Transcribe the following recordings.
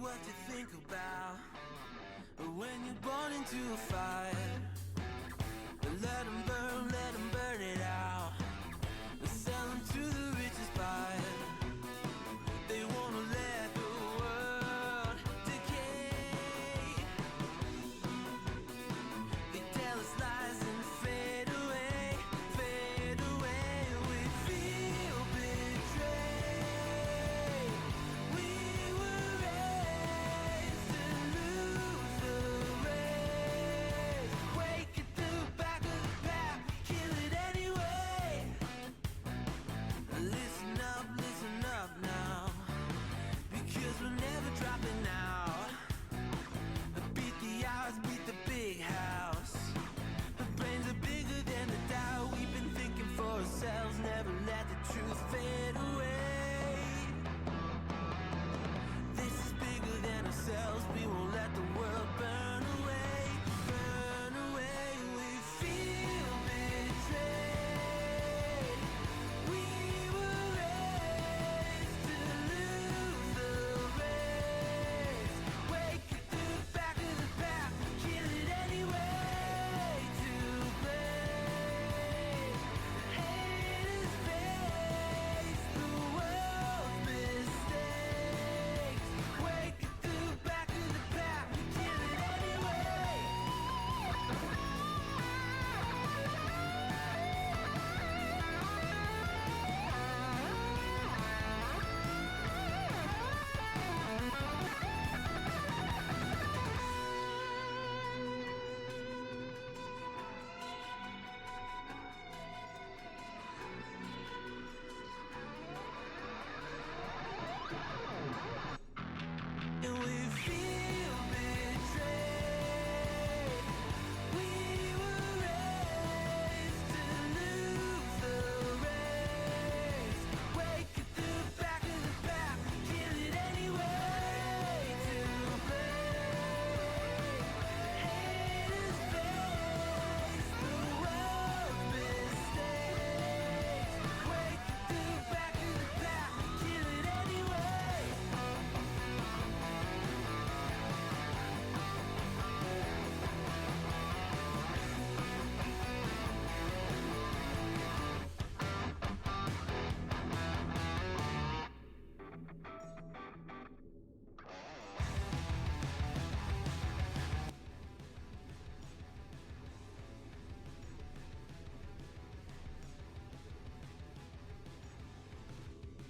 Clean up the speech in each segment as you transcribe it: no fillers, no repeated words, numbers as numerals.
what to think about when you're born into a fire. Let them burn it out. Sell them to the richest buyer. They wanna let the world decay. They tell us lies and fade away, fade away. We feel betrayed. We were raised to lose the race. Wake at the back of the pack, kill it anyway. Listen up now, because we're never dropping out. Beat the odds, beat the big house. The brains are bigger than the doubt. We've been thinking for ourselves, never let the truth fade away. This is bigger than ourselves, we won't let the world burn away, burn away. We feel betrayed. We were raised to lose the race. Wake at the back of the pack, kill it anyway. To blame, haters face the world's mistakes. Wake at the back of the pack, kill it anyway. And we feel betrayed. We were raised to lose the race. Wake at the back of the pack, kill it anyway. To blame, haters face the world's mistakes. Wake at the back of the pack, kill it anyway.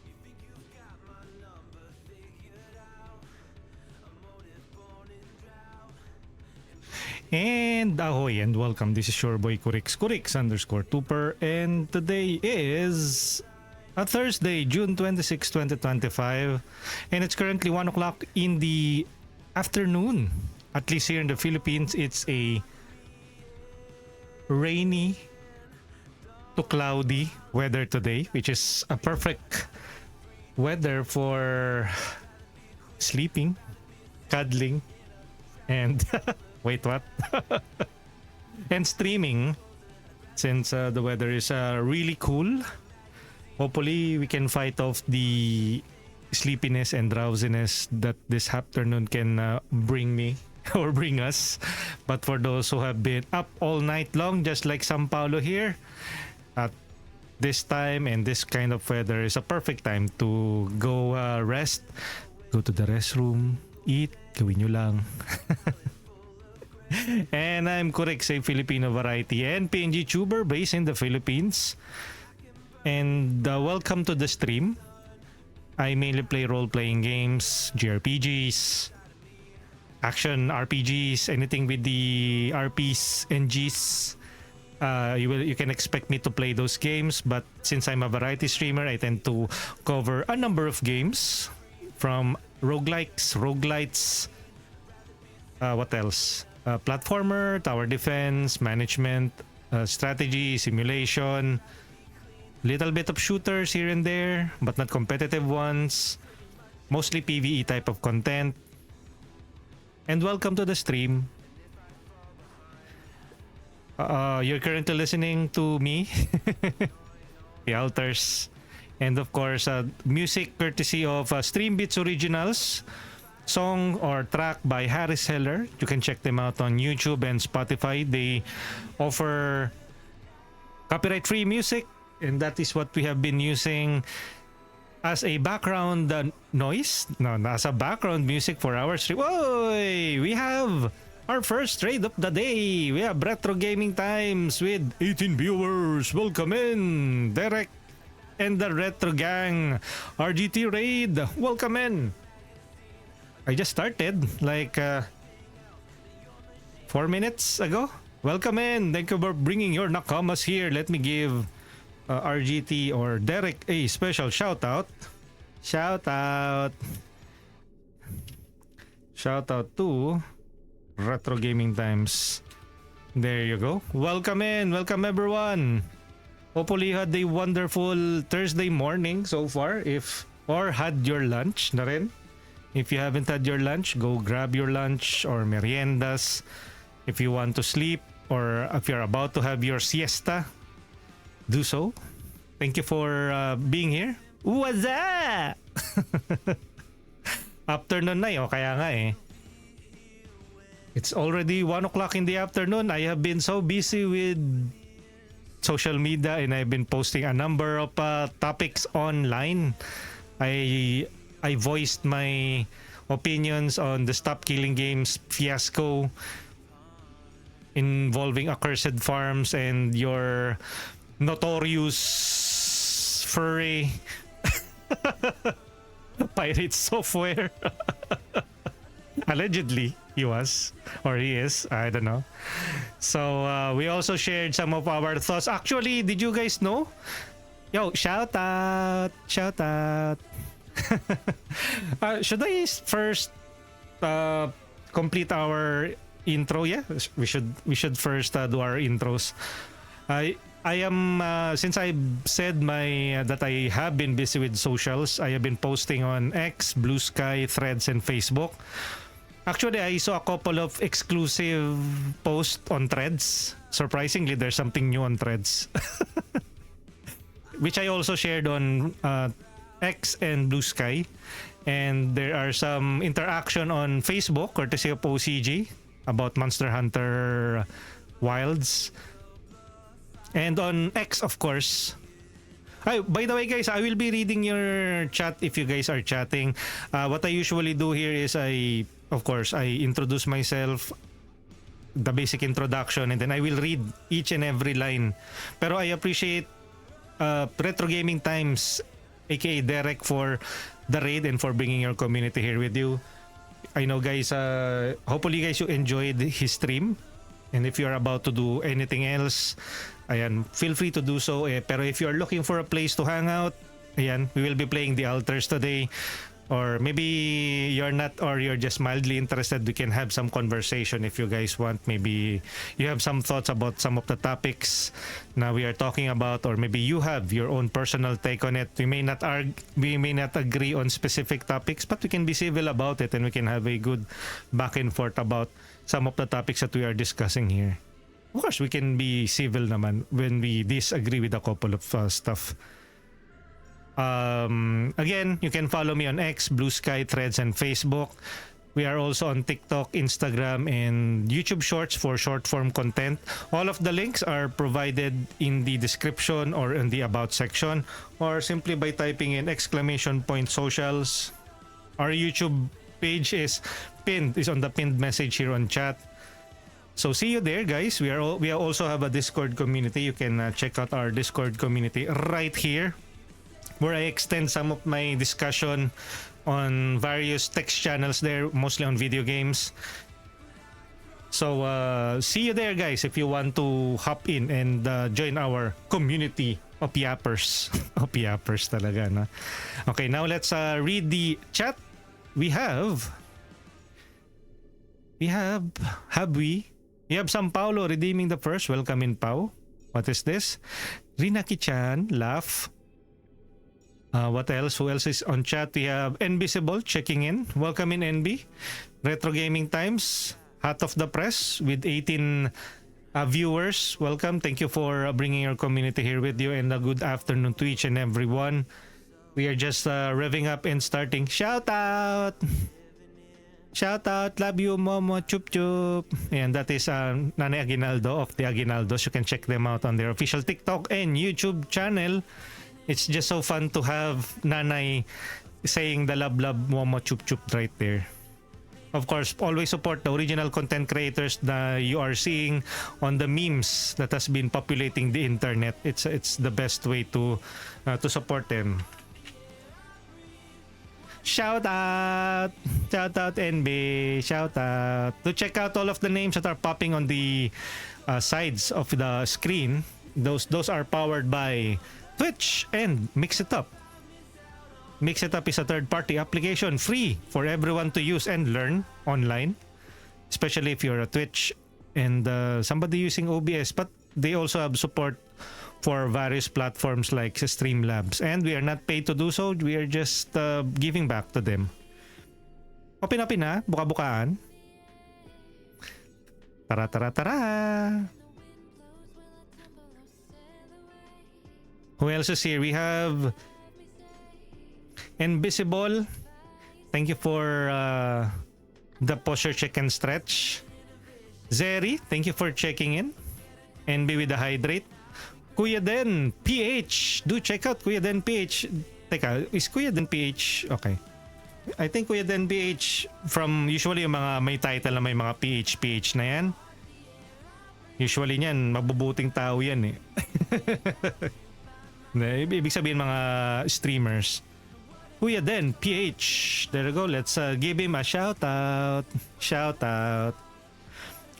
You think you've got my number figured out? A motive born in drought. And ahoy and welcome. This is your boy Kurix_Tuper, and today is a Thursday, June 26, 2025, and it's currently 1 o'clock in the afternoon. At least here in the Philippines, it's a rainy to cloudy weather today, which is a perfect weather for sleeping, cuddling, and wait, what? And streaming, since the weather is really cool. Hopefully, we can fight off the sleepiness and drowsiness that this afternoon can bring me or bring us. But for those who have been up all night long, just like Sao Paulo here, at this time and this kind of weather is a perfect time to go rest, go to the restroom, eat, gawin nyo lang. And I'm Kurix, a Filipino variety and PNG tuber based in the Philippines. And welcome to the stream. I mainly play role-playing games, JRPGs, action RPGs, anything with the RPs and Gs. You can expect me to play those games, but since I'm a variety streamer, I tend to cover a number of games, from roguelikes, roguelites, what else? Platformer, tower defense, management, strategy, simulation, little bit of shooters here and there, but not competitive ones, mostly PvE type of content. And welcome to the stream. You're currently listening to me, the Alters, and of course music courtesy of Stream Beats Originals. song or track by Harris Heller. You can check them out on YouTube and Spotify. They offer copyright-free music, and that is what we have been using as a background noise. No, as a background music for our stream. Oy! We have our first raid of the day. We have Retro Gaming Times with 18 viewers. Welcome in, Derek and the Retro Gang. RGT raid. Welcome in. I just started like 4 minutes ago. Welcome in. Thank you for bringing your nakamas here. Let me give RGT or Derek a special shout out. Shout out to Retro Gaming Times. There you go. Welcome in. Welcome everyone. Hopefully you had a wonderful Thursday morning so far, or had your lunch na rin. If you haven't had your lunch, go grab your lunch or meriendas. If you want to sleep or if you're about to have your siesta, do so. Thank you for being here. What's up? Afternoon na kaya nga It's already 1 o'clock in the afternoon. I have been so busy with social media and I've been posting a number of topics online. I voiced my opinions on the Stop Killing Games fiasco involving accursed farms and your notorious furry pirate software. Allegedly, he was or he is. I don't know. So we also shared some of our thoughts. Actually, did you guys know? Yo, shout out. Should I first complete our intro? Yeah, we should first do our intros. I am since I said that I have been busy with socials. I have been posting on X, Blue Sky, Threads, and Facebook. Actually, I saw a couple of exclusive posts on Threads. Surprisingly, there's something new on Threads, which I also shared on X and Blue Sky. And there are some interaction on Facebook, courtesy of OCG, about Monster Hunter Wilds. And on X, of course. By the way, guys, I will be reading your chat if you guys are chatting. What I usually do here is I introduce myself, the basic introduction, and then I will read each and every line. Pero I appreciate Retro Gaming Times, aka Derek, for the raid and for bringing your community here with you. I know, guys, hopefully guys you enjoyed his stream, and if you're about to do anything else, ayan, feel free to do so. Pero if you're looking for a place to hang out, ayan, we will be playing the altars today. Or maybe you're not, or you're just mildly interested, we can have some conversation if you guys want. Maybe you have some thoughts about some of the topics now we are talking about, or maybe you have your own personal take on it. We may not agree on specific topics, but we can be civil about it and we can have a good back and forth about some of the topics that we are discussing here. Of course, we can be civil naman when we disagree with a couple of stuff. Again, you can follow me on X, Blue Sky, Threads, and Facebook. We are also on TikTok, Instagram, and YouTube Shorts for short-form content. All of the links are provided in the description or in the About section, or simply by typing in !socials. Our YouTube page is on the pinned message here on chat. So see you there, guys. We also have a Discord community. You can check out our Discord community right here, where I extend some of my discussion on various text channels there, mostly on video games. So see you there, guys, if you want to hop in and join our community of yappers. Of yappers talaga, na. Okay, now let's read the chat. We have San Paulo redeeming the first. Welcome in, Pau. What is this? Rinaki-chan, laugh. What else? Who else is on chat? We have Invisible checking in. Welcome in, NB. Retro Gaming Times, hot off the press with 18 viewers. Welcome. Thank you for bringing your community here with you, and a good afternoon to each and everyone. We are just revving up and starting. Shout out! Shout out, love you, Momo, chup chup. And that is Nanay Aguinaldo of the Aguinaldos. You can check them out on their official TikTok and YouTube channel. It's just so fun to have Nanay saying the love, love, Momo, chup chup right there. Of course, always support the original content creators that you are seeing on the memes that has been populating the internet. It's the best way to support them. Shout out NB, shout out. To check out all of the names that are popping on the sides of the screen. Those are powered by Twitch and Mix It Up. Mix It Up is a third-party application, free for everyone to use and learn online, especially if you're a Twitch and somebody using OBS. But they also have support for various platforms like Streamlabs. And we are not paid to do so. We are just giving back to them. Open na, buka-bukaan. Tara. Who else is here? We have Invisible. Thank you for the posture chicken stretch. Zeri, thank you for checking in. NB with the hydrate. Kuya Den PH. Do check out Kuya Den PH. Teka, is Kuya Den PH? Okay. I think Kuya Den PH from usually yung mga may title na may mga PH na yan. Usually niyan, mabubuting tao yan eh. Ibig sabihin mga streamers. Kuya Den PH. There we go. Let's give him a shout out. Shout out.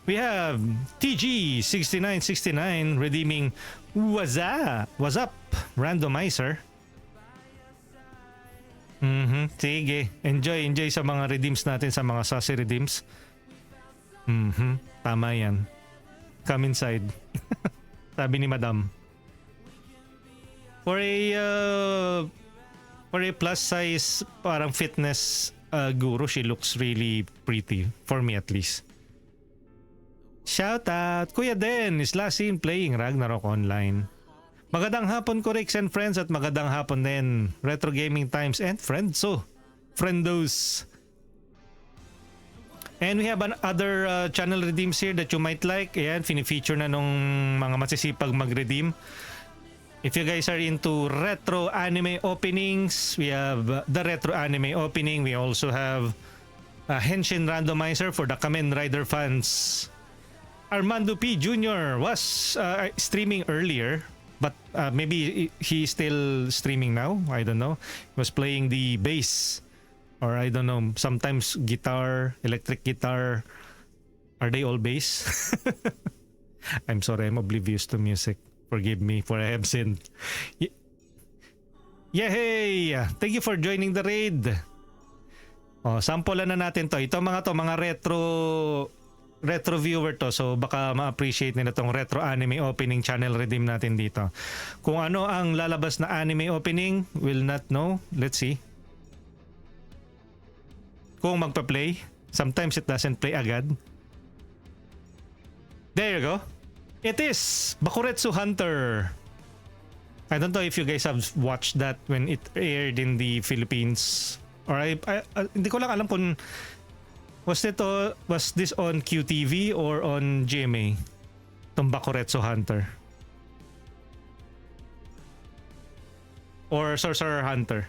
We have TG6969 redeeming What's up? Randomizer. Sige. Enjoy sa mga redeems natin, sa mga sassy redeems. Tama yan. Come inside. Sabi ni Madam. For a plus size parang fitness guru, she looks really pretty. For me at least. Shout out! Kuya Den is last seen playing Ragnarok Online. Magandang hapon ko, Rix and friends, at magandang hapon din Retro Gaming Times and friendos. And we have other channel redeems here that you might like. Ayan, fini-feature na nung mga masisipag mag-redeem. If you guys are into retro anime openings, we have the retro anime opening. We also have a Henshin randomizer for the Kamen Rider fans. Armando P. Jr. was streaming earlier, but maybe he's still streaming now. I don't know. He was playing the bass, or I don't know, sometimes guitar, electric guitar. Are they all bass? I'm sorry, I'm oblivious to music. Forgive me for I have sinned. Yay! Thank you for joining the raid. Sample na natin to. Ito mga retro viewer to, so baka ma-appreciate nila tong retro anime opening channel redeem natin dito. Kung ano ang lalabas na anime opening, will not know. Let's see. Kung magpa-play, sometimes it doesn't play agad. There you go. It is Bakuretsu Hunter. I don't know if you guys have watched that when it aired in the Philippines, or hindi ko lang alam kung was this on QTV or on GMA? Itong Bakuretsu Hunter. Or Sorcerer Hunter.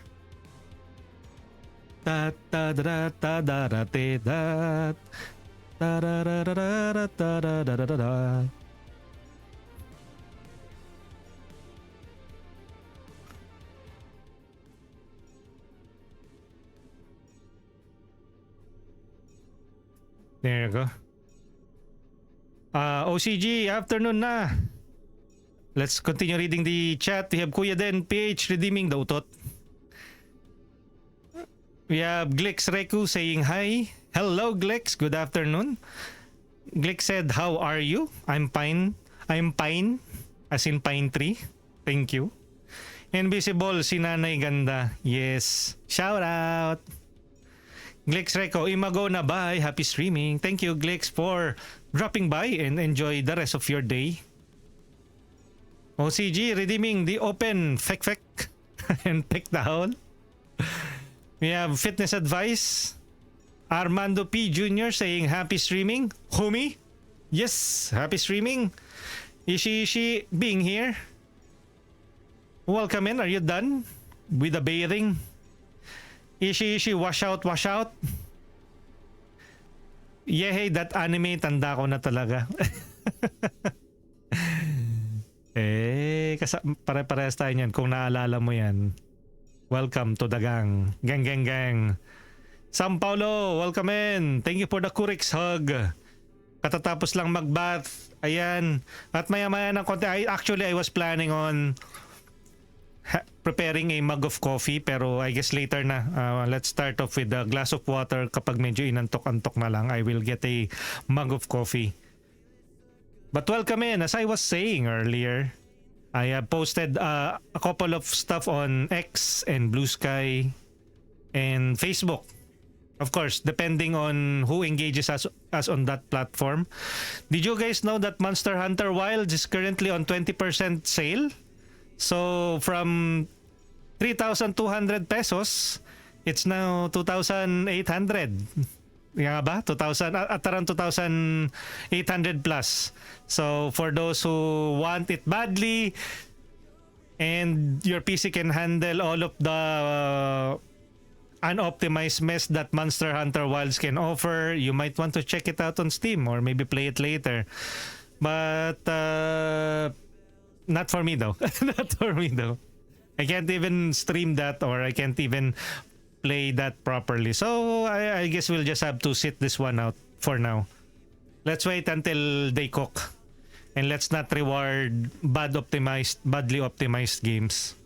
There you go. OCG, afternoon na. Let's continue reading the chat. We have Kuya Den PH redeeming the utot. We have Glix Reku saying hi. Hello Glix, good afternoon. Glix said, how are you? I'm fine. As in pine tree. Thank you. Invisible, si Nanay Ganda. Yes. Shout out. Glix Reco, imago na bye. Happy streaming. Thank you, Glix, for dropping by and enjoy the rest of your day. OCG redeeming the open fek and pick the hole. We have fitness advice. Armando P. Jr. saying happy streaming. Homie? Yes, happy streaming. Ishi being here. Welcome in. Are you done with the bathing? Ishi, wash out, wash out. Yeah, hey, that anime, tanda ko na talaga. Pare-parehas tayo niyan kung naalala mo yan. Welcome to the gang. Gang. Sam Paulo, welcome in. Thank you for the Kurix hug. Katatapos lang mag-bath. Ayan. At maya-maya ng konti. I was planning on preparing a mug of coffee, pero I guess later na. Let's start off with a glass of water. Kapag medyo inantok-antok na lang, I will get a mug of coffee. But welcome in. As I was saying earlier, I have posted a couple of stuff on X and Blue Sky and Facebook. Of course, depending on who engages us on that platform. Did you guys know that Monster Hunter Wilds is currently on 20% sale? So from 3,200 pesos, it's now 2,800. Yeah ba? 2,000 at around 2,800 plus. So for those who want it badly and your PC can handle all of the unoptimized mess that Monster Hunter Wilds can offer, you might want to check it out on Steam or maybe play it later. But not for me though. Not for me though. I can't even stream that or I can't even play that properly. So I guess we'll just have to sit this one out for now. Let's wait until they cook. And let's not reward badly optimized games.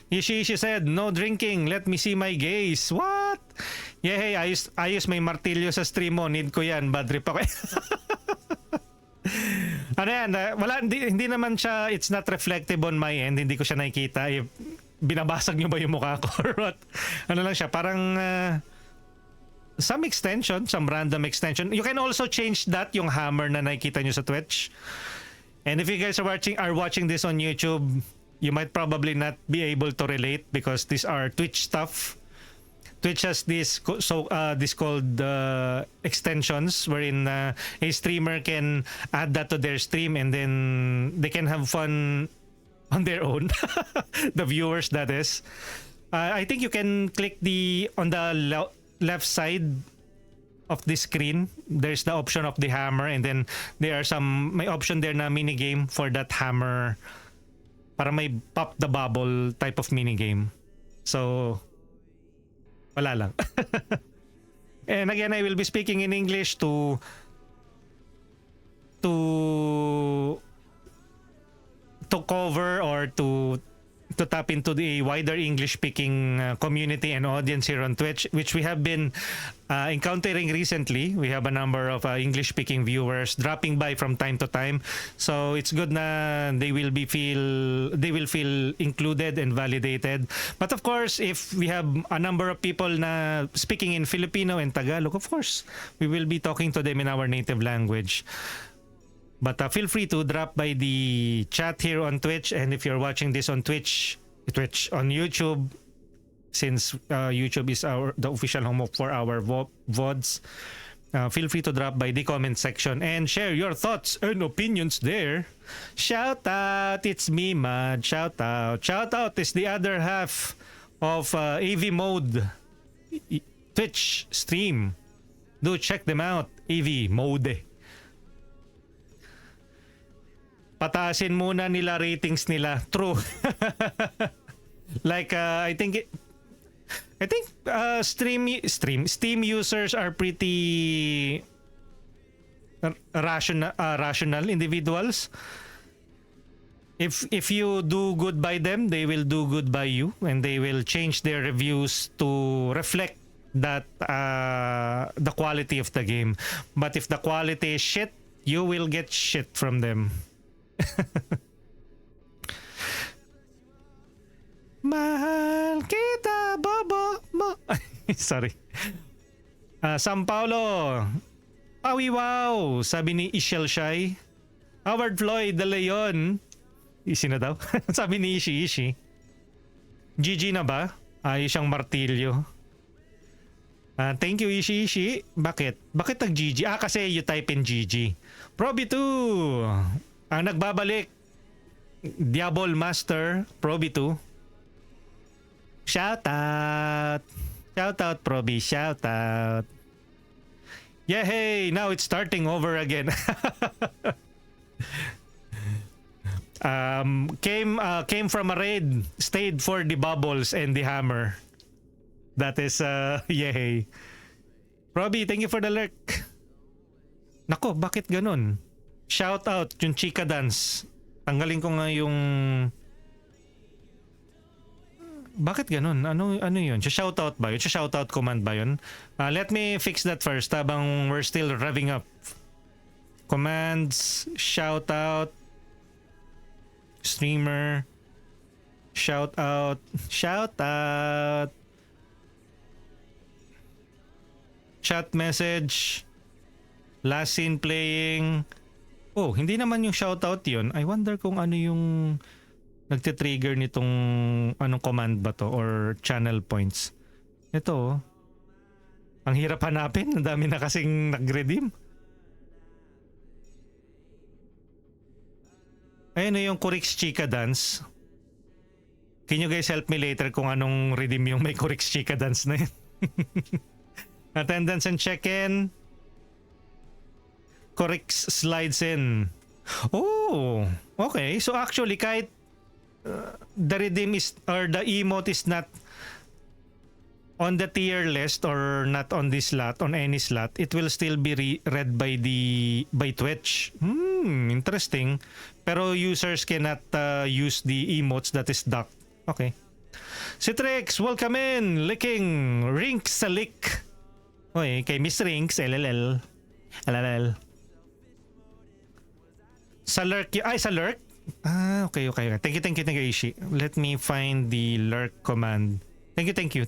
Ishi said, no drinking. Let me see my gaze. What? Yeah, hey, ayos may martilyo sa stream mo. Need ko yan. Bad trip ako. Ano yan? Wala, hindi naman siya, it's not reflective on my end. Hindi ko siya nakikita. Binabasag nyo ba yung mukha ko or what? Ano lang siya? Parang some extension, some random extension. You can also change that, yung hammer na nakikita nyo sa Twitch. And if you guys are watching this on YouTube, you might probably not be able to relate because these are Twitch stuff. Twitch has this called extensions wherein a streamer can add that to their stream and then they can have fun on their own. The viewers, that is. I think you can click on the left side of the screen. There's the option of the hammer and then there are may option there na mini game for that hammer. Para may pop the bubble type of minigame. So, wala lang. And again, I will be speaking in English to cover or to tap into the wider English-speaking community and audience here on Twitch, which we have been encountering recently. We have a number of English-speaking viewers dropping by from time to time. So it's good na they will feel included and validated. But of course, if we have a number of people na speaking in Filipino and Tagalog, of course, we will be talking to them in our native language. But feel free to drop by the chat here on Twitch, and if you're watching this on Twitch on YouTube, since YouTube is the official home for our VODs, feel free to drop by the comment section and share your thoughts and opinions there. Shout out, it's me, Mad. Shout out is the other half of AV Mode Twitch stream. Do check them out, AV Mode. Pataasin muna nila ratings nila. True. Like I think Steam users are pretty rational individuals. If you do good by them, they will do good by you, and they will change their reviews to reflect that the quality of the game. But if the quality is shit, you will get shit from them. Mahal kita, bobo mo. Sorry. San Paulo. Awi wow, sabi ni Ishel Shai. Howard Floyd de Leon. Isi na daw. Sabi ni Ishi. GG na ba? Ayos siyang martilyo. Thank you, Ishi Ishi. Bakit? Bakit nag-GG? Kasi you type in GG. Proby2. Ang nagbabalik. Diabol Master. Proby2. Shout out. Shout out, Proby. Shout out. Yay! Now it's starting over again. Came from a raid. Stayed for the bubbles and the hammer. That is, yay. Robbie, thank you for the lurk. Nako, bakit ganun? Shout out, yung Chika Dance. Tanggalin ko nga yung... Bakit ganun? Ano yun? Shout out ba yun? Shout out command ba yun? Let me fix that first habang we're still revving up. Commands, shout out, streamer, shout out, chat message, last scene playing. Oh, hindi naman yung shoutout yun. I wonder kung ano yung nagtitrigger nitong anong command ba to or channel points. Ito, oh. Ang hirap hanapin. Ang dami na kasing nag-redeem. Ayun na yung Kurix Chika Dance. Can you guys help me later kung anong redeem yung may Kurix Chika Dance na yun? Attendance and check-in. Kurix slides in. Oh, okay. So actually kahit the redeem is or the emote is not on the tier list or not on this slot, on any slot, it will still be read by Twitch. Interesting. Pero users cannot use the emotes that is docked. Okay. Citrix, welcome in. Licking. Rinks sa lick. Okay, kay Miss Rinks, LLL. Sa lurk. Ay, sa lurk? Okay. Thank you, Ishi. Let me find the lurk command. Thank you.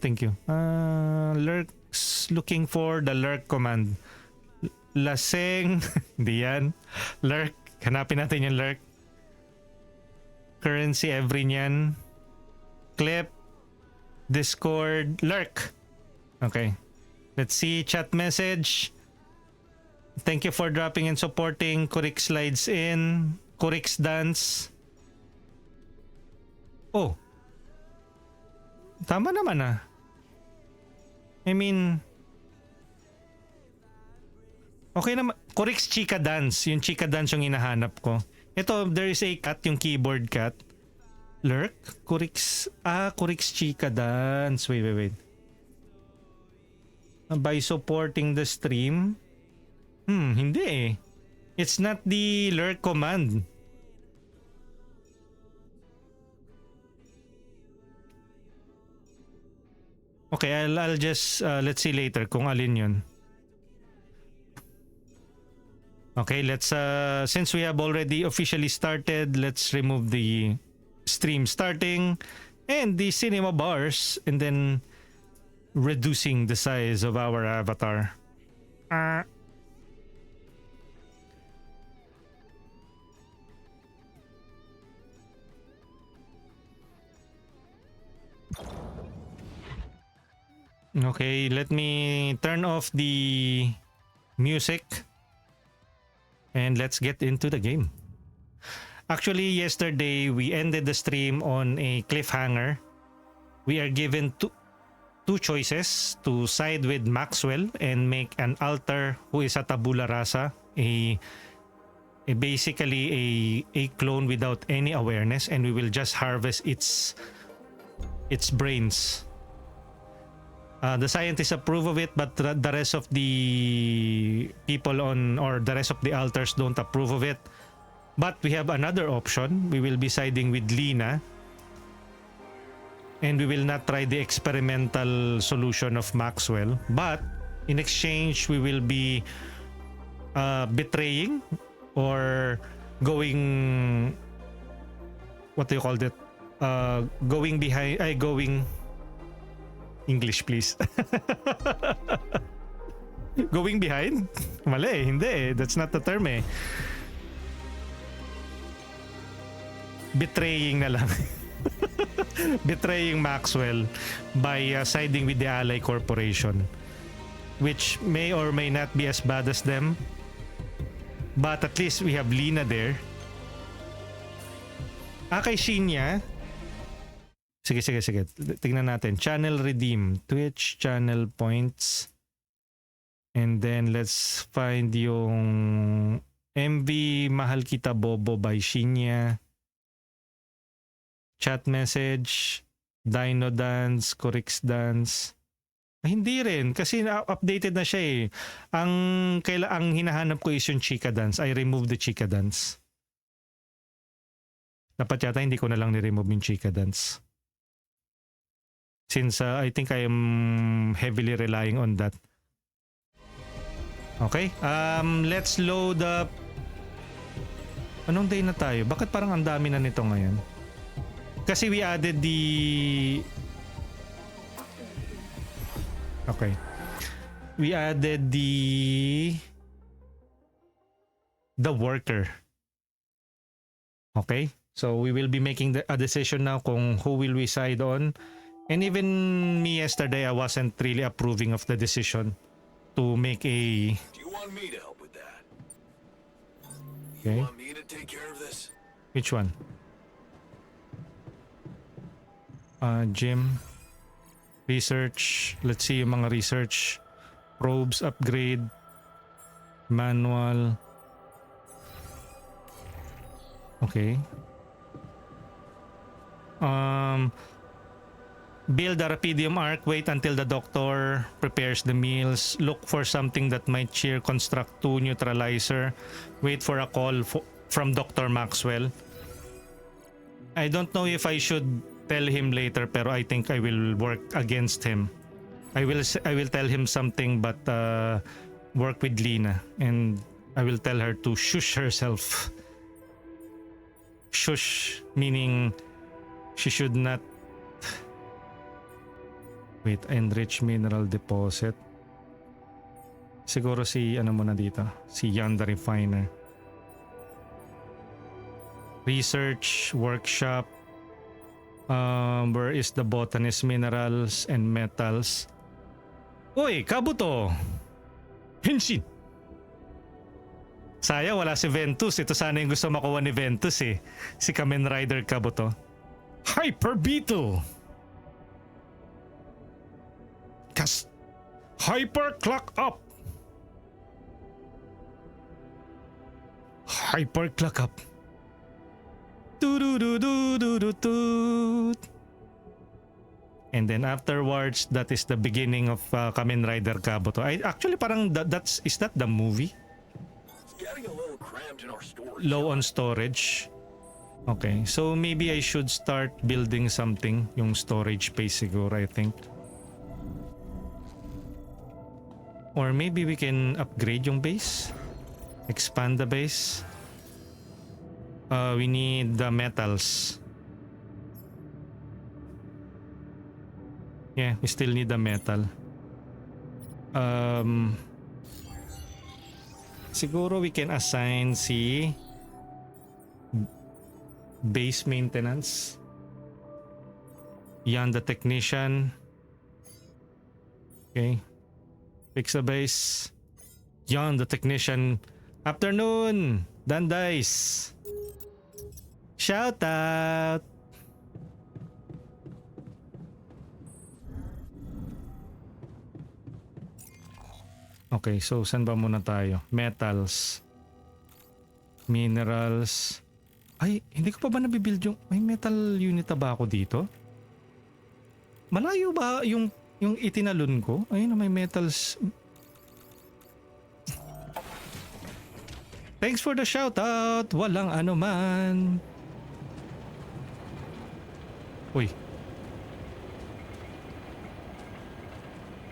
Lurks, looking for the lurk command. Laseng, hindi yan. Lurk, hanapin natin yung lurk. Currency, every nyan. Clip, Discord, lurk. Okay. Let's see, chat message. Thank you for dropping and supporting. Kurix slides in. Kurix dance. Oh. Tama naman I mean, okay naman. Kurix Chika Dance. Yung Chika Dance yung hinahanap ko. Ito, there is a cat, yung keyboard cat. Lurk? Kurix. Kurix Chika Dance. Wait. By supporting the stream? Hindi eh. It's not the lurk command. Okay, I'll just let's see later kung alin yun. Okay, let's since we have already officially started, let's remove the stream starting and the cinema bars and then reducing the size of our avatar. Okay, let me turn off the music and let's get into the game. Actually, yesterday we ended the stream on a cliffhanger. We are given two choices to side with Maxwell and make an altar who is a tabula rasa, basically a clone without any awareness, and we will just harvest its brains. The scientists approve of it, but the rest of the people or the rest of the altars don't approve of it. But we have another option. We will be siding with Lena. And we will not try the experimental solution of Maxwell. But in exchange, we will be betraying or going... What do you call it? Going behind... going... English please. Going behind? Mali, hindi. That's not the term eh. Betraying na lang. Betraying Maxwell by siding with the Ally Corporation. which may or may not be as bad as them. But at least we have Lena there. Kay Shinya. Sige. Tingnan natin. Channel redeem. Twitch channel points. And then let's find yung MV Mahal Kita Bobo by Shinya. Chat message. Dino Dance. Corix Dance. Hindi rin. Kasi updated na siya eh. Ang hinahanap ko is yung Chica Dance. I removed the Chica Dance. Dapat yata hindi ko na lang ni-remove yung Chica Dance. Since I think I am heavily relying on that. Okay. Let's load up. Anong day na tayo? Bakit parang ang dami na nito ngayon? Kasi we added the... Okay. We added the worker. Okay? So we will be making a decision now kung who will we side on. And even me yesterday, I wasn't really approving of the decision to make a... Do you want me to help with that? Okay. You want me to take care of this? Which one? Gym. Research. Let's see yung mga research. Probes, upgrade. Manual. Okay. Build a Rapidium arc. Wait until the doctor prepares the meals. Look for something that might cheer. Construct 2 neutralizer. Wait for a call from Dr. Maxwell. I don't know if I should tell him later, pero I think I will work against him. I will tell him something, but work with Lena, and I will tell her to shush herself. Shush meaning she should not. Wait, enrich mineral deposit. Siguro si ano muna dito, si Jan the Refiner. Research workshop. Where is the botanist? Minerals and metals. Uy, Kabuto! Henshin! Sayang wala si Ventus. Ito sana yung gusto makuha ni Ventus eh. Si Kamen Rider Kabuto. Hyper Beetle! Hyper Clock Up! Hyper Clock Up! And then afterwards, that is the beginning of Kamen Rider Kabuto. Actually parang is that the movie? It's getting a little cramped in our storage. Low on storage. Okay, so maybe I should start building something. Yung storage space siguro, I think. Or maybe we can upgrade yung base. Expand the base. We need the metals. Yeah, we still need the metal. Siguro we can assign si base maintenance. Yan the technician. Okay. Fix the base. Yan the technician. Afternoon. Dan Dice. Shout out. Okay, so saan ba muna tayo? Metals. Minerals. Ay, hindi ko pa ba nabibuild yung... May metal unit na ba ako dito? Malayo ba yung itinalon ko? Ayun, may metals. Thanks for the shout out. Walang ano man. Uy.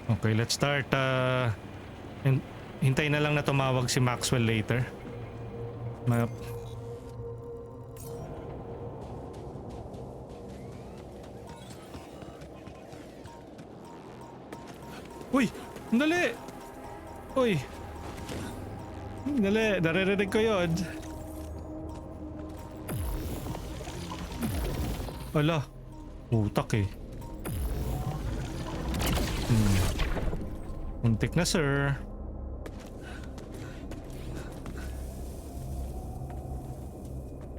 Okay, let's start. Hintay na lang na tumawag si Maxwell later. Uy! Dali! Uy! Dali! Naririnig ko yun. Ala! Utak eh. Muntik na, sir.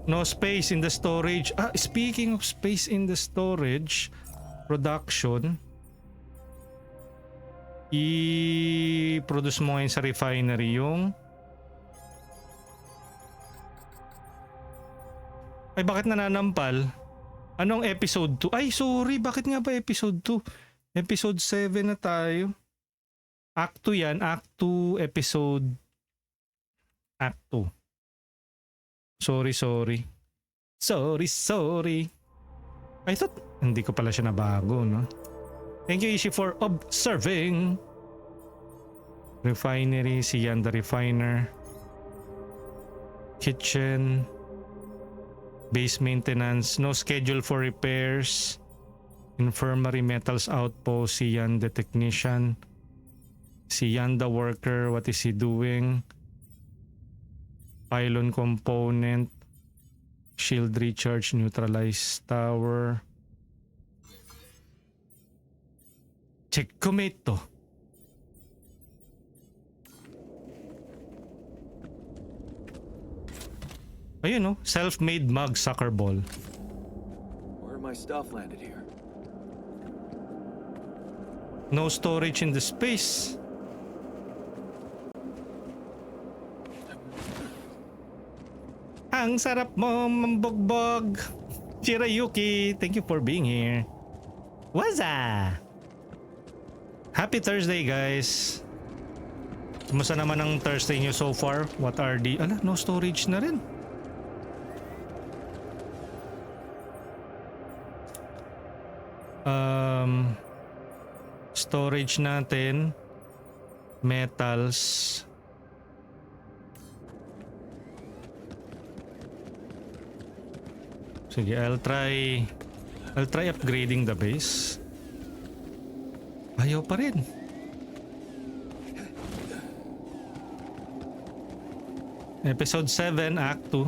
No space in the storage. Speaking of space in the storage, production, i-produce mo ngayon sa refinery yung... Ay, bakit nananampal? Anong episode 2? Ay, sorry. Bakit nga ba episode 2? Episode 7 na tayo. Act 2 yan. Act 2, episode... Act 2. Sorry. I thought, hindi ko pala siya nabago, no? Thank you, Ishi, for observing. Refinery, si Jan the Refiner. Kitchen. Base maintenance, no schedule for repairs. Infirmary, metals outpost, si Jan the Technician. Si Jan the Worker, what is he doing? Pylon component, shield recharge, neutralize tower. Checkmate to. Ayun, no? Self-made mug soccer ball. Where my stuff landed here? No storage in the space. Ang sarap mo mambogbog. Shirayuki, thank you for being here. Waza! Happy Thursday, guys. Kumusta naman ang Thursday nyo so far? What are the... no storage na rin. Storage natin. Metals. Sige, I'll try upgrading the base. Ayaw pa rin. Episode 7, Act 2.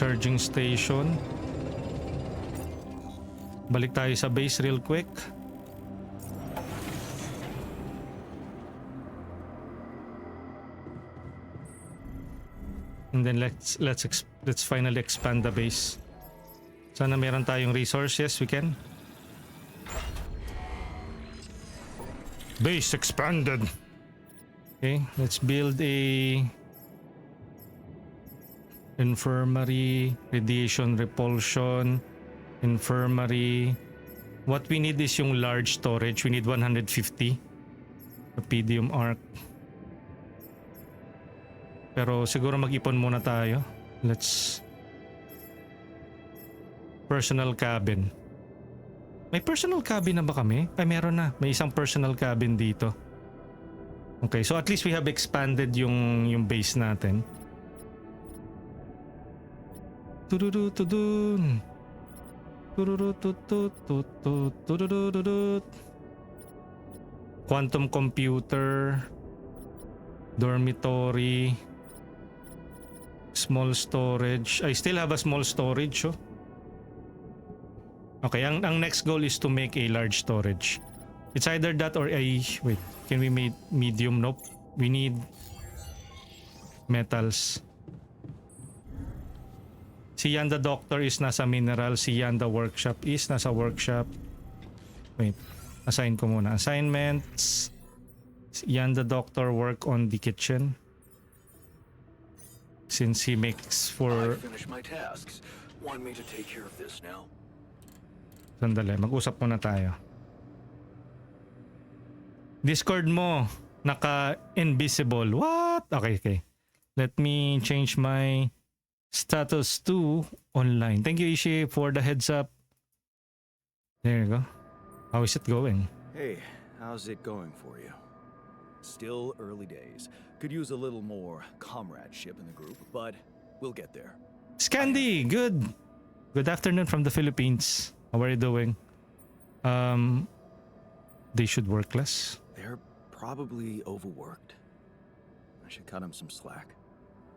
Charging station. Balik tayo sa base real quick. And then let's finally expand the base. Sana meron tayong resource. Yes, we can. Base expanded. Okay, let's build a infirmary, radiation repulsion, infirmary. What we need is yung large storage. We need 150. Rapidium arc. Pero siguro mag-ipon muna tayo. Let's... Personal cabin. May personal cabin na ba kami? Ay, meron na. May isang personal cabin dito. Okay, so at least we have expanded yung base natin. Tududutudun. Tududututututututututut. Quantum computer. Dormitory. Small storage. I still have a small storage, oh. Okay, ang next goal is to make a large storage. It's either that or a... Wait, can we make medium? Nope. We need metals. Si Jan the Doctor is nasa mineral. Si Jan the Workshop is nasa workshop. Wait, assign ko muna. Assignments. Si Jan the Doctor work on the kitchen. Since he makes for... I finished my tasks. Want me to take care of this now? Sandali, mag-usap muna tayo. Discord mo, naka-invisible. What? Okay. Let me change my status to online. Thank you, Ishi, for the heads up. There you go. How is it going? Hey, how's it going for you? Still early days. Could use a little more comradeship in the group, but we'll get there. Scandi, good. Good afternoon from the Philippines. How are you doing? They should work less. They're probably overworked. I should cut them some slack.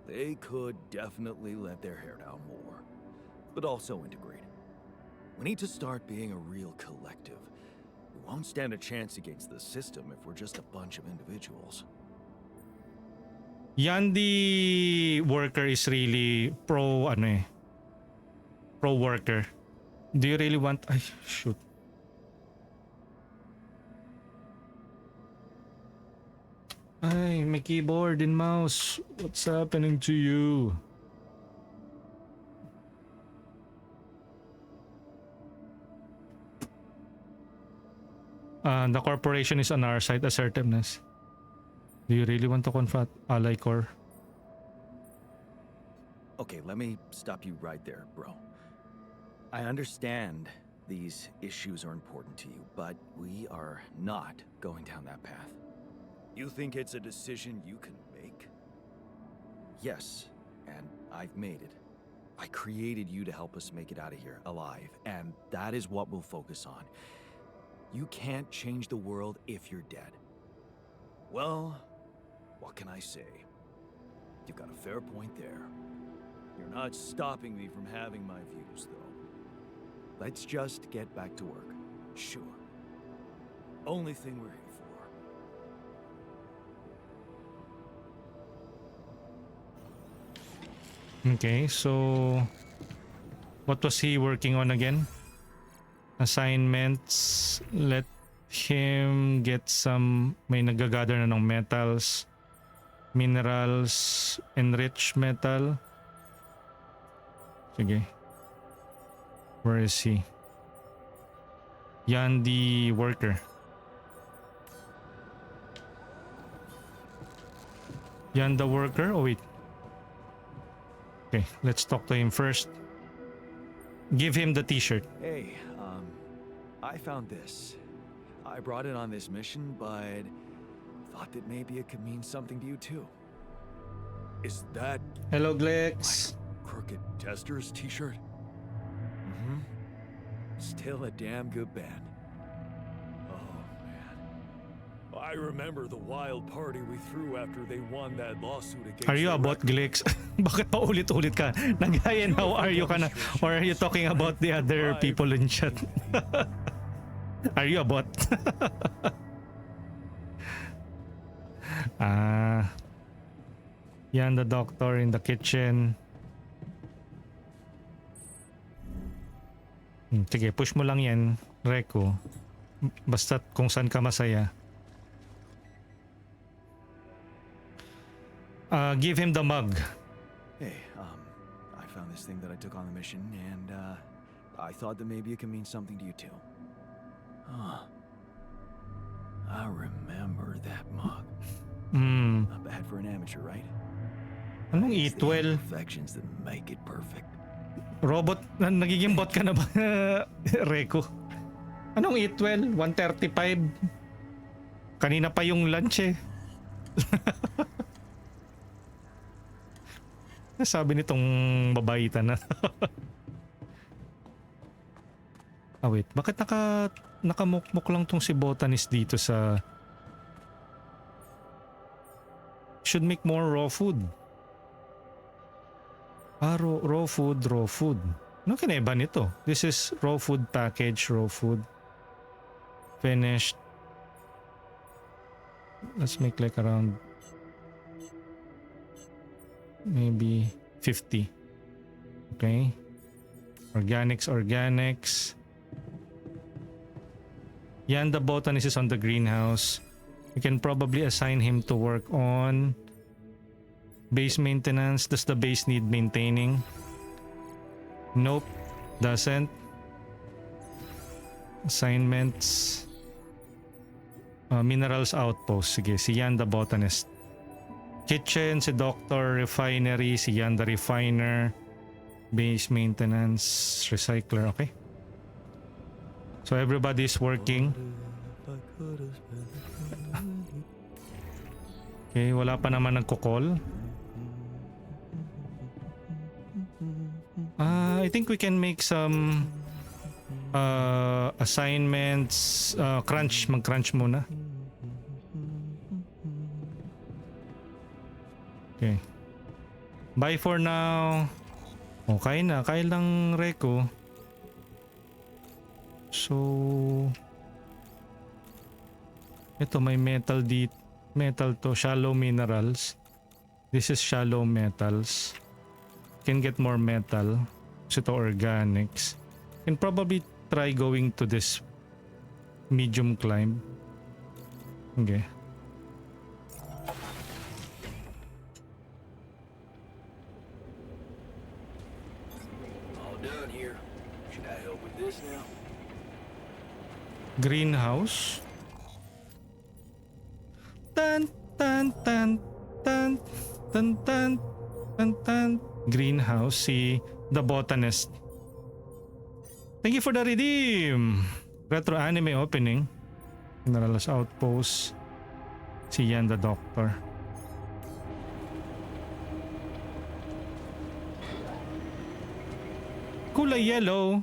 They could definitely let their hair down more. but also integrate. We need to start being a real collective. We won't stand a chance against the system if we're just a bunch of individuals. Yan the worker is really pro pro worker. Do you really want ay shoot. Ay, my keyboard and mouse. What's happening to you? The corporation is on our side. Assertiveness. Do you really want to confront Ally Corps? Okay, let me stop you right there, bro. I understand these issues are important to you, but we are not going down that path. You think it's a decision you can make? Yes, and I've made it. I created you to help us make it out of here alive, and that is what we'll focus on. You can't change the world if you're dead. Well, what can I say? You've got a fair point there. You're not stopping me from having my views, though. Let's just get back to work. Sure. Only thing we're here for. Okay, so what was he working on again? Assignments. Let him get some, may nagagather na ng metals, minerals, enrich metal. Sige. Where is he? Yan the worker. Yan the worker? Oh wait. Okay, let's talk to him first. Give him the t-shirt. Hey, I found this. I brought it on this mission, but thought that maybe it could mean something to you too. Is that Hello, Glex. Crooked Tester's t-shirt? Mm-hmm. Still a damn good band. Oh, man. I remember the wild party we threw after they won that lawsuit against Are you the about record. Glex? Bakit pa ulit-ulit ka? Nagayan, how are you ka na? Or are you talking about the other people in chat? Are you a bot? Yan the doctor in the kitchen. Sige, push mo lang yan, Reko. Basta kung saan ka masaya. Give him the mug. Hey, I found this thing that I took on the mission, and I thought that maybe it could mean something to you too. Huh. I remember that mug. Not bad for an amateur, right? Anong It's the E12? imperfections that make it perfect. Robot? Nagiging bot ka na ba, Reko? Anong E12? 135? Kanina pa yung lunch eh. Sabi nitong babaita na. Wait, bakit nakamukmuk lang tong si botanist dito sa... Should make more raw food. Raw food. Ano kinaiba nito? This is raw food package, raw food. Finished. Let's make like around maybe 50. Okay. Organics. Yan, the botanist is on the greenhouse. We can probably assign him to work on base maintenance. Does the base need maintaining? Nope, doesn't. Assignments. Minerals outpost. Sige, si Yan the botanist. Kitchen, si Doctor. Refinery, si Yan the refiner. Base maintenance. Recycler, okay. So everybody's working. Okay, wala pa naman nagko-call. I think we can make some assignments. Mag-crunch muna. Okay. Bye for now. Okay na, kaya lang Reko. So ito may metal dito. Metal to, shallow minerals. This is shallow metals. Can get more metal. So ito organics. Can probably try going to this medium climb. Okay. All done here. Should I help with this now? Greenhouse. Tan tan tan tan tan tan tan tan. Greenhouse, si the botanist. Thank you for the redeem. Retro anime opening. General's outpost. Si Jan the doctor. Kulay yellow.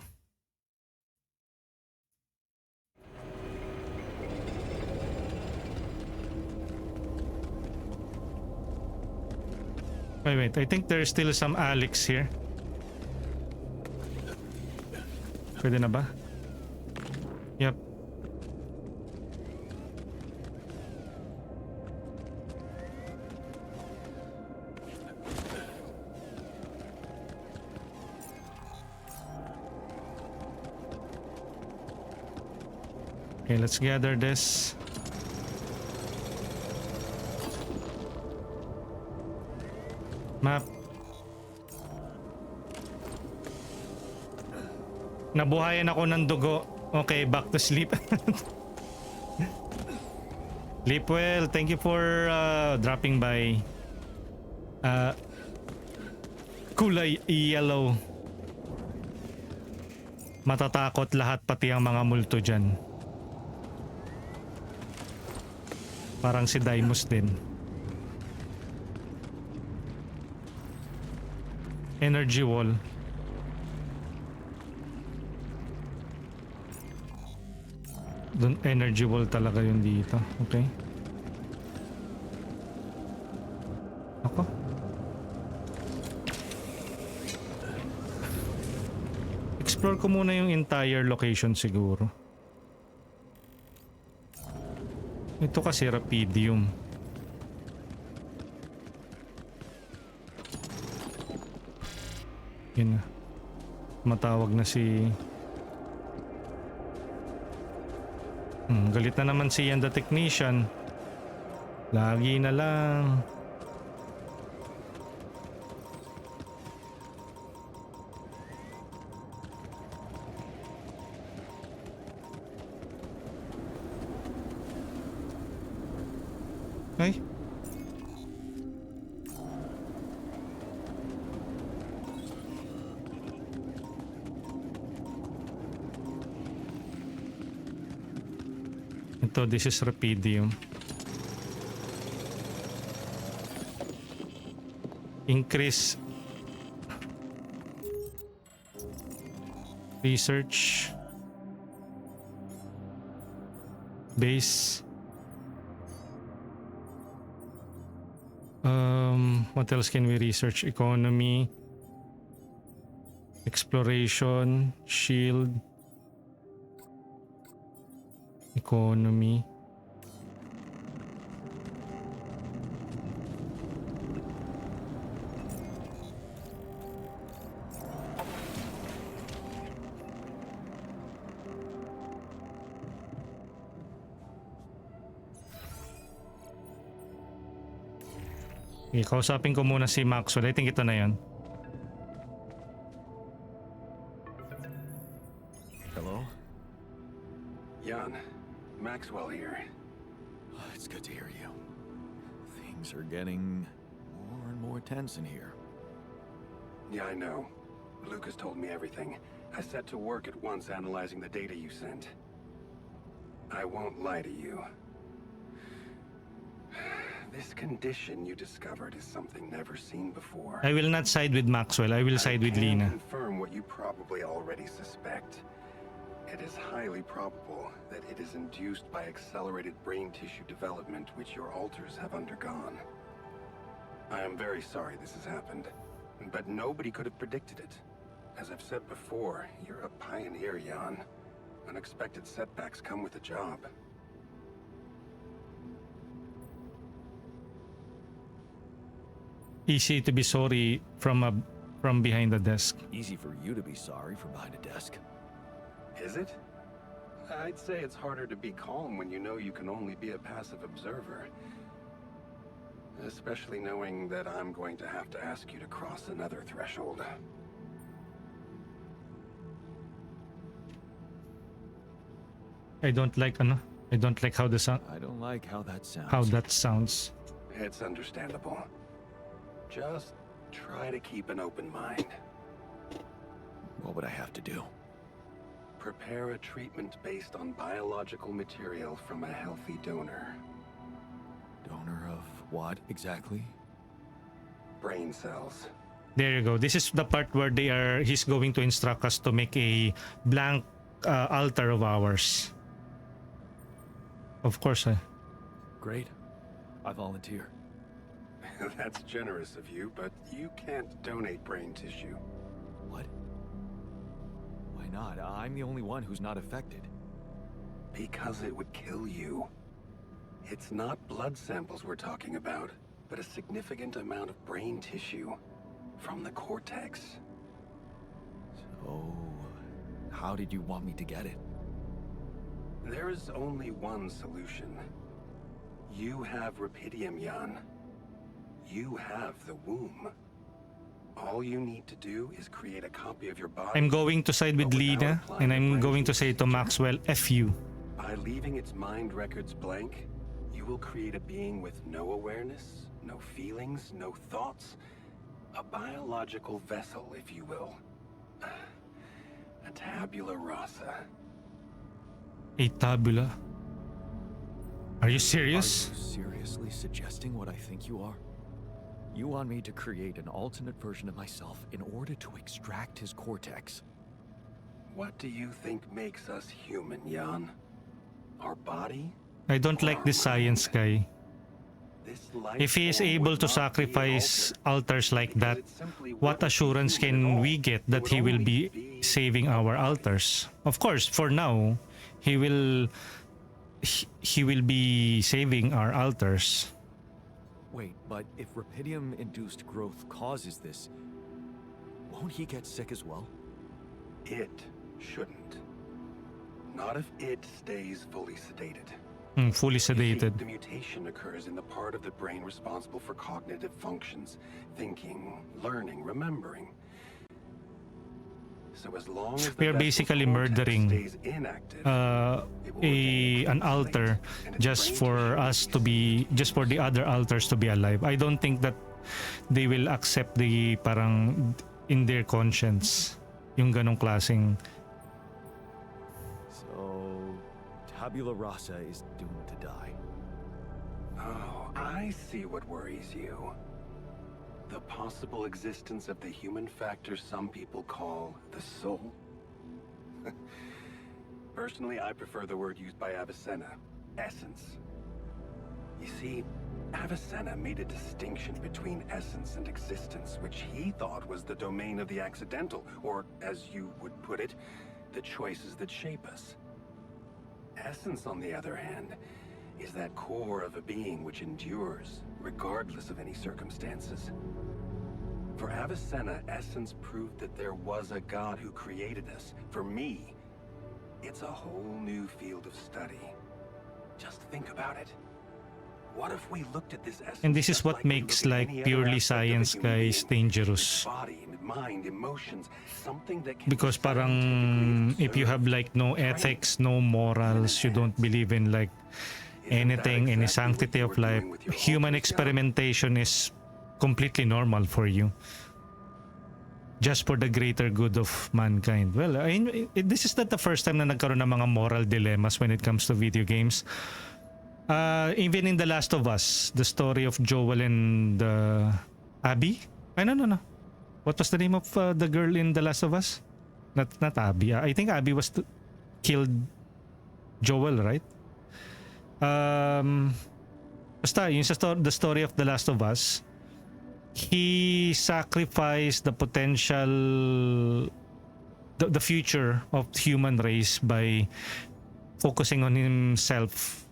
Wait, I think there's still some Alex here. Pwede na ba? Yep. Okay, let's gather this. Map. Nabuhayan ako ng dugo. Okay, back to sleep. Sleep well. Thank you for dropping by. Kulay yellow. Matatakot lahat, pati ang mga multo dyan. Parang si Daimus din. Energy wall. Doon energy wall talaga yun dito. Okay. Ako. Explore ko muna yung entire location siguro. Ito kasi Rapidium. Yun na. Matawag na si... galit na naman si Jan the technician. Lagi na lang. Ay. Ito, this is Rapidium. Increase research base. What else can we research? Economy, exploration, shield, economy. Kausapin ko muna si Maxwell. I think ito na yan. Hello? Jan, Maxwell here. It's good to hear you. Things are getting more and more tense in here. Yeah, I know. Lucas told me everything. I set to work at once analyzing the data you sent. I won't lie to you. This condition you discovered is something never seen before. I will not side with Maxwell. I will side with can Lena. confirm what you probably already suspect. It is highly probable that it is induced by accelerated brain tissue development which your alters have undergone. I am very sorry this has happened. But nobody could have predicted it. As I've said before, you're a pioneer, Jan. Unexpected setbacks come with the job. Easy to be sorry from behind the desk. Easy for you to be sorry from behind a desk. Is it? I'd say it's harder to be calm when you know you can only be a passive observer. Especially knowing that I'm going to have to ask you to cross another threshold. I don't like how the sound I don't like how that sounds. how that sounds. It's understandable. Just try to keep an open mind. What would I have to do? Prepare a treatment based on biological material from a healthy donor. Donor of what exactly? Brain cells. There you go. This is the part where he's going to instruct us to make a blank altar of ours. Of course. Great. I volunteer. That's generous of you, but you can't donate brain tissue. What? Why not? I'm the only one who's not affected. Because it would kill you. It's not blood samples we're talking about, but a significant amount of brain tissue from the cortex. So, how did you want me to get it? There is only one solution. You have Rapidium, Jan. You have the womb. All you need to do is create a copy of your body. I'm going to side with Lena, and I'm going to say to Maxwell, F you. By leaving its mind records blank, you will create a being with no awareness, no feelings, no thoughts. A biological vessel, if you will. A tabula rasa. A tabula. Are you serious? Are you seriously suggesting what I think you are? You want me to create an alternate version of myself in order to extract his cortex? What do you think makes us human, Jan? Our body? I don't like this science guy. If he is able to sacrifice altars like that, what assurance can we get that he will be saving our altars? Of course, for now, he will be saving our altars. Wait, but if Rapidium-induced growth causes this, won't he get sick as well? It shouldn't. Not if it stays fully sedated. Fully sedated. The mutation occurs in the part of the brain responsible for cognitive functions, thinking, learning, remembering. So as long as We are basically murdering stays inactive, an altar just for the other altars to be alive. I don't think that they will accept the parang in their conscience yung ganong klaseng. So tabula rasa is doomed to die. Oh, I see what worries you. The possible existence of the human factor some people call the soul. Personally, I prefer the word used by Avicenna, essence. You see, Avicenna made a distinction between essence and existence, which he thought was the domain of the accidental, or, as you would put it, the choices that shape us. Essence, on the other hand, is that core of a being which endures, regardless of any circumstances. For Avicenna, essence proved that there was a God who created us. For me, it's a whole new field of study. Just think about it. What if we looked at this essence? And this is what makes like purely science guys dangerous. Body, mind, emotions, something that can Because parang if you have like no ethics, no morals, you don't believe in like anything, any sanctity of life, human experimentation is completely normal for you. Just for the greater good of mankind. Well, this is not the first time na nagkaroon ng mga moral dilemmas when it comes to video games. Even in The Last of Us, the story of Joel and Abby? No. What was the name of the girl in The Last of Us? Not Abby. I think Abby was killed Joel, right? Basta, yung the story of The Last of Us, he sacrificed the potential, the future of human race by focusing on himself,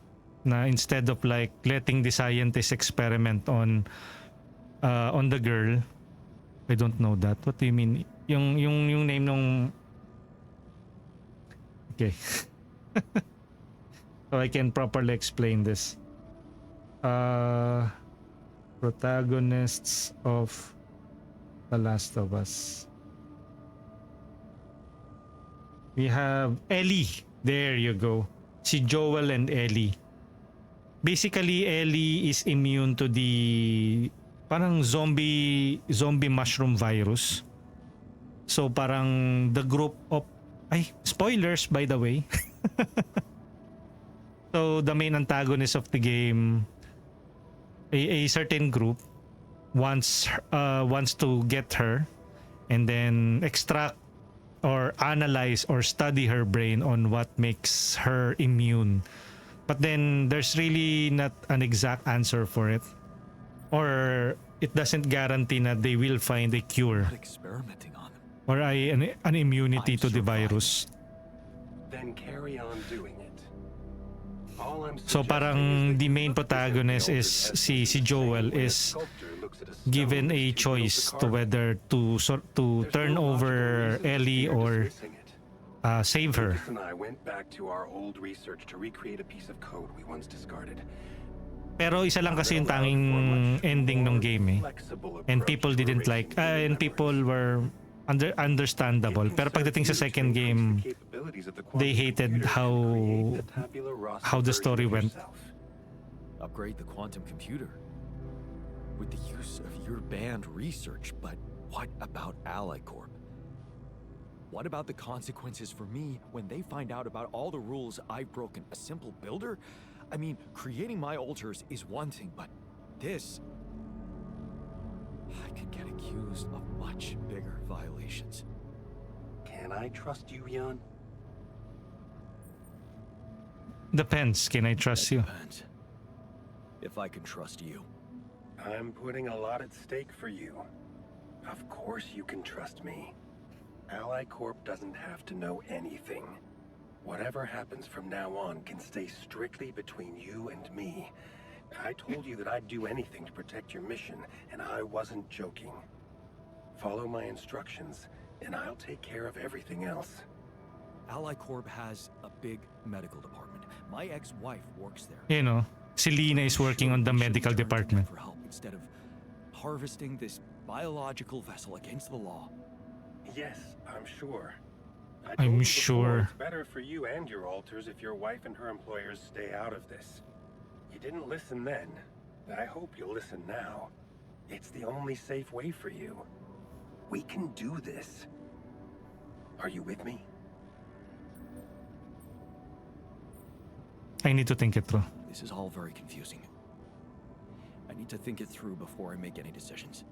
na instead of like letting the scientists experiment on the girl. I don't know that. What do you mean? Yung name nung... Okay. So I can properly explain this. Protagonists of The Last of Us. We have Ellie. There you go. Si Joel and Ellie. Basically, Ellie is immune to the parang zombie mushroom virus. So parang the group of... Ay, spoilers by the way. So the main antagonist of the game, a certain group wants to get her and then extract or analyze or study her brain on what makes her immune. But then there's really not an exact answer for it, or it doesn't guarantee that they will find a cure Not experimenting on them. or an immunity to the virus. Then carry on doing it. All I'm So suggesting parang is that the you main look at the protagonist elder is essence si the same Joel way a is sculptor looks at a stone given a as he builds choice to carving. whether to There's turn no logical over reason to Ellie fear or dismissing it. save her. Lucas and I went back to our old research to recreate a piece of code we once discarded. Pero isa lang kasi yung tanging ending ng game eh. And people didn't like, and people were understandable. Pero pagdating sa second game, they hated how the story went. Upgrade the quantum computer with the use of your banned research, but what about Ally Corp? What about the consequences for me when they find out about all the rules I've broken? A simple builder? I mean, creating my altars is one thing, but this... I could get accused of much bigger violations. Can I trust you, Jan? Depends, can I trust you? Depends. If I can trust you. I'm putting a lot at stake for you. Of course you can trust me. Ally Corp doesn't have to know anything. Whatever happens from now on can stay strictly between you and me. I told you that I'd do anything to protect your mission, and I wasn't joking. Follow my instructions, and I'll take care of everything else. Ally Corp has a big medical department. My ex-wife works there. You know, si Lena is working on the We should medical turn to them department. for help instead of harvesting this biological vessel against the law. Yes, I'm sure. I I'm told you before, sure. It's better for you and your alters if your wife and her employers stay out of this. You didn't listen then. I hope you'll listen now. It's the only safe way for you. We can do this. Are you with me? I need to think it through. This is all very confusing. I need to think it through before I make any decisions.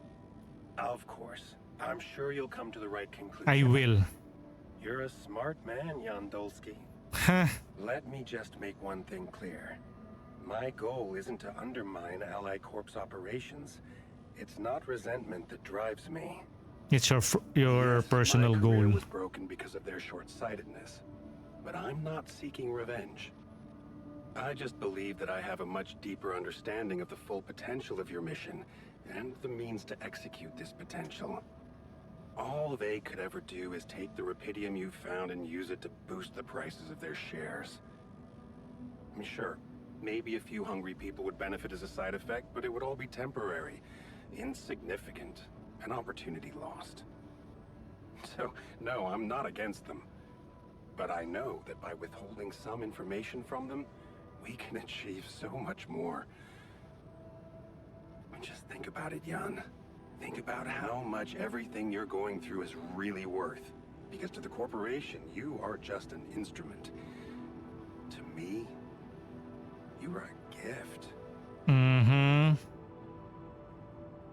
Of course. I'm sure you'll come to the right conclusion. I will. You're a smart man, Jan Dolski. Huh? Let me just make one thing clear. My goal isn't to undermine Ally Corp's operations. It's not resentment that drives me. It's your Yes, personal my career goal. was broken because of their short-sightedness. But I'm not seeking revenge. I just believe that I have a much deeper understanding of the full potential of your mission and the means to execute this potential. All they could ever do is take the Rapidium you found and use it to boost the prices of their shares. I mean, sure, maybe a few hungry people would benefit as a side effect, but it would all be temporary, insignificant, an opportunity lost. So, no, I'm not against them. But I know that by withholding some information from them, we can achieve so much more. Just think about it, Jan. Think about how much everything you're going through is really worth. Because to the corporation, you are just an instrument. To me, you are a gift. Mm-hmm.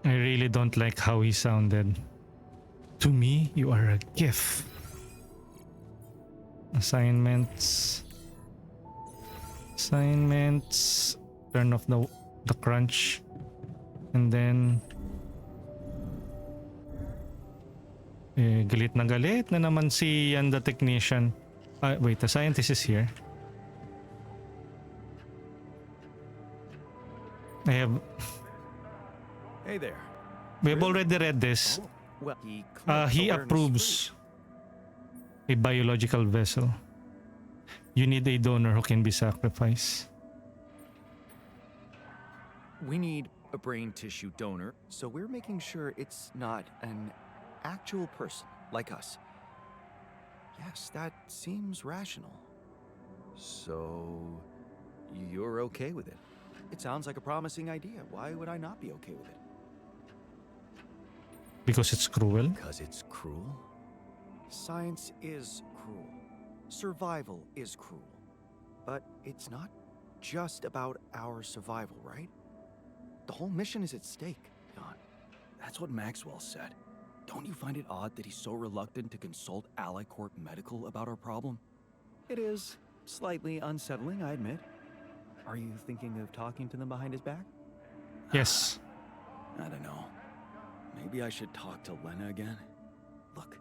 I really don't like how he sounded. To me, you are a gift. Assignments. Turn off the crunch. And then Galit na naman si Jan the technician. Wait, the scientist is here. I have... Hey there. We have already read this. Oh, well, he He approves a biological vessel. You need a donor who can be sacrificed. We need a brain tissue donor, so we're making sure it's not an actual person like us. Yes, that seems rational. So, you're okay with it? It sounds like a promising idea. Why would I not be okay with it? Because it's cruel? Because it's cruel? Science is cruel. Survival is cruel. But it's not just about our survival, right? The whole mission is at stake, Jan. That's what Maxwell said. Don't you find it odd that he's so reluctant to consult AliCorp Medical about our problem? It is slightly unsettling, I admit. Are you thinking of talking to them behind his back? Yes. I don't know. Maybe I should talk to Lena again. Look,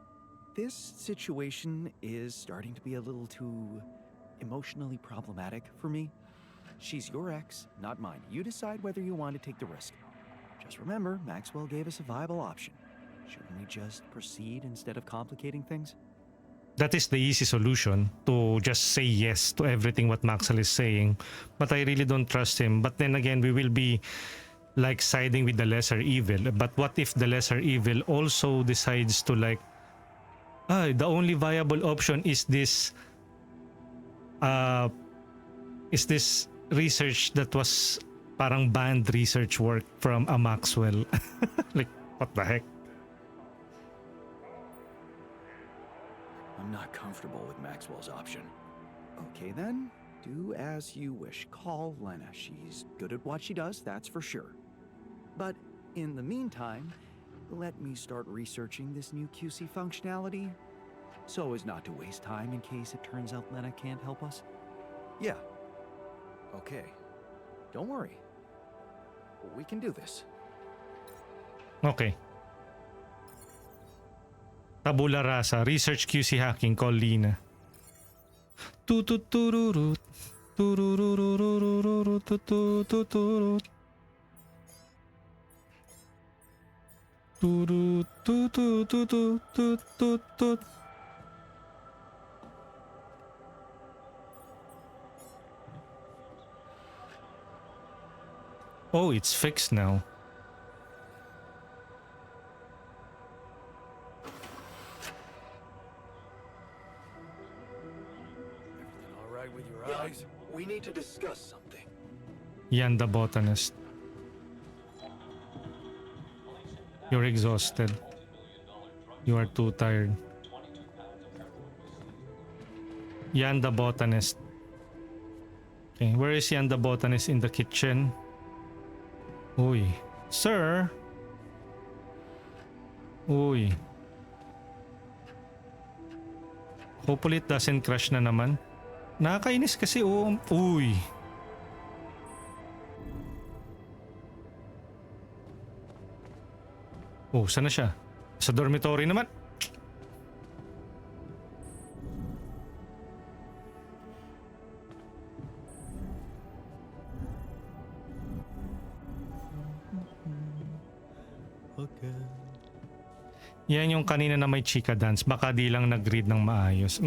this situation is starting to be a little too emotionally problematic for me. She's your ex, not mine. You decide whether you want to take the risk. Just remember, Maxwell gave us a viable option. Shouldn't we just proceed instead of complicating things? That is the easy solution, to just say yes to everything what Maxwell is saying. But I really don't trust him. But then again, we will be like siding with the lesser evil. But what if the lesser evil also decides to like, the only viable option is this research that was parang banned research work from a Maxwell. Like, what the heck? I'm not comfortable with Maxwell's option. Okay then, do as you wish. Call Lena. She's good at what she does, that's for sure. But in the meantime, let me start researching this new QC functionality so as not to waste time in case it turns out Lena can't help us. Yeah. Okay. Don't worry. We can do this. Okay. Tabula rasa, research QC hacking, call Lena. Tututururut. Tururururururut. Tututurut. Turut. Tutututututut. Oh, it's fixed now. Guys, we need to discuss something. Jan the botanist. You're exhausted. You are too tired. Jan the botanist. Okay, where is Jan the botanist? In the kitchen? Uy. Sir? Uy. Hopefully it doesn't crash na naman. Nakakainis kasi uy. Oh, saan na siya? Sa dormitory naman. Okay. Yan yung kanina na may chika dance. Baka di lang nag-read ng maayos.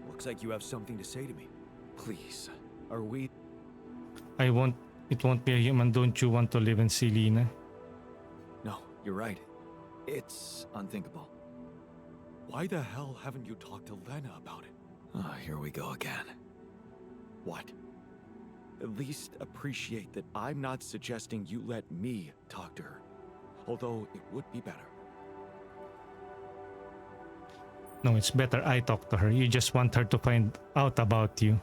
Looks like you have something to say to me. Please, are we... It won't be a human. Don't you want to live and see Lena? No, you're right. It's unthinkable. Why the hell haven't you talked to Lena about it? Here we go again. What? At least appreciate that I'm not suggesting you let me talk to her. Although it would be better. No, it's better I talk to her. You just want her to find out about you.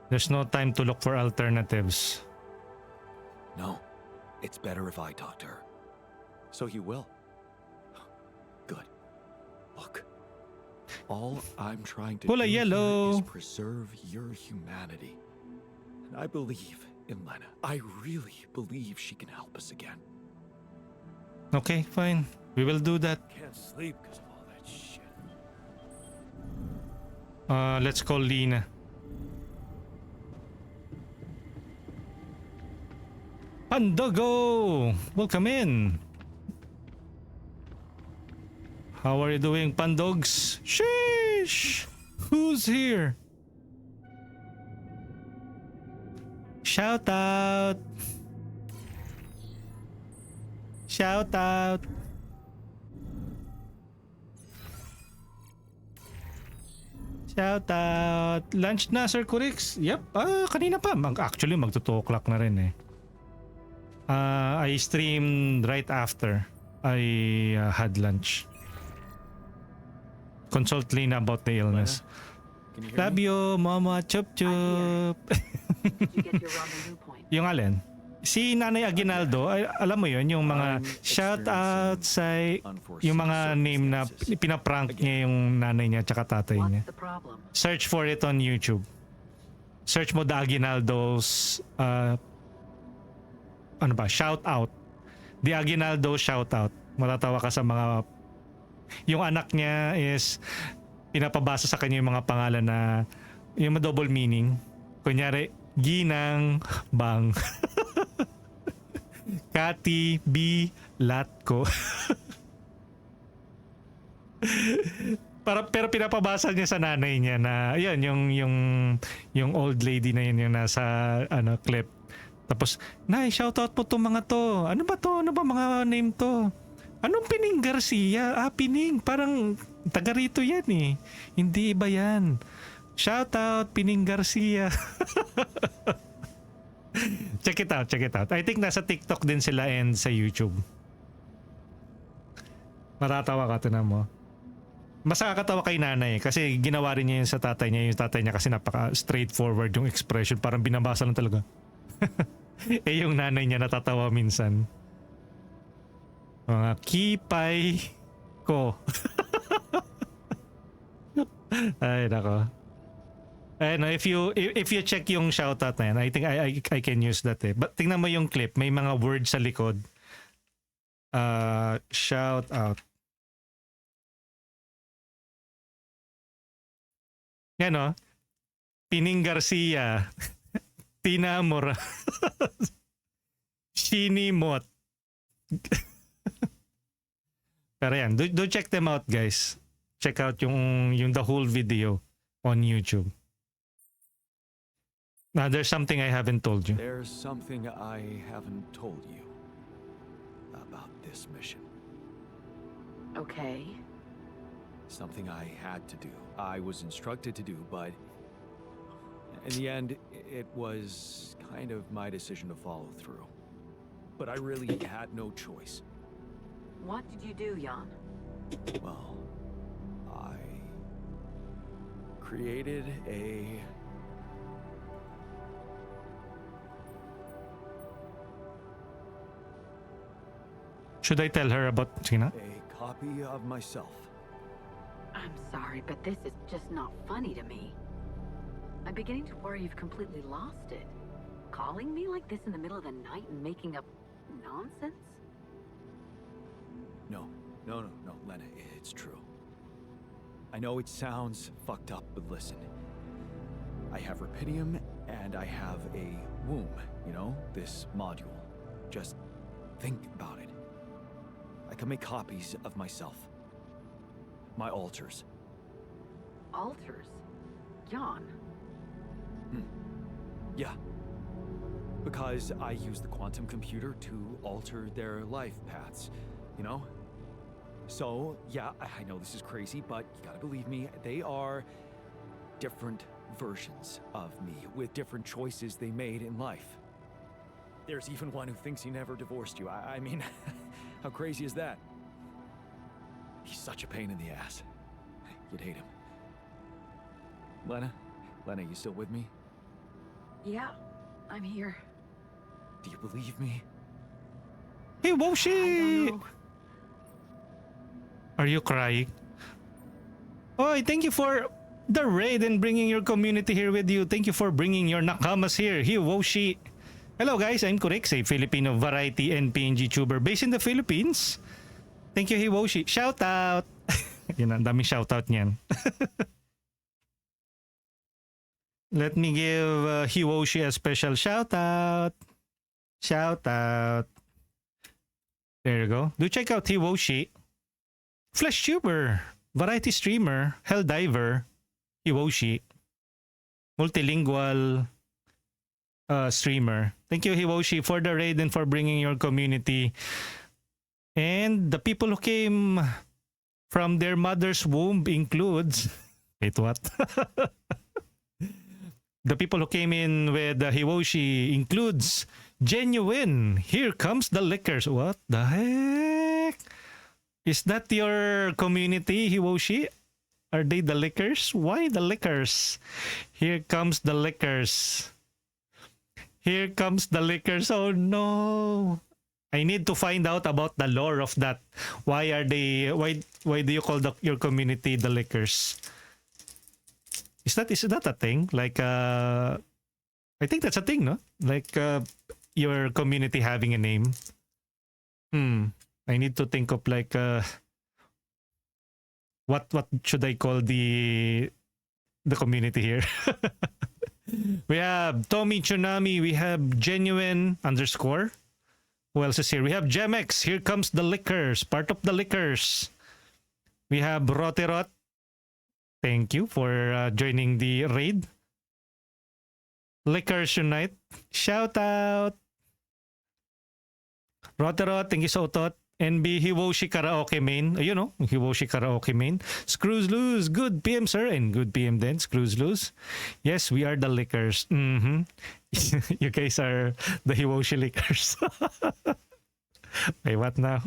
There's no time to look for alternatives. No, it's better if I talk to her. So you will. Good. Look, all I'm trying to Pula do yellow. here is preserve your humanity. And I believe in Lena. I really believe she can help us again. Okay, fine. We will do that. Can't sleep because of all that shit. Let's call Lena. Pandogo! Welcome in! How are you doing, Pandogs? Sheesh! Who's here? Shout out! Shout out! Shout out! Lunch na, Sir Kurix? Yep, kanina pa. Actually, magto 2 o'clock na rin eh. I streamed right after I had lunch. Consult Lena about the illness. Can you hear me? Love you, mama, chup chup. Did you get your rendezvous point? Yung alin? Si Nanay Aguinaldo, ay, alam mo yun, yung mga I'm shout out sa unforeseen yung mga name na circumstances. pinaprank niya yung nanay niya tsaka tatay niya. What's the problem? Search for it on YouTube. Search mo the Aguinaldo's ano ba, shout out. The Aguinaldo shout out. Matatawa ka sa mga yung anak niya is pinapabasa sa kanya yung mga pangalan na yung double meaning. Kunyari, Ginang Bang. Kati B Latko. Pero pinapabasa niya sa nanay niya na yun yung old lady na yun yung nasa clip. Tapos, Nay, shoutout po to mga to. Ano ba to? Ano ba mga name to? Anong Pining Garcia? Pining. Parang taga rito yan eh. Hindi iba yan. Shoutout Pining Garcia. Check it out, check it out. I think nasa TikTok din sila and sa YouTube. Maratawa ka, tinan mo. Mas nakakatawa kay nanay kasi ginawa rin niya yun sa tatay niya. Yung tatay niya kasi napaka straightforward yung expression. Parang binabasa lang talaga. Eh yung nanay niya natatawa minsan. Mga kipay ko. Ay nako. Eh no, if you check yung shoutout na yan, I think I can use that eh. But tingnan mo yung clip, may mga words sa likod. Shout out. Yan o. Pining Garcia. Tina Mora. Shinimot. Pero yan, do check them out guys. Check out yung the whole video on YouTube. Now there's something I haven't told you. There's something I haven't told you about this mission. Okay. Something I had to do. I was instructed to do, but in the end, it was kind of my decision to follow through. But I really had no choice. What did you do, Jan? Well, I created a Should I tell her about China? copy of myself. I'm sorry, but this is just not funny to me. I'm beginning to worry you've completely lost it. Calling me like this in the middle of the night and making up nonsense? No, Lena, it's true. I know it sounds fucked up, but listen. I have Rapidium and I have a womb, you know, this module. Just think about it. I can make copies of myself. My alters. Alters? Jan? Yeah. Because I use the quantum computer to alter their life paths, you know? So, yeah, I know this is crazy, but you gotta believe me, they are different versions of me with different choices they made in life. There's even one who thinks he never divorced you. I mean, how crazy is that? He's such a pain in the ass. You'd hate him. Lena, you still with me? Yeah, I'm here. Do you believe me? Hey, I Woshi! don't know. Are you crying? Oh, thank you for the raid and bringing your community here with you. Thank you for bringing your nakamas here. Hey, Woshi! Hello guys, I'm Kurix, a Filipino variety and PNG tuber based in the Philippines. Thank you, Hiwoshi. Shout out! Yun, ang daming shout out niyan. Let me give Hiwoshi a special shout out. Shout out. There you go. Do check out Hiwoshi. Flesh tuber, variety streamer, hell diver, Hiwoshi. Multilingual streamer. Thank you, Hiwoshi, for the raid and for bringing your community. And the people who came from their mother's womb includes... Wait, what? The people who came in with Hiwoshi includes Genuine. Here comes the liquors. What the heck? Is that your community, Hiwoshi? Are they the liquors? Why the liquors? Here comes the liquors. Here comes the liquors. Oh no. I need to find out about the lore of that. Why are they why do you call your community the liquors? Is that a thing? Like I think that's a thing, no? Like your community having a name. I need to think of like what should I call the community here? We have Tommy Tsunami, we have Genuine _ Who else is here? We have Gemex. Here comes the liquors, part of the liquors. We have Roterot. Thank you for joining the raid. Liquors Unite. Shout out. Roterot, thank you so much. NB Hiwoshi Karaoke Main. You know, Hiwoshi Karaoke Main. Screws Loose. Good PM, sir. And good PM then. Screws Loose. Yes, we are the liquors. You guys are the Hiwoshi liquors. Wait, what now?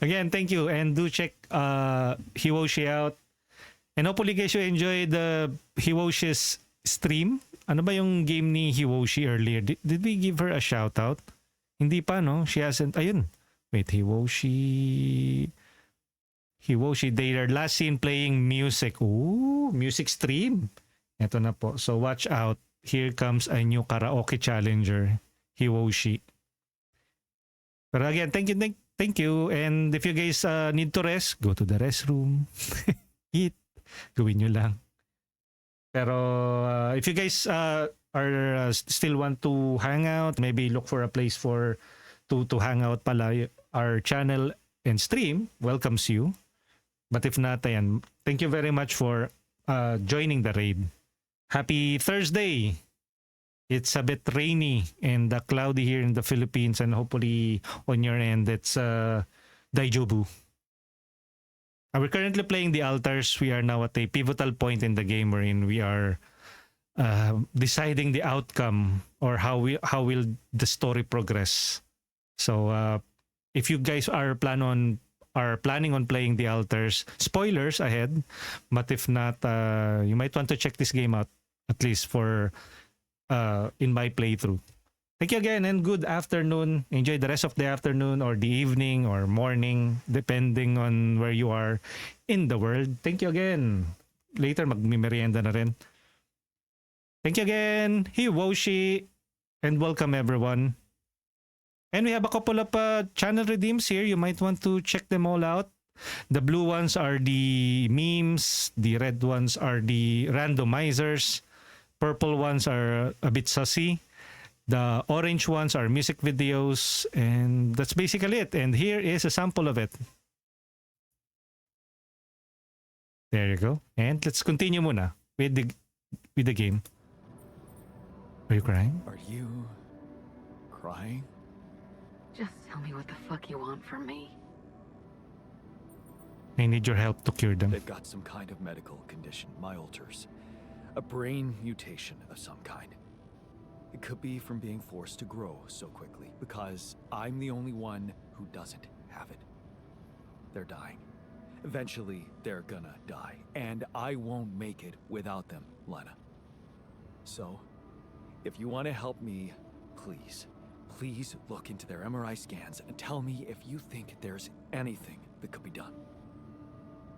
Again, thank you. And do check Hiwoshi out. And hopefully guys you enjoyed the Hiwoshi's stream. Ano ba yung game ni Hiwoshi earlier? Did we give her a shout out? Hindi pa, no? She hasn't. Ayun. Wait, Hiwoshi, they are last seen playing music. Ooh, music stream. Ito na po. So watch out. Here comes a new karaoke challenger, Hiwoshi. But again, thank you. And if you guys need to rest, go to the restroom. Eat. Gawin nyo lang. Pero if you guys are still want to hang out, maybe look for a place to hang out pala, our channel and stream welcomes you. But if not, ayan, thank you very much for joining the raid. Happy Thursday. It's a bit rainy and cloudy here in the Philippines, and hopefully on your end it's Daijobu. We're currently playing the altars. We are now at a pivotal point in the game wherein we are deciding the outcome or how will the story progress. So if you guys are planning on playing the altars, spoilers ahead, but if not, you might want to check this game out at least for in my playthrough. Thank you again and good afternoon. Enjoy the rest of the afternoon or the evening or morning depending on where you are in the world. Thank you again. Later magmimerienda na rin. Thank you again, Hiwoshi, and welcome everyone. And we have a couple of channel redeems here. You might want to check them all out. The blue ones are the memes. The red ones are the randomizers. Purple ones are a bit sussy. The orange ones are music videos. And that's basically it. And here is a sample of it. There you go. And let's continue muna with the game. Are you crying? Are you crying? Just tell me what the fuck you want from me. I need your help to cure them. They've got some kind of medical condition, my alters. A brain mutation of some kind. It could be from being forced to grow so quickly, because I'm the only one who doesn't have it. They're dying. Eventually, they're gonna die, and I won't make it without them, Lena. So, if you want to help me, please look into their MRI scans and tell me if you think there's anything that could be done.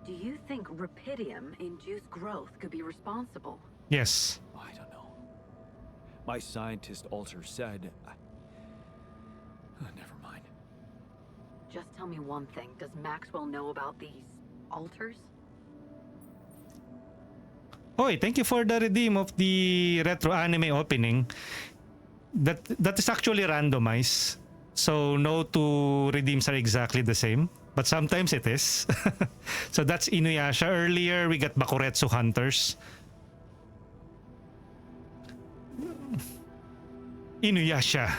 Do you think Rapidium-induced growth could be responsible? Yes. I don't know. My scientist alter said... never mind. Just tell me one thing. Does Maxwell know about these altars? Hoy, thank you for the redeem of the retro anime opening. That is actually randomized. So no two redeems are exactly the same. But sometimes it is. So that's Inuyasha. Earlier we got Bakuretsu Hunters. Inuyasha.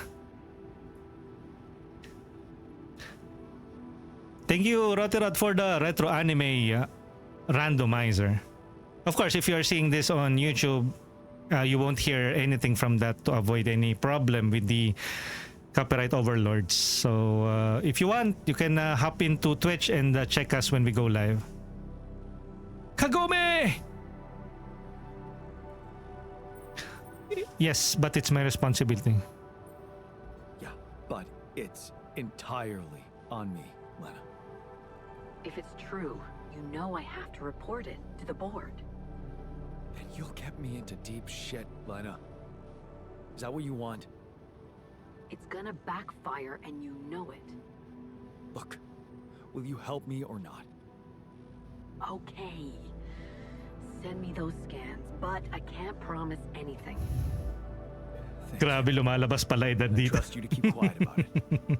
Thank you, Rotirod, for the retro anime randomizer. Of course, if you are seeing this on YouTube, you won't hear anything from that to avoid any problem with the copyright overlords. So if you want, you can hop into Twitch and check us when we go live. Kagome! Yes, but it's my responsibility. Yeah, but it's entirely on me, Lena. If it's true, you know I have to report it to the board. And you'll get me into deep shit, Lena. Is that what you want? It's gonna backfire and you know it. Look, will you help me or not? Okay. Send me those scans, but I can't promise anything. Grabe, lumalabas pala edad I dito. trust you to keep quiet about it.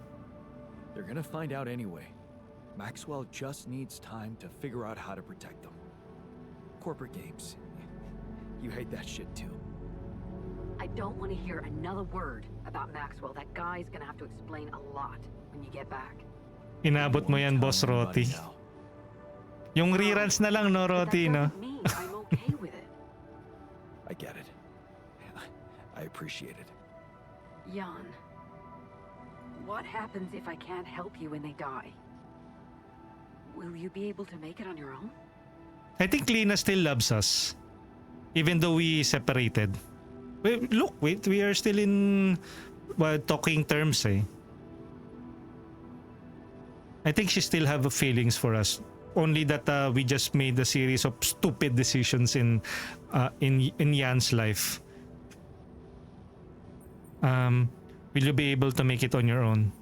They're gonna find out anyway. Maxwell just needs time to figure out how to protect them. Corporate games. You hate that shit too. I don't want to hear another word about Maxwell. That guy's gonna have to explain a lot when you get back. Inabot mo yan, Boss Roti. Yung reruns na lang, no, But that Roti, no? doesn't mean I'm okay with it. I get it. I appreciate it. Jan, what happens if I can't help you when they die? Will you be able to make it on your own? I think Lena still loves us. Even though we separated. Wait, look, wait, we are still in talking terms, eh. I think she still have feelings for us. Only that we just made a series of stupid decisions in Jan's life. Will you be able to make it on your own?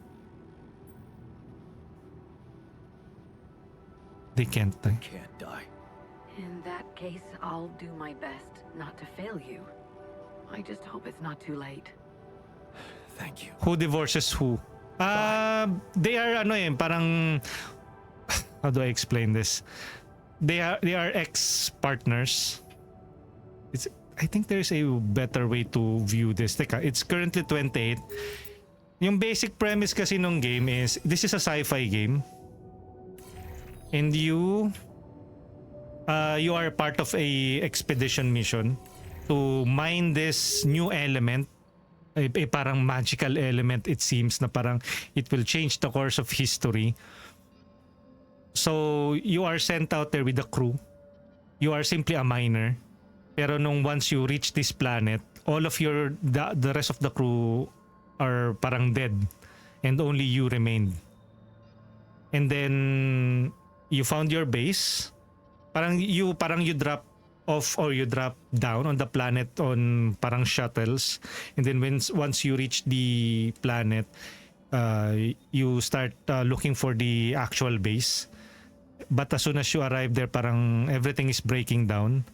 They can't die. Can't die. In that case, I'll do my best not to fail you. I just hope it's not too late. Thank you. Who divorces who? They are parang how do I explain this? They are ex-partners. I think there's a better way to view this. Teka, it's currently 28. Yung basic premise kasi nung game is this is a sci-fi game. And you are part of a expedition mission to mine this new element, a parang magical element, it seems, na parang it will change the course of history. So you are sent out there with a crew. You are simply a miner. Pero nung once you reach this planet, all of the rest of the crew are parang dead and only you remained. And then you found your base. Parang you drop off or you drop down on the planet on parang shuttles, and then once you reach the planet, you start looking for the actual base. But as soon as you arrive there, parang everything is breaking down.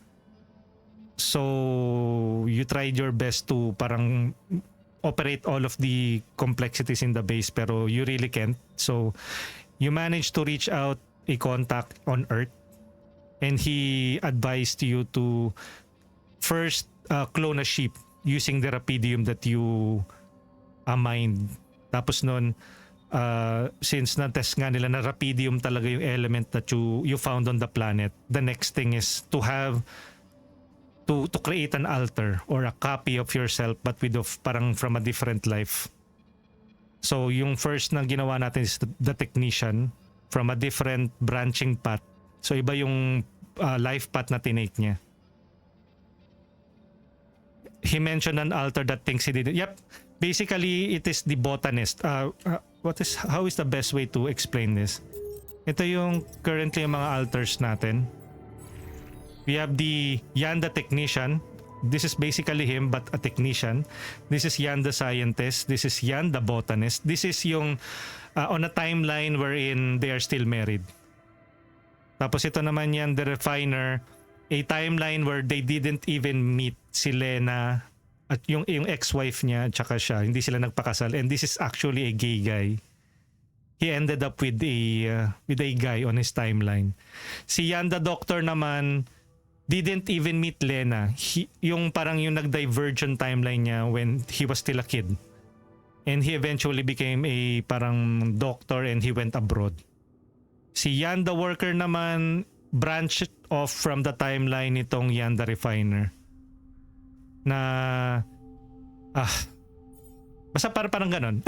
So you tried your best to parang operate all of the complexities in the base, pero you really can't. So you managed to reach out a contact on Earth, and he advised you to first clone a ship using the Rapidium that you mined. Tapos nun, since na-test nga nila na Rapidium talaga yung element that you found on the planet, the next thing is to have to create an altar or a copy of yourself but with parang from a different life. So yung first na ginawa natin is the technician from a different branching path. So iba yung life path na tinake niya. He mentioned an altar that thinks he did it. Yep. Basically, it is the botanist. How is the best way to explain this? Ito yung currently yung mga altars natin. We have the Jan the technician, This is basically him but a technician. This is Jan the scientist. This is Jan the botanist. This is yung on a timeline wherein they are still married. Tapos ito naman Jan the refiner, a timeline where they didn't even meet si Lena at yung ex-wife niya at saka siya. Hindi sila nagpakasal, and this is actually a gay guy. He ended up with a guy on his timeline. Si Jan the doctor naman didn't even meet Lena. Yung parang yung nag-divergent timeline niya when he was still a kid. And he eventually became a parang doctor and he went abroad. Si Jan the worker naman branched off from the timeline nitong Jan the refiner. Na basta parang ganon.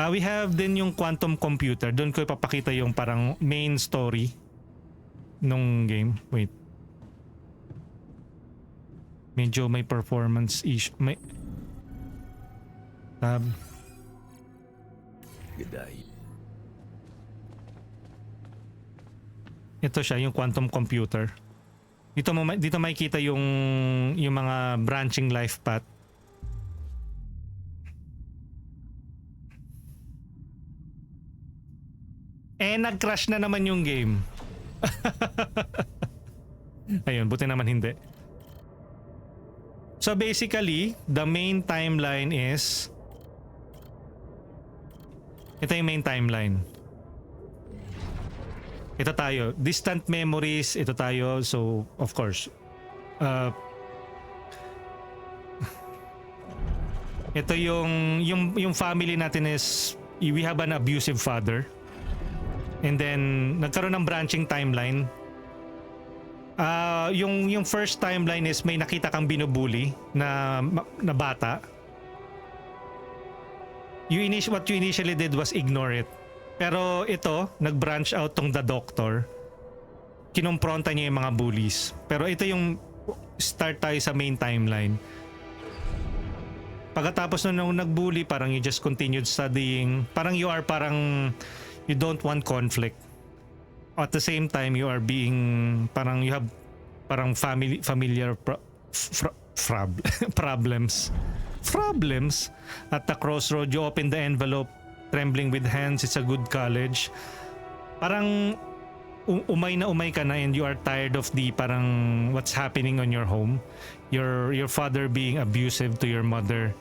We have din yung quantum computer. Doon ko ipapakita yung parang main story nung game. Wait. Medyo may performance issue. May tab. Ito siya, yung quantum computer. Dito makikita yung mga branching life path. Nag-crash na naman yung game. Ayun, buti naman hindi. So basically, the main timeline is ito yung main timeline. Ito tayo, distant memories, ito tayo. So, of course, ito yung family natin is we have an abusive father. And then nagkaroon ng branching timeline. Yung first timeline is may nakita kang binubuli na bata. What you initially did was ignore it. Pero ito, nag-branch out tong the doctor. Kinompronta niya yung mga bullies. Pero ito yung start tayo sa main timeline. Pagkatapos nung nagbully, parang you just continued studying. Parang you don't want conflict. At the same time, you are being you have familiar problems. At the crossroad, you open the envelope, trembling with hands. It's a good college. Parang umay ka na and you are tired of the parang what's happening on your home. Your father being abusive to your mother.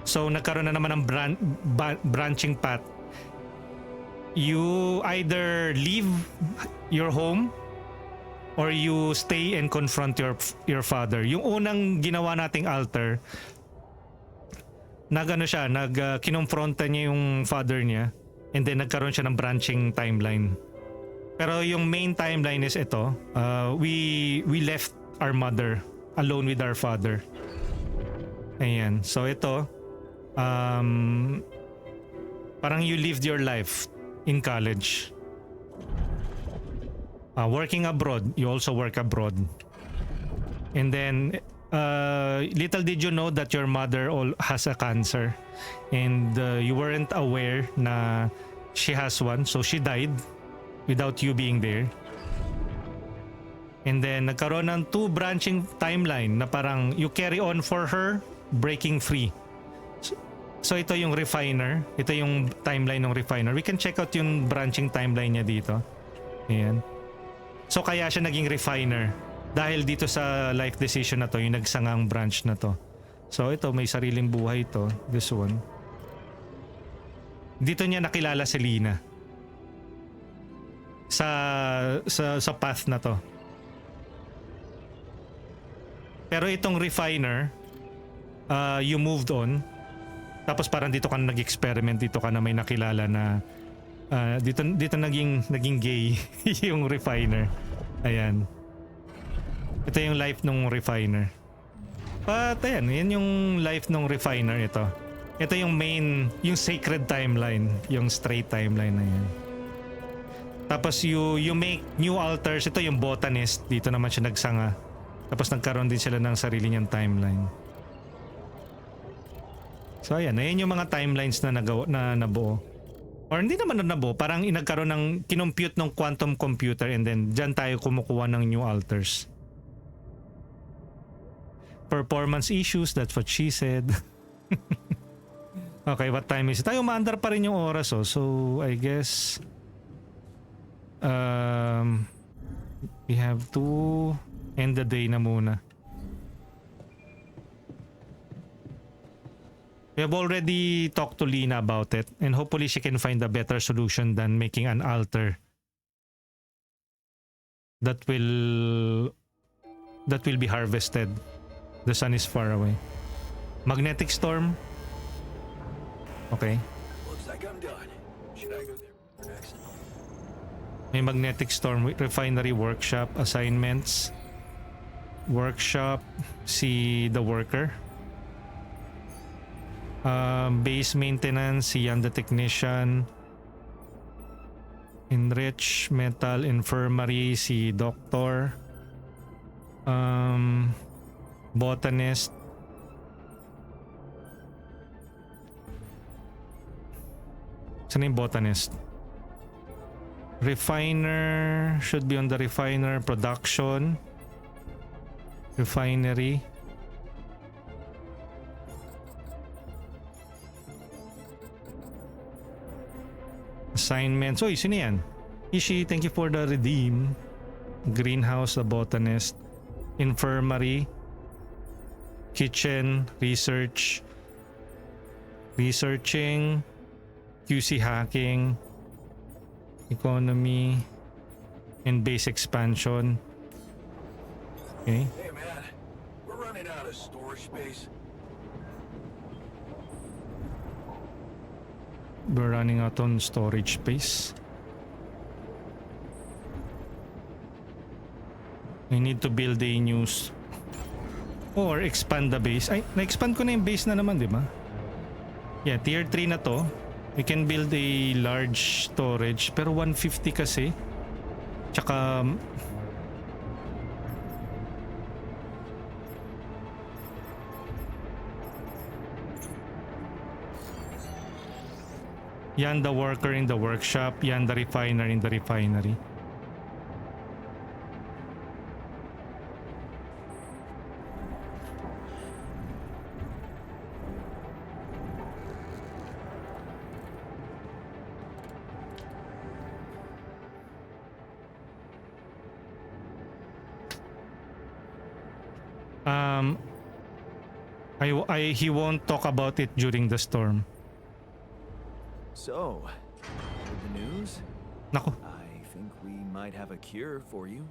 So nagkaroon na naman ng branching path. You either leave your home or you stay and confront your father. Yung unang ginawa nating alter, kinonfronta niya yung father niya, and then nagkaroon siya ng branching timeline. Pero yung main timeline is ito. We left our mother alone with our father. Ayan. So ito, parang you lived your life in college. Working abroad, you also work abroad. And then little did you know that your mother has a cancer, and you weren't aware na she has one, so she died without you being there. And then nagkaroon ng two branching timeline na parang you carry on for her, breaking free. So ito yung refiner. Ito yung timeline ng refiner. We can check out yung branching timeline niya dito. Ayan. So kaya siya naging refiner dahil dito sa life decision na to, yung nagsangang branch na to. So ito, may sariling buhay to. This one. Dito niya nakilala si Lena. Sa path na to. Pero itong refiner, you moved on. Tapos parang dito ka na nag-experiment, dito ka na may nakilala na dito naging gay yung refiner. Ayan. Ito yung life ng refiner. But ayan, yan yung life ng refiner ito. Ito yung yung sacred timeline, yung straight timeline na yan. Tapos you make new alters. Ito yung botanist, dito naman siya nagsanga. Tapos nagkaroon din sila ng sarili niyang timeline. So ayan yung mga timelines na nabuo. Or hindi naman nabuo, parang inagkaroon ng kinompute ng quantum computer and then dyan tayo kumukuha ng new alters. Performance issues, that's what she said. Okay, what time is it? Tayo maandar pa rin yung oras oh. So I guess we have to end the day na muna. We have already talked to Lena about it and hopefully she can find a better solution than making an altar that will be harvested. The sun is far away. Magnetic storm. Okay. Looks like I'm done. Should I go there next? May magnetic storm, refinery, workshop, assignments. Workshop, see the worker. Base maintenance, si Jan the technician. Enrich, metal, infirmary, si doctor. Botanist. Saan yung botanist? Refiner, should be on the refiner. Production. Refinery. Assignments. Oy, sino yan? Ishi, thank you for the redeem. Greenhouse, the botanist. Infirmary. Kitchen. Research. Researching. QC hacking. Economy. And base expansion. Okay. Hey man, we're running out of storage space. We're running out on storage space. We need to build a new or expand the base. Ay, na-expand ko na yung base na naman, di ba? Yeah, tier 3 na to. We can build a large storage pero 150 kasi. Tsaka yan the worker in the workshop, yan the refiner in the refinery. He won't talk about it during the storm. So, heard the news? Nako. I think we might have a cure for you.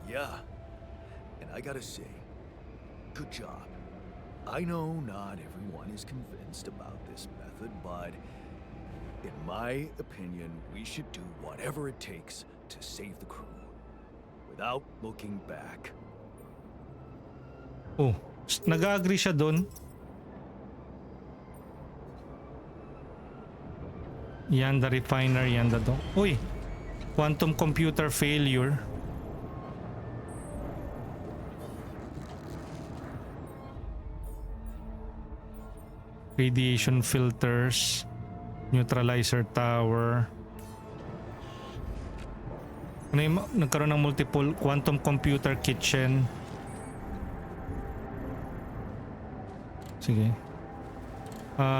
Yeah, and I gotta say, good job. I know not everyone is convinced about this method, but in my opinion, we should do whatever it takes to save the crew, without looking back. Oh, nag-agree siya doon. Yan the refiner, yan the dog. Uy, quantum computer failure. Radiation filters, neutralizer tower. Ano yung nagkaroon ng multiple quantum computer kitchen. Sige.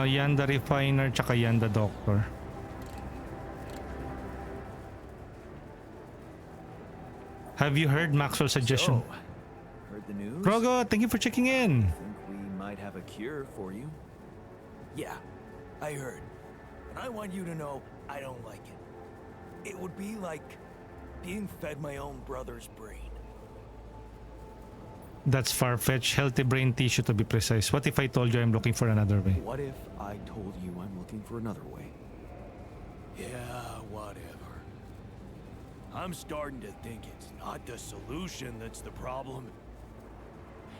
Yan the refiner tsaka yan the doctor. Have you heard Maxwell's suggestion? So, heard the news? Krogo, thank you for checking in. I think we might have a cure for you. Yeah, I heard. And I want you to know I don't like it. It would be like being fed my own brother's brain. That's far-fetched. Healthy brain tissue to be precise. What if I told you I'm looking for another way? What if I told you I'm looking for another way? Yeah, whatever. I'm starting to think it's not the solution that's the problem.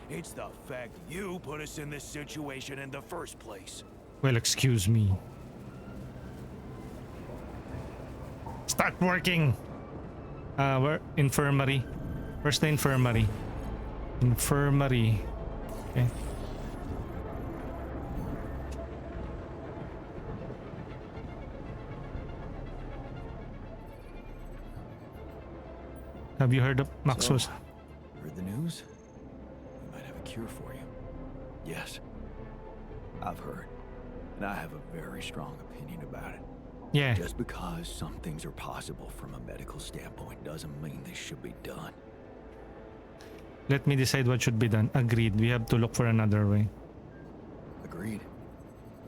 It's the fact you put us in this situation in the first place. Well, excuse me. Start working! Where? Infirmary. Where's the infirmary? Infirmary. Okay. Have you heard of Maxwell? So, heard the news? We might have a cure for you. Yes, I've heard. And I have a very strong opinion about it. Yeah. Just because some things are possible from a medical standpoint doesn't mean they should be done. Let me decide what should be done. Agreed. We have to look for another way. Agreed.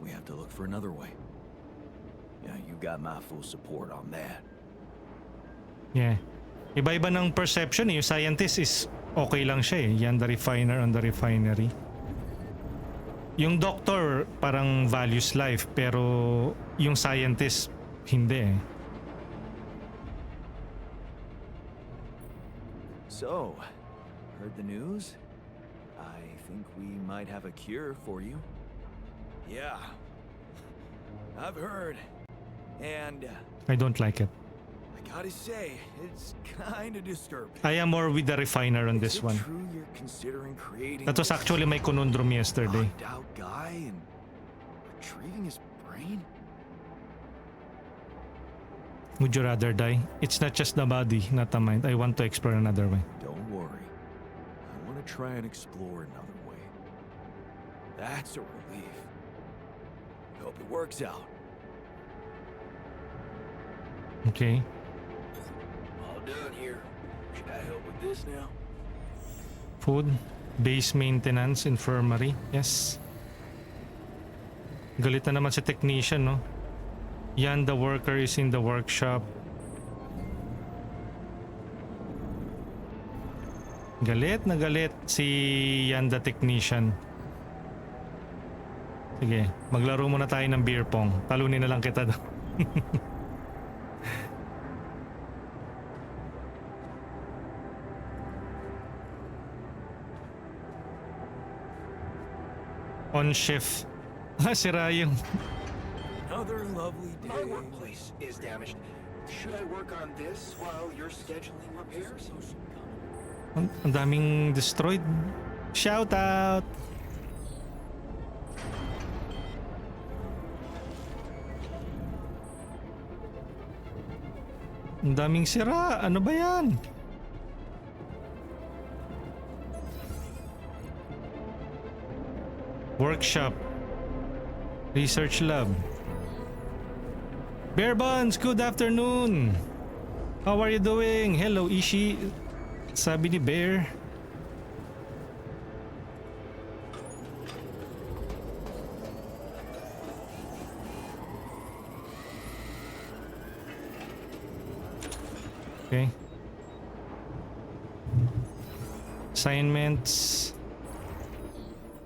We have to look for another way. Yeah, you got my full support on that. Yeah. Iba-iba ng perception eh. Yung scientist is okay lang siya eh. Yan the refiner on the refinery. Yung doctor parang values life pero yung scientist hindi eh. So, heard the news? I think we might have a cure for you. Yeah. I've heard. And I don't like it. I gotta say, it's kind of disturbing. I am more with the refiner on Is this it one. true you're considering creating That was this actually my conundrum yesterday. knocked out guy and retrieving his brain? Would you rather die? It's not just the body, not the mind. I want to explore another way. Don't worry. I want to try and explore another way. That's a relief. Hope it works out. Okay. All done here. Should I help with this now? Food, base maintenance, infirmary. Yes. Galit na naman si technician, no? Yan, the worker is in the workshop. Galit na galit si Yan, the technician. Sige, maglaro muna tayo ng beer pong. Talunin na lang kita daw. On shift. Sira yung... Another lovely day. My workplace is damaged. Should I work on this while you're scheduling repairs? Ang daming destroyed. Shout out! Ang daming sira. Ano ba yan? Workshop. Research lab. Bear Buns, good afternoon. How are you doing? Hello, Ishi. Sabi ni Bear. Okay. Assignments.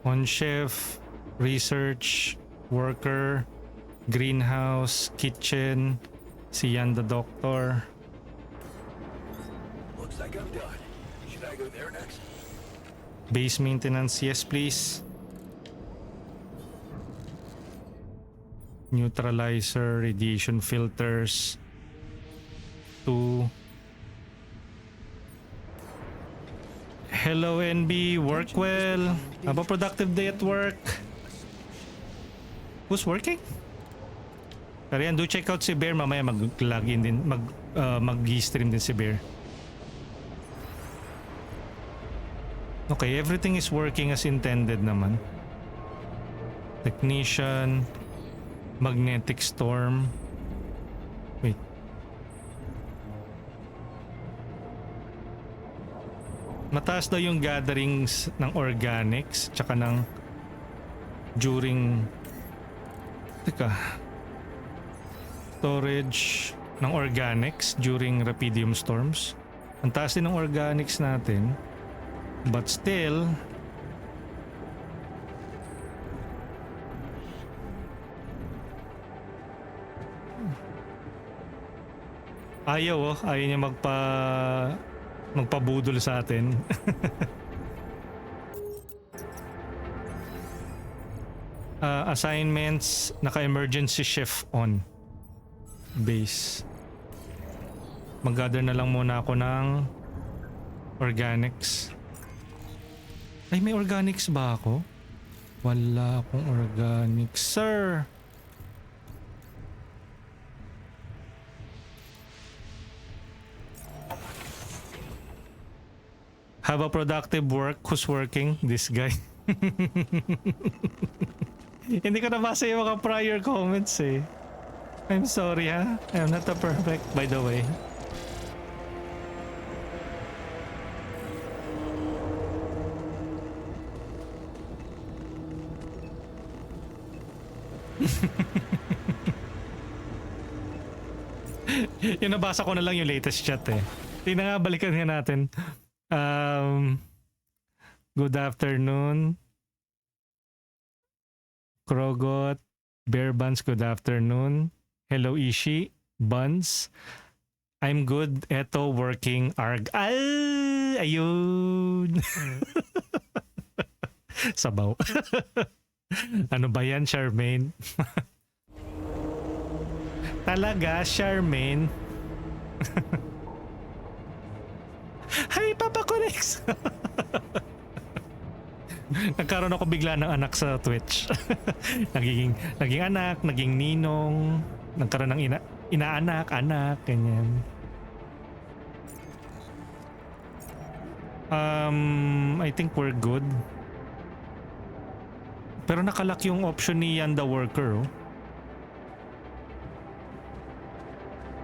On chef, research, worker, greenhouse, kitchen, si Yan the doctor. Looks like I'm done. Should I go there next? Base maintenance, yes please. Neutralizer, radiation filters. 2. Hello NB, work well. Have a productive day at work. Who's working? Pero yan, do check out si Bear. Mamaya mag-login din, mag-stream din si Bear. Okay, everything is working as intended naman. Technician, magnetic storm. Wait. Mataas daw yung gatherings ng organics tsaka ng during storage ng organics during Rapidium storms. Ang taas din ng organics natin. But still ayaw niya magpabudol sa atin. Assignments, naka-emergency shift on base. Mag-gather na lang muna ako ng organics. Ay, may organics ba ako? Wala akong organics, sir. Have a productive work. Who's working? This guy. Hindi ko nabasa yung mga prior comments eh. I'm sorry ha. I'm not a perfect, by the way. Yung nabasa ko na lang yung latest chat eh. Tingnan nga, balikan nga natin. Good afternoon. Krogot. Bear Buns, good afternoon. Hello Ishi. Buns. I'm good. Eto, working. Arg. Ayun. Sabaw. Ano ba yan, Charmaine? Talaga, Charmaine. Hi, Papa Conex! Nagkaroon ako bigla ng anak sa Twitch. naging anak, naging ninong, nagkaroon ng inaanak, anak, ganyan. I think we're good. Pero nakalock yung option ni Yan the Worker, oh.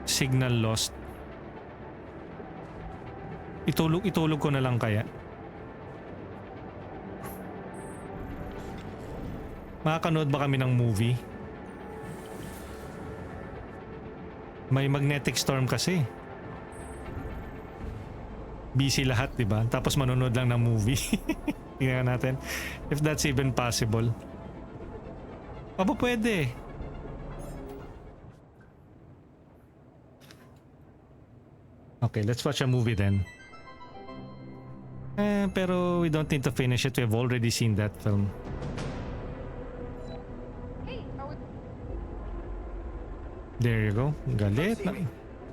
Signal lost. Itulog ko na lang kaya. Makakanood ba kami ng movie? May magnetic storm kasi. Busy lahat, diba? Tapos manonood lang ng movie. Tingnan natin if that's even possible. Aba, pwede. Okay, let's watch a movie then. Pero we don't need to finish it. We've already seen that film. There you go. Galit na.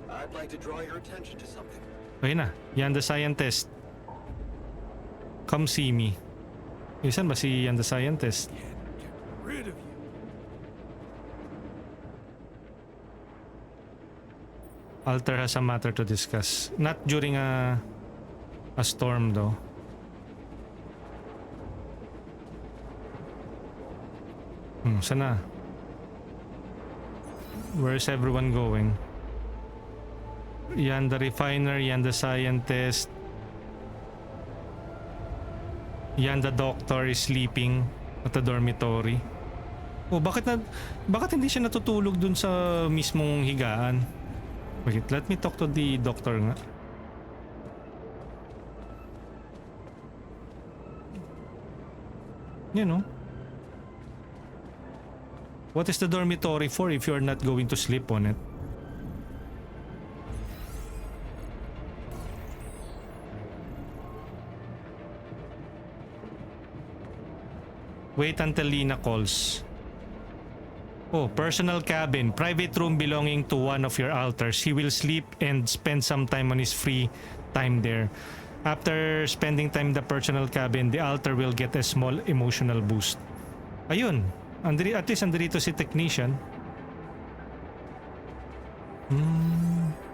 I'd like to draw your attention to something. Ayun na. Yan the scientist. Come see me. Isan ba si Yan the scientist? Get rid of you. Alter has a matter to discuss. Not during a storm though. Sana? Where's everyone going? Yan the refiner, yan the scientist. Yan the doctor is sleeping at the dormitory. Oh, bakit hindi siya natutulog dun sa mismong higaan? Wait, let me talk to the doctor nga. You know. What is the dormitory for if you're not going to sleep on it? Wait until Lena calls. Oh, personal cabin. Private room belonging to one of your alters. He will sleep and spend some time on his free time there. After spending time in the personal cabin, the alter will get a small emotional boost. Ayun. At least andito si technician.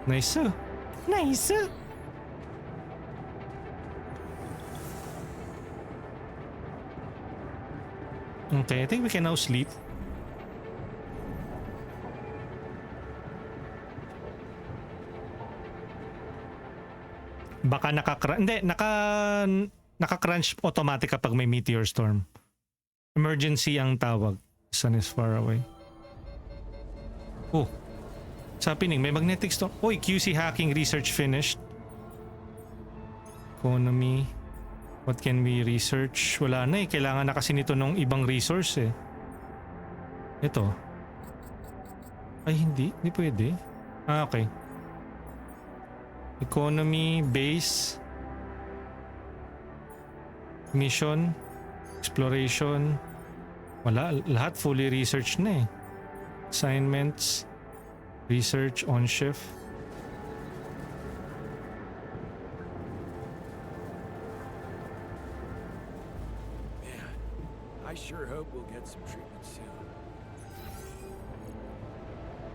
Nice. Nice. Okay, I think we can now sleep. Baka naka-crunch automatic kapag may meteor storm. Emergency ang tawag. Sun is far away. Oh. What's happening? May magnetic storm. Oy, QC hacking research finished. Economy. What can we research? Wala na eh. Kailangan na kasi nito ng ibang resource eh. Ito. Ay, hindi. Hindi pwede. Ah, okay. Economy, base. Mission. Exploration. Wala. Lahat fully researched na eh. Assignments. Research on shift. I sure hope we'll get some treatment soon.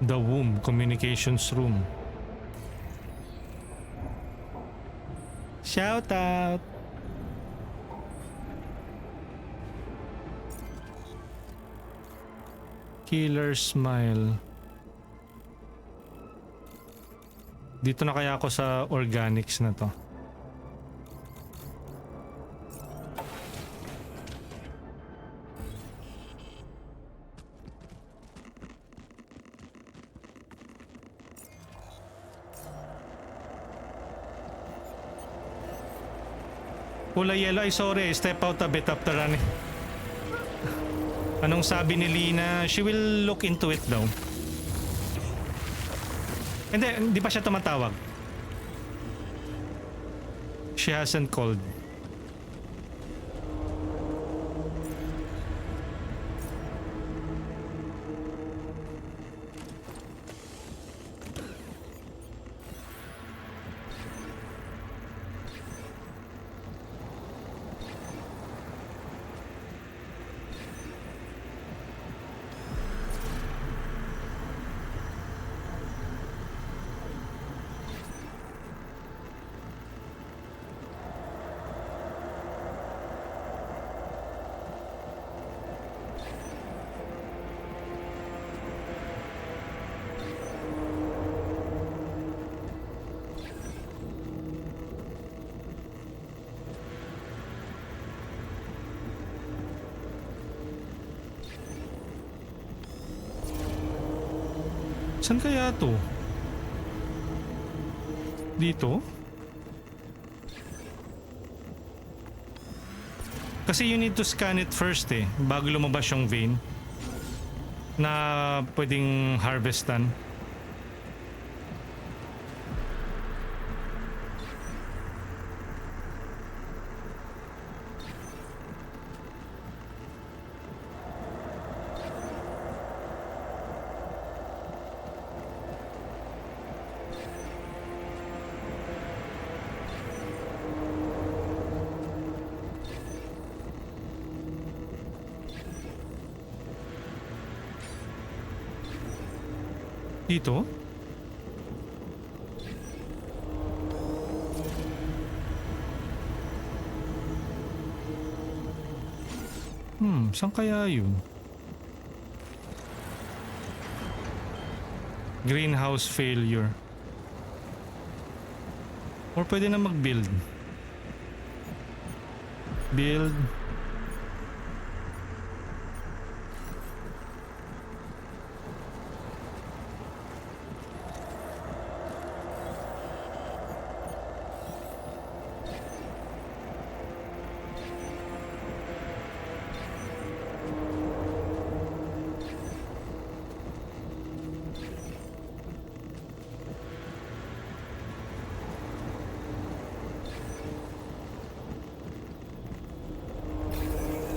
The womb, communications room. Shout out! Killer smile. Dito na kaya ako sa organics na to. Kulay yellow. Ay, sorry. Step out a bit after running. Anong sabi ni Lena? She will look into it daw. Hindi pa siya tumatawag. She hasn't called. Saan kaya to? Dito? Kasi you need to scan it first eh, bago lumabas yung vein na pwedeng harvestan. Dito? Saan kaya yun? Greenhouse failure. Or pwede na mag-build. Build.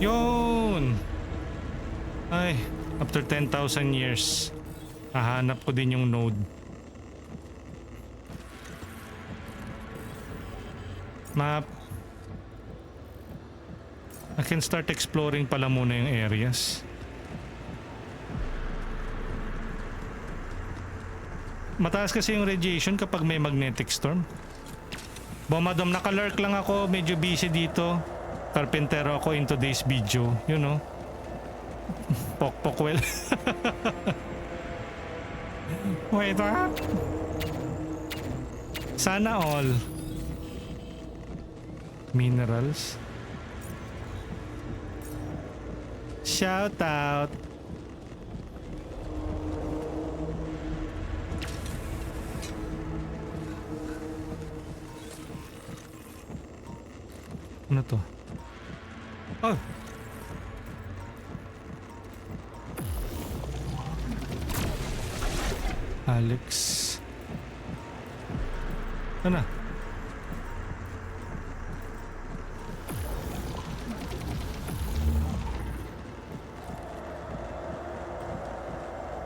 Yun! Ay, after 10,000 years, hahanap ko din yung node. Map. I can start exploring pala muna yung areas. Mataas kasi yung radiation kapag may magnetic storm. Bomadom, naka-lurk lang ako. Medyo busy dito. Carpentero ako in today's video. You know. Pok-pok well. Wait, what? Sana all. Minerals. Shout out. Ano to? Oh. Alex. Ano?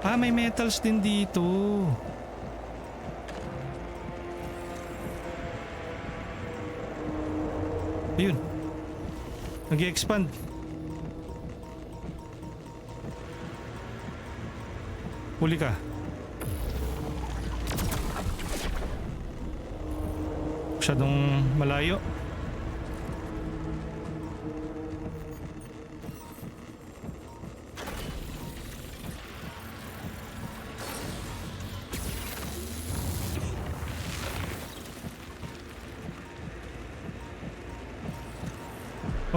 Ah, may metals din dito. Ayun. Nag-i-expand. Huli ka. Masyadong malayo.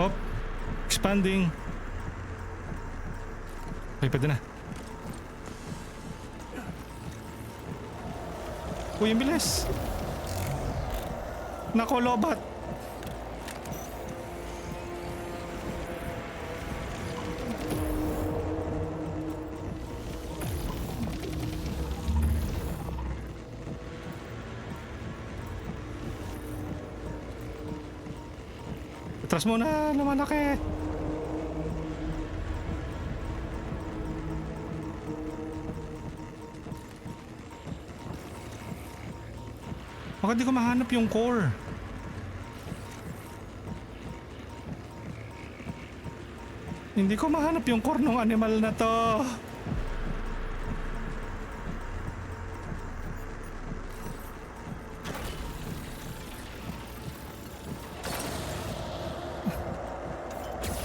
Oh, expanding. Okay, pwede na. Uy, ang bilis. Nako, lobat. Atras muna, lumalaki. Bakit di ko mahanap yung core? Hindi ko mahanap yung core ng animal na to.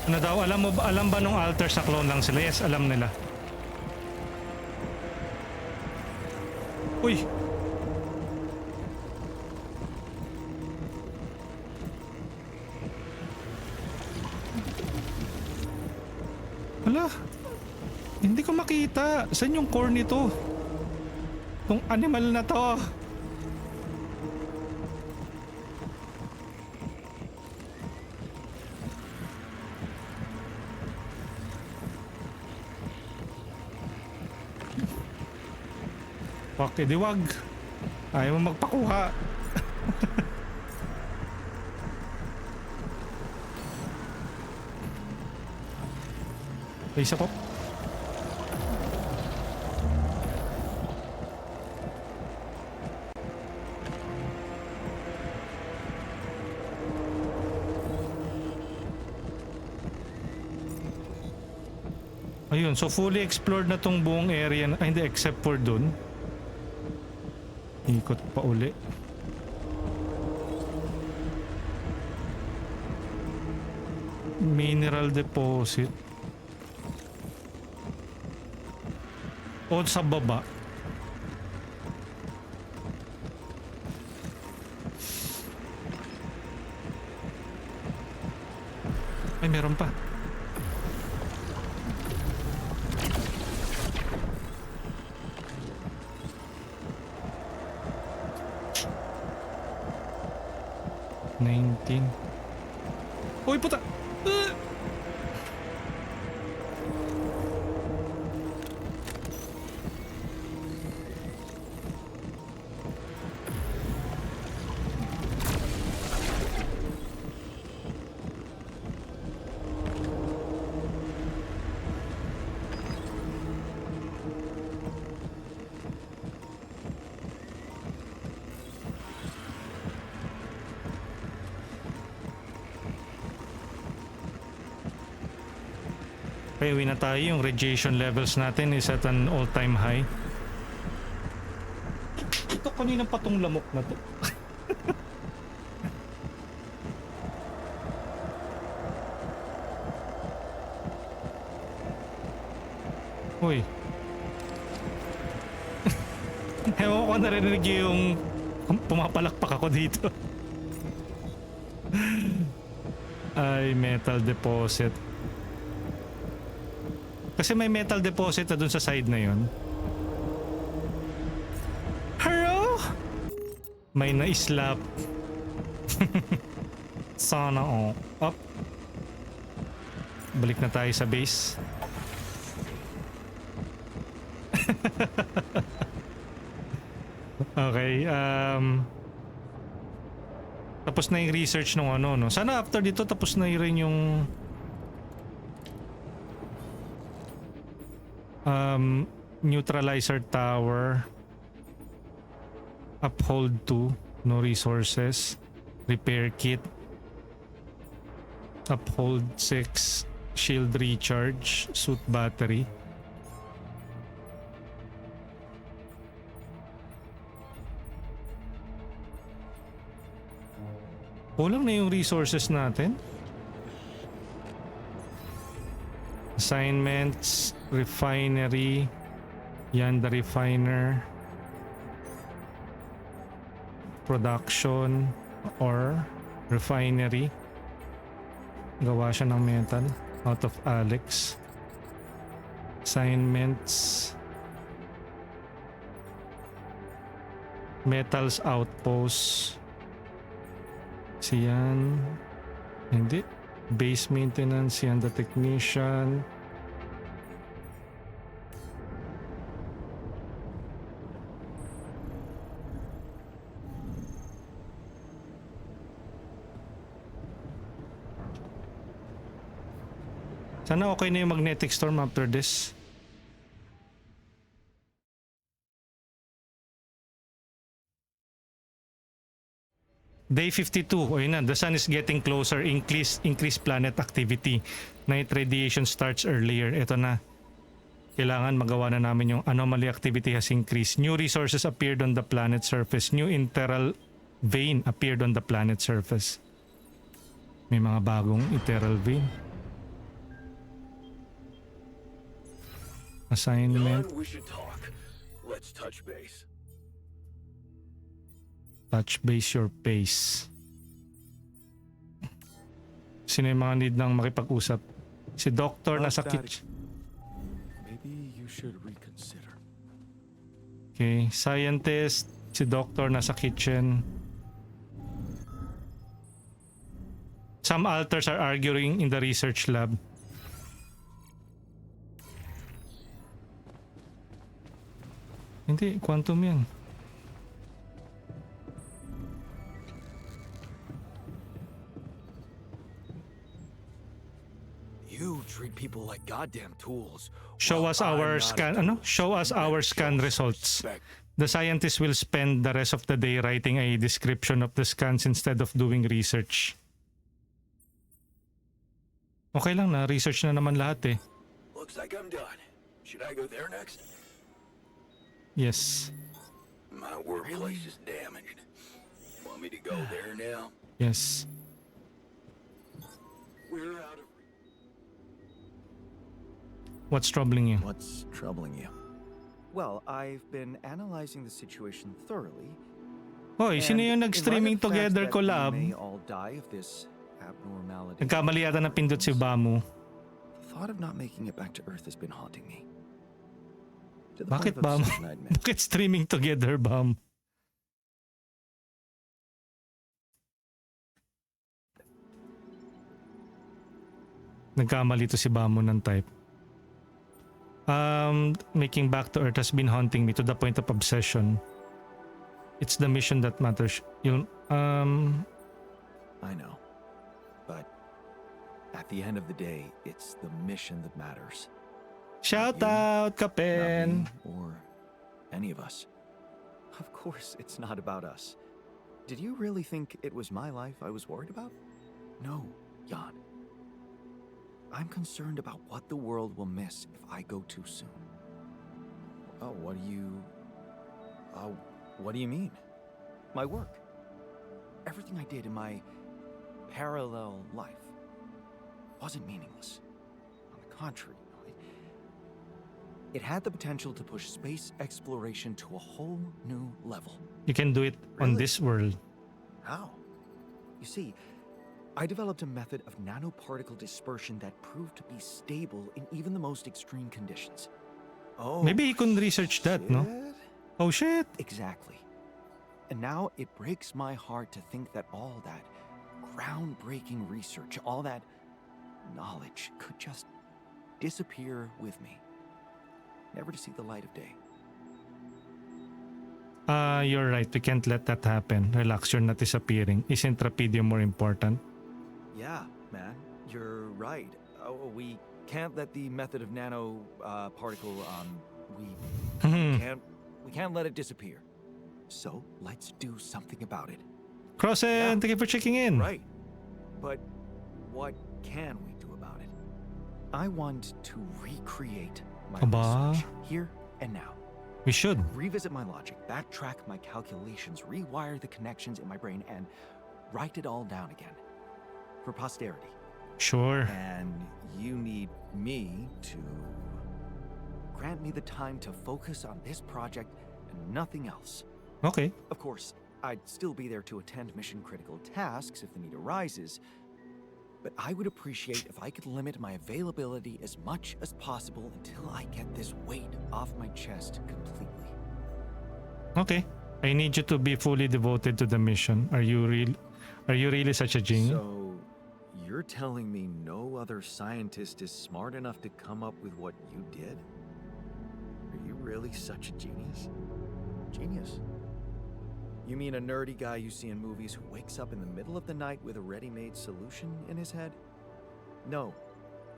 Ano daw? Alam ba nung alters na clone lang sila? Yes, alam nila. Uy! Hala, hindi ko makita. Saan yung core nito? Itong animal na to. Okay, diwag. Ayaw mo magpakuha. Isa ko. Ayun, so fully explored na tong buong area. Ay, hindi, except for dun. Ikot pa uli. Mineral deposit. O sa baba. Ay, meron pa. Uy, puta! Okay, uwi na tayo. Yung radiation levels natin is at an all-time high. Ito kanina pa tong lamok na to. Uy. Ewan ko narinig yung pumapalakpak ako dito. Ay, metal deposit. Kasi may metal deposit na dun sa side na yun. Hello? May na-slap. Sana oh. Up. Balik na tayo sa base. Okay, tapos na yung research nung ano, no? Sana after dito tapos na rin yung neutralizer tower. Uphold 2, no resources. Repair kit. Uphold 6, shield recharge, suit battery. Kulang na yung resources natin. Assignments, refinery, yan the refiner, production or refinery. Gawa siya ng metal. Out of Alex. Assignments. Metals outpost. Siyan. Hindi. Base maintenance. Siyan the technician. Sana okay na yung magnetic storm after this. Day 52. Ayun na, the sun is getting closer. Increase planet activity. Night radiation starts earlier. Ito na. Kailangan magawa na namin yung anomaly activity has increased. New resources appeared on the planet surface. New interral vein appeared on the planet surface. May mga bagong interral vein. Assignment. Jan, we should talk. Let's touch base. Touch base your pace. Sino yung mga need ng makipag-usap? Si Doctor nasa kitchen. Maybe you should reconsider. Okay. Scientist. Si Doctor nasa kitchen. Some alters are arguing in the research lab. Hindi, quantum yan. You treat people like goddamn tools. Show while us I'm our not a scan, tool. Show us our That scan shows results. respect. The scientist will spend the rest of the day writing a description of the scans instead of doing research. Okay lang na, research na naman lahat eh. Looks like I'm done. Should I go there next? Yes. My workplace is damaged. Want me to go there now? Yes. We're out of. What's troubling you? What's troubling you? Well, I've been analyzing the situation thoroughly. Hoy, sino yung and in nag-streaming light of the fact together that collab? we may all die of this abnormality. Nagkamali yata ng pindot si Bamu. The thought of not making it back to Earth has been haunting me. To the Bakit point of Bam? obsession, I admit. Bakit streaming together, Bam? Nagkamali to si Bamu ng type. Making back to Earth has been haunting me to the point of obsession. It's the mission that matters. I know. But at the end of the day, it's the mission that matters. Shout You, out, Not Kapen! me or any of us. Of course, it's not about us. Did you really think it was my life I was worried about? No, Jan. I'm concerned about what the world will miss if I go too soon. Oh, what do you mean? My work. Everything I did in my parallel life wasn't meaningless. On the contrary, it had the potential to push space exploration to a whole new level. You can do it on Really? this world. How? You see, I developed a method of nanoparticle dispersion that proved to be stable in even the most extreme conditions. Oh, Maybe you can research that, no? shit. Oh shit! Exactly. And now it breaks my heart to think that all that groundbreaking research, all that knowledge could just disappear with me, never to see the light of day. You're right. We can't let that happen. Relax, you're not disappearing. Isn't Rapidium more important? Yeah, man, you're right. We can't let the method of nano particle we can't let it disappear. So let's do something about it. Crossen, Yeah. thank you for checking in. Right. But what can we do about it? I want to recreate my Aba. research here and now. We should. Revisit my logic, backtrack my calculations, rewire the connections in my brain, and write it all down again. For posterity. Sure. And you need me to grant me the time to focus on this project and nothing else. Okay. Of course, I'd still be there to attend mission-critical tasks if the need arises, but I would appreciate if I could limit my availability as much as possible until I get this weight off my chest completely. Okay. I need you to be fully devoted to the mission. Are you really such a genius? So, you're telling me no other scientist is smart enough to come up with what you did? Are you really such a genius? Genius? You mean a nerdy guy you see in movies who wakes up in the middle of the night with a ready-made solution in his head? No,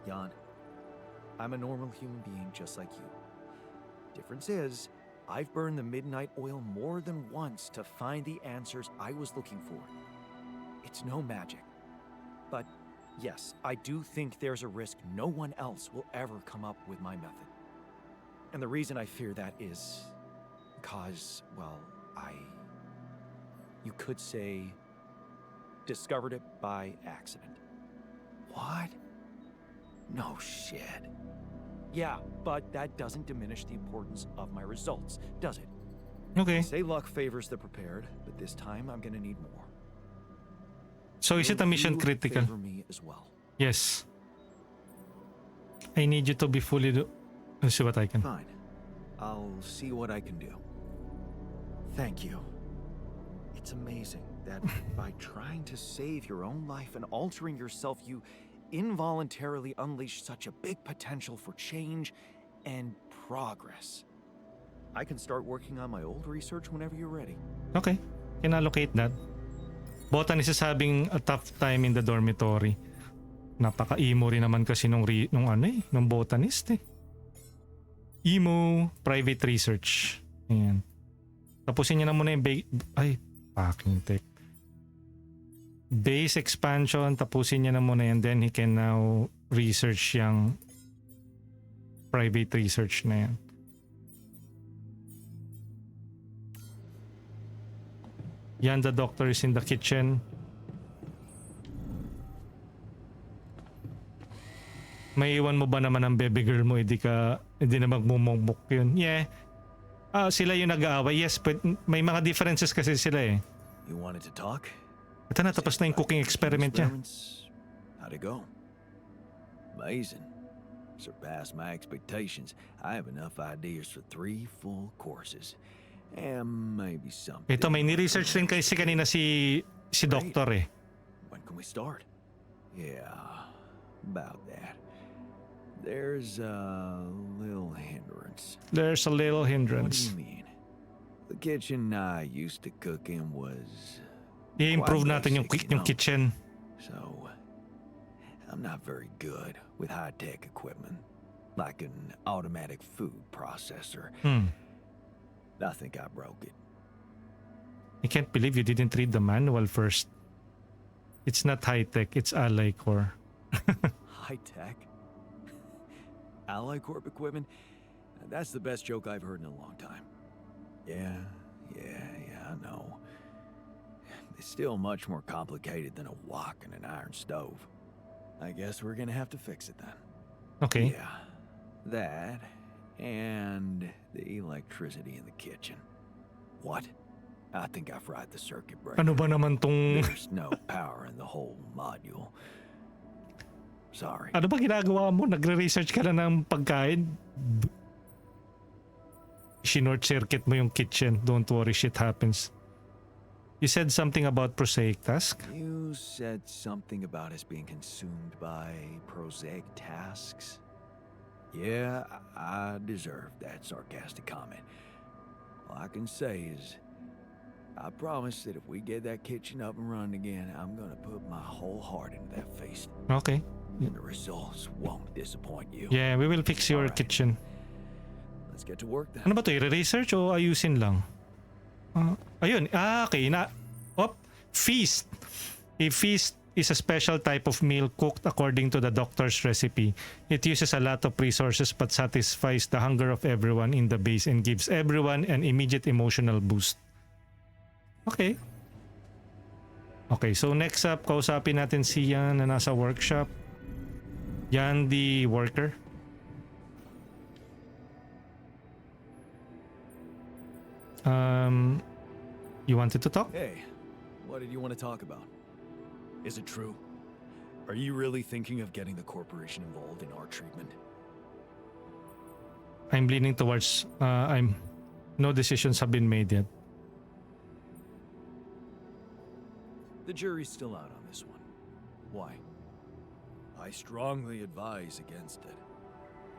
Jan. I'm a normal human being just like you. Difference is, I've burned the midnight oil more than once to find the answers I was looking for. It's no magic. But yes, I do think there's a risk no one else will ever come up with my method. And the reason I fear that is because, well, you could say, discovered it by accident. What? No shit. Yeah, but that doesn't diminish the importance of my results, does it? Okay. Say luck favors the prepared, but this time I'm gonna need more. So is it a mission You critical? favor me as well. Yes. I need you to be fully Let's see what I can. Fine. I'll see what I can do. Thank you. It's amazing that by trying to save your own life and altering yourself, you involuntarily unleash such a big potential for change and progress. I can start working on my old research whenever you're ready. Okay. Can allocate that. Botanist is having a tough time in the dormitory. Napaka-emo rin naman kasi nung botanist eh. Emo, private research. Ayan. Tapusin niya na muna yung fucking tech. Base expansion, tapusin niya na muna yan. Then he can now research yung private research na yan. Yan, the doctor is in the kitchen. May iwan mo ba naman ang baby girl mo? Hindi na magmumukmuk yun. Yeah. Sila yung nag-aaway. Yes, but may mga differences kasi sila eh. You wanted to talk? Ito na, tapos na yung cooking experiment niya. How'd it go? Amazing. Surpassed my expectations. I have enough ideas for 3 full courses. And maybe something. Ito, may ni-research rin kasi kanina si Doctor eh. When can we start? Yeah, about that. There's a little hindrance. There's a little What do hindrance. you mean? The kitchen I used to cook in was I-improve quite natin yung basic, you know. kitchen. So, I'm not very good with high-tech equipment, like an automatic food processor. I think I broke it. I can't believe you didn't read the manual first. It's not high-tech, it's Ally Core. High-tech? Ally Corp equipment? That's the best joke I've heard in a long time. Yeah, I know. It's still much more complicated than a wok and an iron stove. I guess we're gonna have to fix it then. Okay. Yeah, that and the electricity in the kitchen. What? I think I fried the circuit breaker. Ano ba naman tong... There's no power in the whole module. Sorry. Ano ba ginagawa mo? Nagre-research ka na ng pagkain? Short circuit mo yung kitchen. Don't worry, shit happens. You said something about prosaic task? You said something about us being consumed by prosaic tasks. Yeah, I deserve that sarcastic comment. All I can say is, I promise that if we get that kitchen up and running again, I'm gonna put my whole heart into that feast. Okay. And the results won't disappoint you. Yeah, we will fix your Alright. kitchen. Let's get to work then. Ano ba to? I-research o ayusin lang? Ayun. Okay. Feast. A feast is a special type of meal cooked according to the doctor's recipe. It uses a lot of resources but satisfies the hunger of everyone in the base and gives everyone an immediate emotional boost. Okay. Okay, so next up, kausapin natin si Jan na nasa workshop. Jan, the worker. You wanted to talk? Hey, what did you want to talk about? Is it true? Are you really thinking of getting the corporation involved in our treatment? I'm leaning towards no decisions have been made yet. The jury's still out on this one. Why? I strongly advise against it.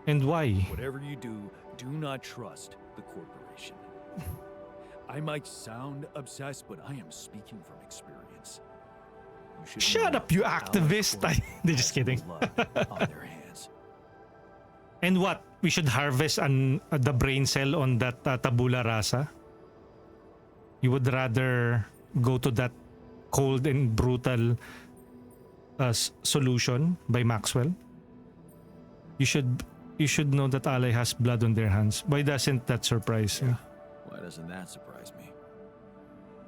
And why? Whatever you do, do not trust the corporation. I might sound obsessed, but I am speaking from experience. You should Shut know up, you Alec activist. Corp They're just has kidding. blood on their hands. And what? We should harvest the brain cell on that tabula rasa? You would rather go to that cold and brutal solution by Maxwell? You should know that Ally has blood on their hands. Why doesn't that surprise you? Why doesn't that surprise me?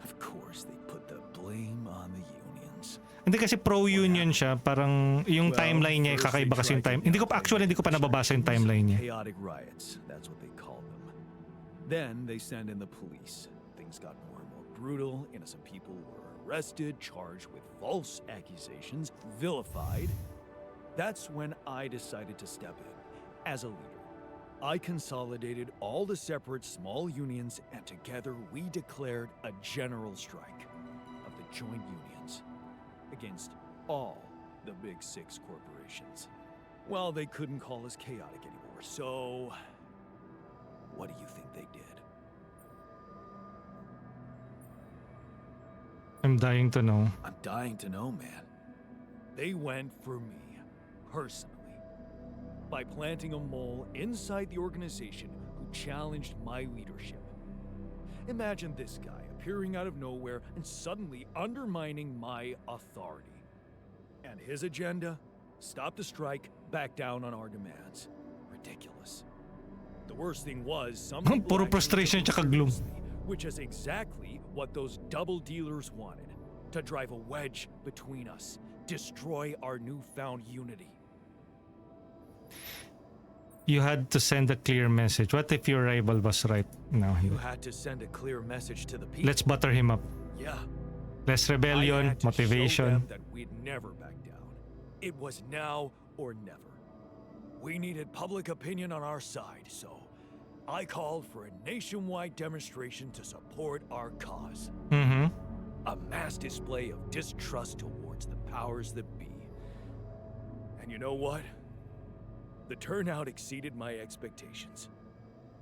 Of course, they put the blame on the unions. Hindi kasi pro-union siya, parang yung timeline niya, first they kakaiba kasi yung tried time. to Hindi ko pa nababasa yung timeline niya. Chaotic riots, that's what they call them. Then they send in the police. Things got more and more brutal. Innocent people were arrested, charged with false accusations, vilified. That's when I decided to step in as a leader. I consolidated all the separate small unions, and together we declared a general strike of the joint unions against all the big six corporations. Well, they couldn't call us chaotic anymore, so what do you think they did? I'm dying to know. I'm dying to know, man. They went for me, personally, by planting a mole inside the organization who challenged my leadership. Imagine this guy appearing out of nowhere and suddenly undermining my authority. And his agenda? Stop the strike, back down on our demands. Ridiculous. The worst thing was, some people Puro actually frustration took it tsaka gloom. seriously, which is exactly what those double dealers wanted. To drive a wedge between us, destroy our newfound unity. You had to send a clear message. What if your rival was right? No. You had to send a clear message to the people. Let's butter him up. Yeah. Less I rebellion, had to show motivation. them that we'd never back down. It was now or never. We needed public opinion on our side, so I called for a nationwide demonstration to support our cause. Mm-hmm. A mass display of distrust towards the powers that be. And you know what? The turnout exceeded my expectations.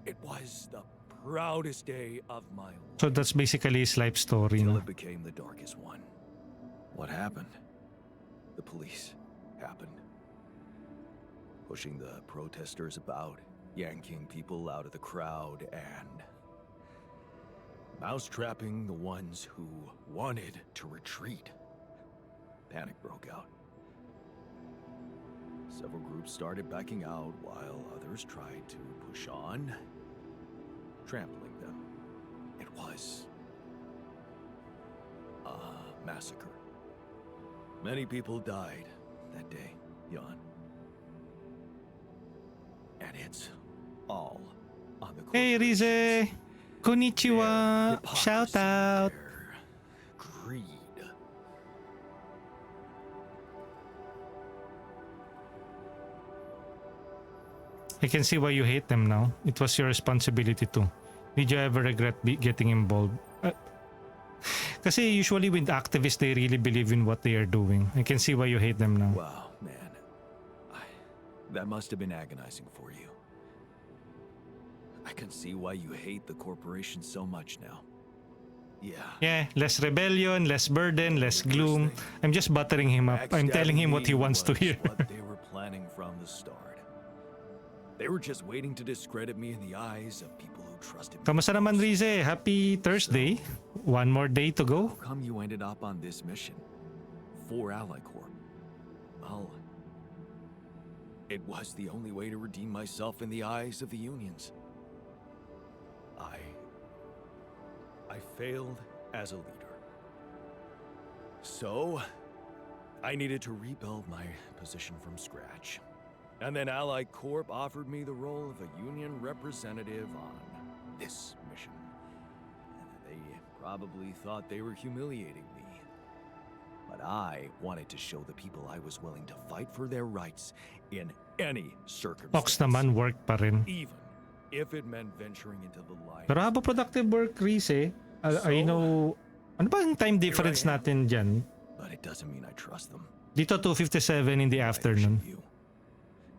It was the proudest day of my life. So that's basically his life story. Until No? it became the darkest one. What happened? The police happened. Pushing the protesters about, yanking people out of the crowd, and mousetrapping the ones who wanted to retreat. Panic broke out. Several groups started backing out while others tried to push on, trampling them. It was a massacre. Many people died that day, Jan. And it's all on the Hey corporations. Rize! Konnichiwa! Their Shout hypocrisy, out! their greed. I can see why you hate them now. It was your responsibility too. Did you ever regret getting involved? Kasi usually with activists, they really believe in what they are doing. I can see why you hate them now. Wow, man. That must have been agonizing for you. I can see why you hate the corporation so much now. Yeah. Yeah, less rebellion, less burden, less gloom. I'm just buttering him up. I'm telling him what he wants to hear. What they were planning from the start. They were just waiting to discredit me in the eyes of people who trusted me. Kamusta naman Rize? Happy Thursday. One more day to go. How come you ended up on this mission? For Ally Corp? Well, it was the only way to redeem myself in the eyes of the unions. I failed as a leader. So, I needed to rebuild my position from scratch. And then Ally Corp offered me the role of a union representative on this mission. They probably thought they were humiliating me. But I wanted to show the people I was willing to fight for their rights in any circumstance. Ox naman, work pa rin. Even if it meant venturing into the light. Pero habang productive work, Reese, I know... Ano ba yung time difference natin dyan? But it doesn't mean I trust them. Dito 2:57 in the afternoon.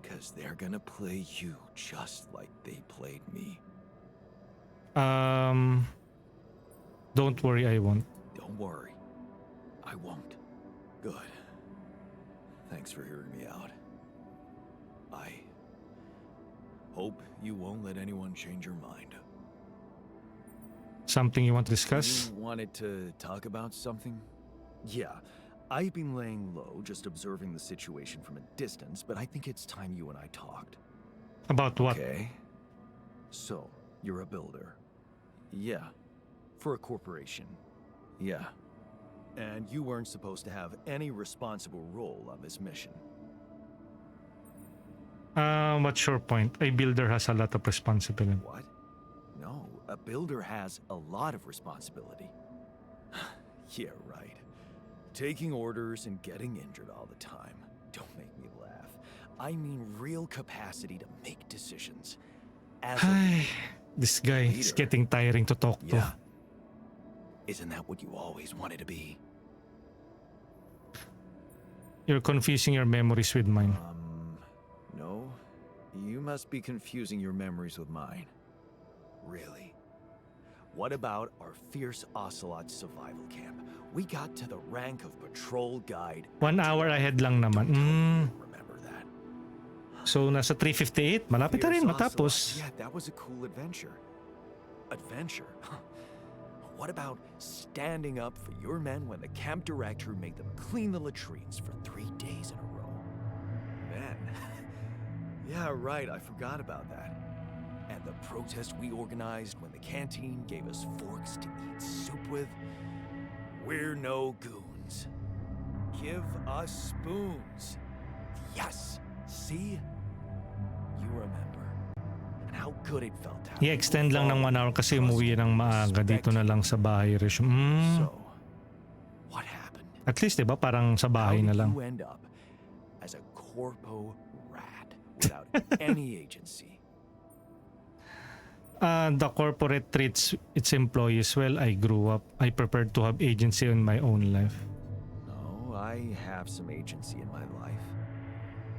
Because they're gonna play you just like they played me. Don't worry, I won't. Don't worry. I won't. Good. Thanks for hearing me out. I hope you won't let anyone change your mind. Something you want to discuss? You wanted to talk about something? Yeah. I've been laying low, just observing the situation from a distance, but I think it's time you and I talked. About what? Okay. So, you're a builder. Yeah. For a corporation. Yeah. And you weren't supposed to have any responsible role on this mission. What's your point? A builder has a lot of responsibility. What? No, a builder has a lot of responsibility. Yeah, right. Taking orders and getting injured all the time. Don't make me laugh. I mean real capacity to make decisions. As a This guy is getting tiring to talk to. yeah. Isn't that what you always wanted to be? You're confusing your memories with mine. No. You must be confusing your memories with mine. Really? What about our fierce ocelot survival camp? We got to the rank of patrol guide. 1 hour ahead lang naman. Remember that? So nasa 3:58, malapit na rin Fierce matapos. Ocelot. Yeah, that was a cool adventure. Adventure? What about standing up for your men when the camp director made them clean the latrines for 3 days in a row? Men? Yeah, right, I forgot about that. And the protest we organized when the canteen gave us forks to eat soup with? We're no goons. Give us spoons. Yes! See? You remember. And how good it felt to have I-extend lang ng 1 hour kasi umuwi ng maaga. Dito na lang sa bahay. So, what happened? At least, diba, parang sa bahay na How did lang. you end up as a corpo rat without any agency? The corporate treats its employees well. I grew up. I prepared to have agency in my own life. No, I have some agency in my life.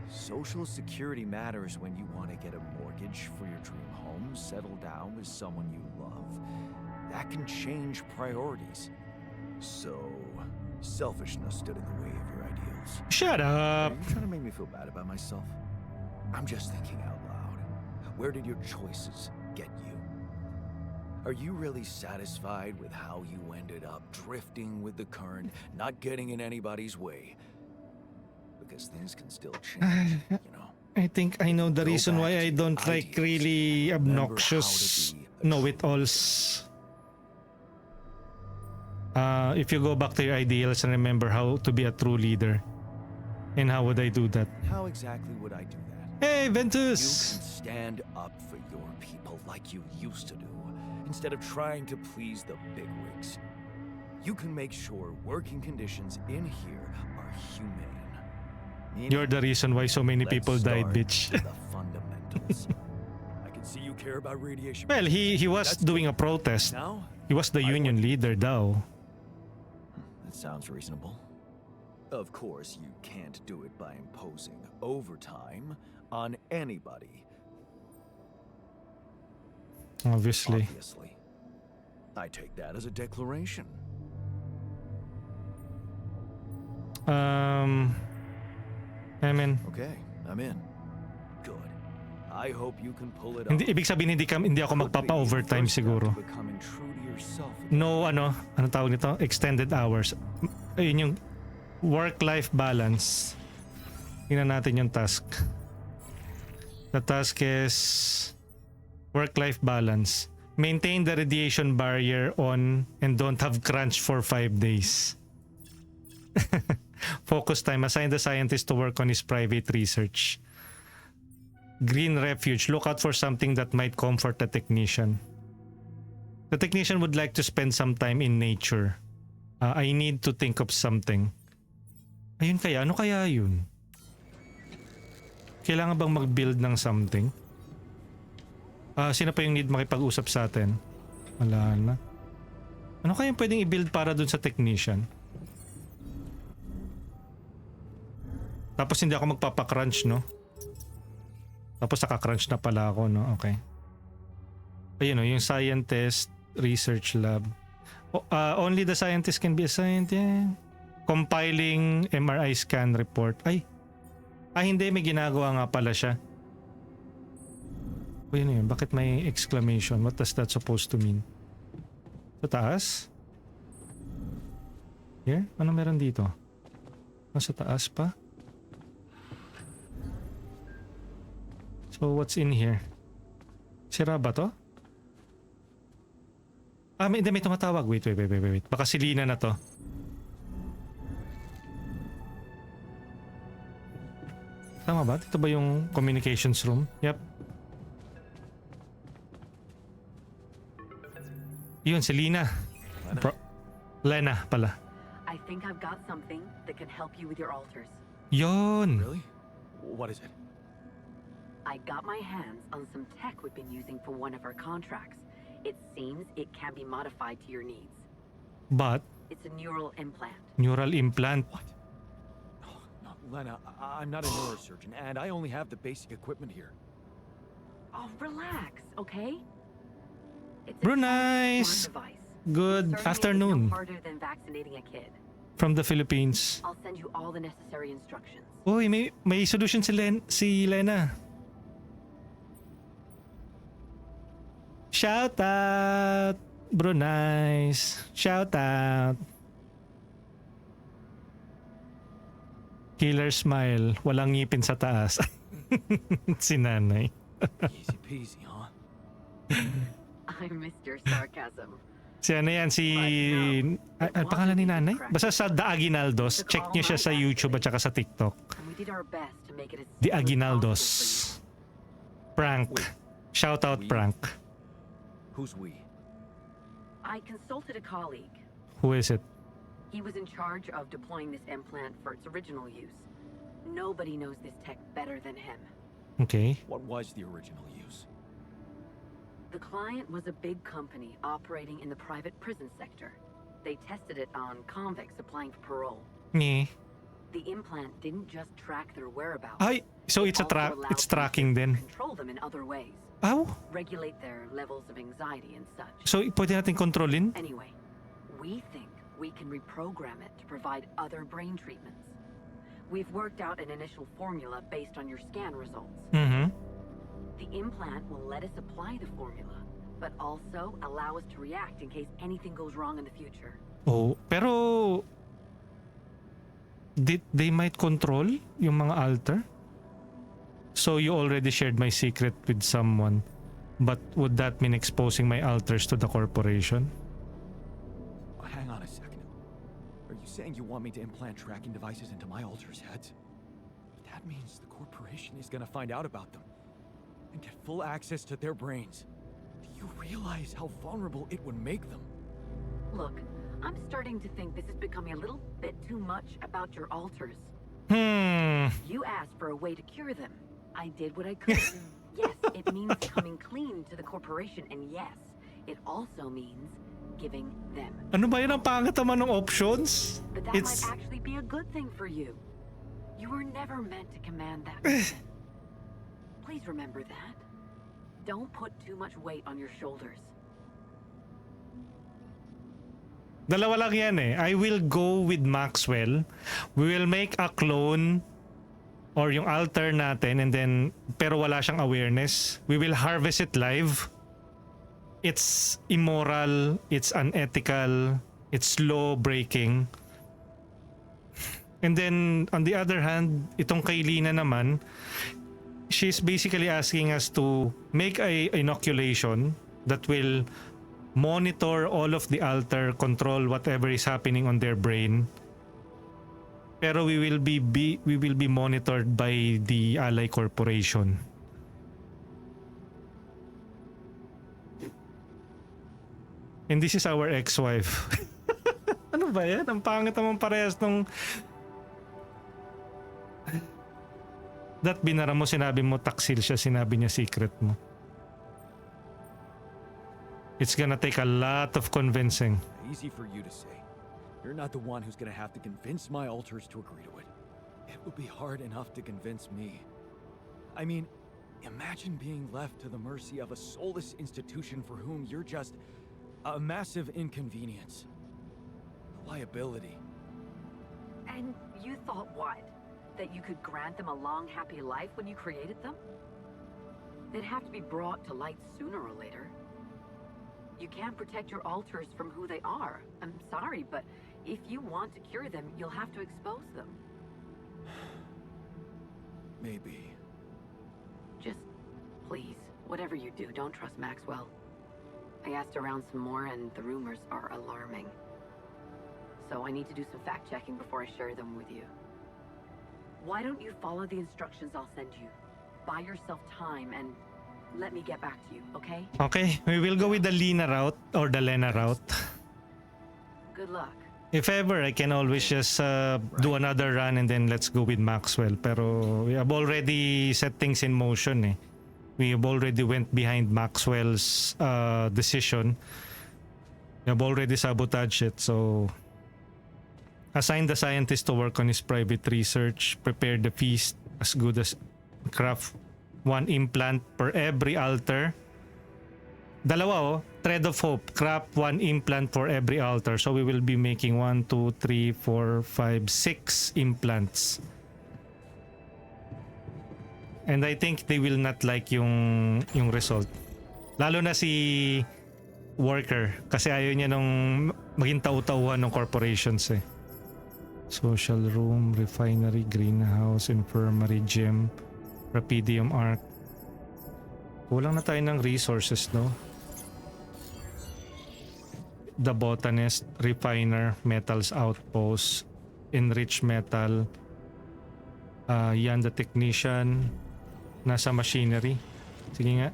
Social security matters when you want to get a mortgage for your dream home, settle down with someone you love. That can change priorities. So, selfishness stood in the way of your ideals. Shut Are up! you trying to make me feel bad about myself? I'm just thinking out loud. Where did your choices get you? Are you really satisfied with how you ended up drifting with the current, not getting in anybody's way? Because things can still change, you know. I think I know the Go reason back why to I don't the like ideals. really Remember obnoxious how to be a know-it-alls. If you go back to your ideals and remember how to be a true leader. And how would I do that? How exactly would I do that? Hey, You Ventus! can stand up for your people like you used to do, instead of trying to please the bigwigs. You can make sure working conditions in here are humane. Meaning, You're the reason why so many let's people died, start bitch. with the fundamentals. I can see you care about radiation. Well, he was That's doing a protest. Now, He was the I union want- leader daw. that sounds reasonable. Of course, you can't do it by imposing overtime on anybody. Obviously. Obviously. I take that as a declaration. I mean, Okay, I'm in. Good. I hope you can pull it hindi, off. ibig sabihin hindi ako magpapa-overtime siguro. Becoming true to yourself again. No, ano tawag nito? Extended hours. Ayun yung work-life balance. Tingnan natin yung task. The task is work-life balance. Maintain the radiation barrier on and don't have crunch for 5 days. Focus time. Assign the scientist to work on his private research. Green refuge. Look out for something that might comfort the technician. The technician would like to spend some time in nature. I need to think of something. Ayun kaya, ano kaya yun? Kailangan bang mag-build ng something? Sino pa yung need makipag-usap sa atin? Wala na. Ano kaya pwedeng i-build para dun sa technician? Tapos hindi ako magpapacrunch, no? Tapos naka-crunch na pala ako, no? Okay. Ayun, no? Yung scientist, research lab. Only the scientist can be assigned. Yeah. Compiling MRI scan report. Hindi. May ginagawa nga pala siya. Yun yun. Bakit may exclamation? What does that supposed to mean? Sa taas? Here? Ano meron dito? Sa taas pa? So what's in here? Sira ba to? May tumatawag. Wait. Baka si Lena na to. Tama ba? Ito ba yung communications room? Yep. Yun, si Lena. Lena pala. I think I've got something that can help you with your altars. Yun. Really? What is it? I got my hands on some tech we've been using for one of our contracts. It seems it can be modified to your needs. But? It's a neural implant. Neural implant? What? No, Lena, I'm not a neurosurgeon, and I only have the basic equipment here. Oh, relax, okay? It's Bro, a nice. smart device. Good Certainly afternoon. It's no harder than vaccinating a kid. From the Philippines. I'll send you all the necessary instructions. Uy, may solution si Lena. Shout out! Bro, nice. Shout out. Killer smile. Walang ngipin sa taas. Si nanay. Easy peasy, huh? I missed your sarcasm. Si ano yan? Si... pangalan ni nanay? Basta sa The Aguinaldos. Check niyo siya sa YouTube at saka sa TikTok. And we did our best to make it as The simple as Aguinaldos. possible for Prank. Shout out prank. Who's we? you. I consulted a colleague. Who is it? He was in charge of deploying this implant for its original use. Nobody knows this tech better than him. Okay. What was the original use? The client was a big company operating in the private prison sector. They tested it on convicts applying for parole. Nye. The implant didn't just track their whereabouts. Ay, so it it's also allowed it's tracking them din. to control them in other ways. Aw, Regulate their levels of anxiety and such. so pwede natin kontrolin? Anyway, we think we can reprogram it to provide other brain treatments. We've worked out an initial formula based on your scan results. Mhm. The implant will let us apply the formula, but also allow us to react in case anything goes wrong in the future. Oh, pero they might control yung mga alter? So you already shared my secret with someone, but would that mean exposing my alters to the corporation? Hang on a second. Are you saying you want me to implant tracking devices into my alters' heads? That means the corporation is gonna find out about them and get full access to their brains. Do you realize how vulnerable it would make them? Look, I'm starting to think this is becoming a little bit too much about your alters. You asked for a way to cure them. I did what I could. Yes, it means coming clean to the corporation, and yes, it also means giving them. Ano ba yun ang pangit naman ng options? But that might actually be a good thing for you. You were never meant to command that mission. Please remember that. Don't put too much weight on your shoulders. Dalawa lang yan eh. I will go with Maxwell. We will make a clone or yung alter natin and then pero wala siyang awareness. We will harvest it live. It's immoral, it's unethical, it's law breaking. And then on the other hand, itong kay Lena naman, she's basically asking us to make a inoculation that will monitor all of the alter, control whatever is happening on their brain. Pero we will be monitored by the Ally Corporation. And this is our ex-wife. Ano ba yan? Ang pangit naman parehas nung That binara mo, sinabi mo taksil siya, sinabi niya secret mo. It's gonna take a lot of convincing. Easy for you to say. You're not the one who's gonna have to convince my alters to agree to it. It would be hard enough to convince me. I mean, imagine being left to the mercy of a soulless institution for whom you're just a massive inconvenience. A liability. And you thought what? That you could grant them a long, happy life when you created them? They'd have to be brought to light sooner or later. You can't protect your alters from who they are. I'm sorry, but if you want to cure them, you'll have to expose them. Maybe. Just, please, whatever you do, don't trust Maxwell. I asked around some more, and the rumors are alarming. So I need to do some fact-checking before I share them with you. Why don't you follow the instructions I'll send you? Buy yourself time and let me get back to you, okay? Okay, we will go with the Lena route or the Lena route. Good luck. If ever, I can always just do another run and then let's go with Maxwell. Pero we have already set things in motion eh. We have already went behind Maxwell's decision. We have already sabotaged it, so assign the scientist to work on his private research. Prepare the feast as good as craft 1 implant per every altar. Dalawa oh. Thread of Hope. Craft 1 implant for every altar. So we will be making 1, 2, 3, 4, 5, 6 implants. And I think they will not like yung result. Lalo na si Worker. Kasi ayaw niya nung maging tau-tauhan ng corporations eh. Social room, refinery, greenhouse, infirmary, gym, Rapidium arc. Kulang na tayo ng resources, no? The botanist, refiner, metals outpost, enrich metal. Yan the technician. Nasa machinery. Sige nga.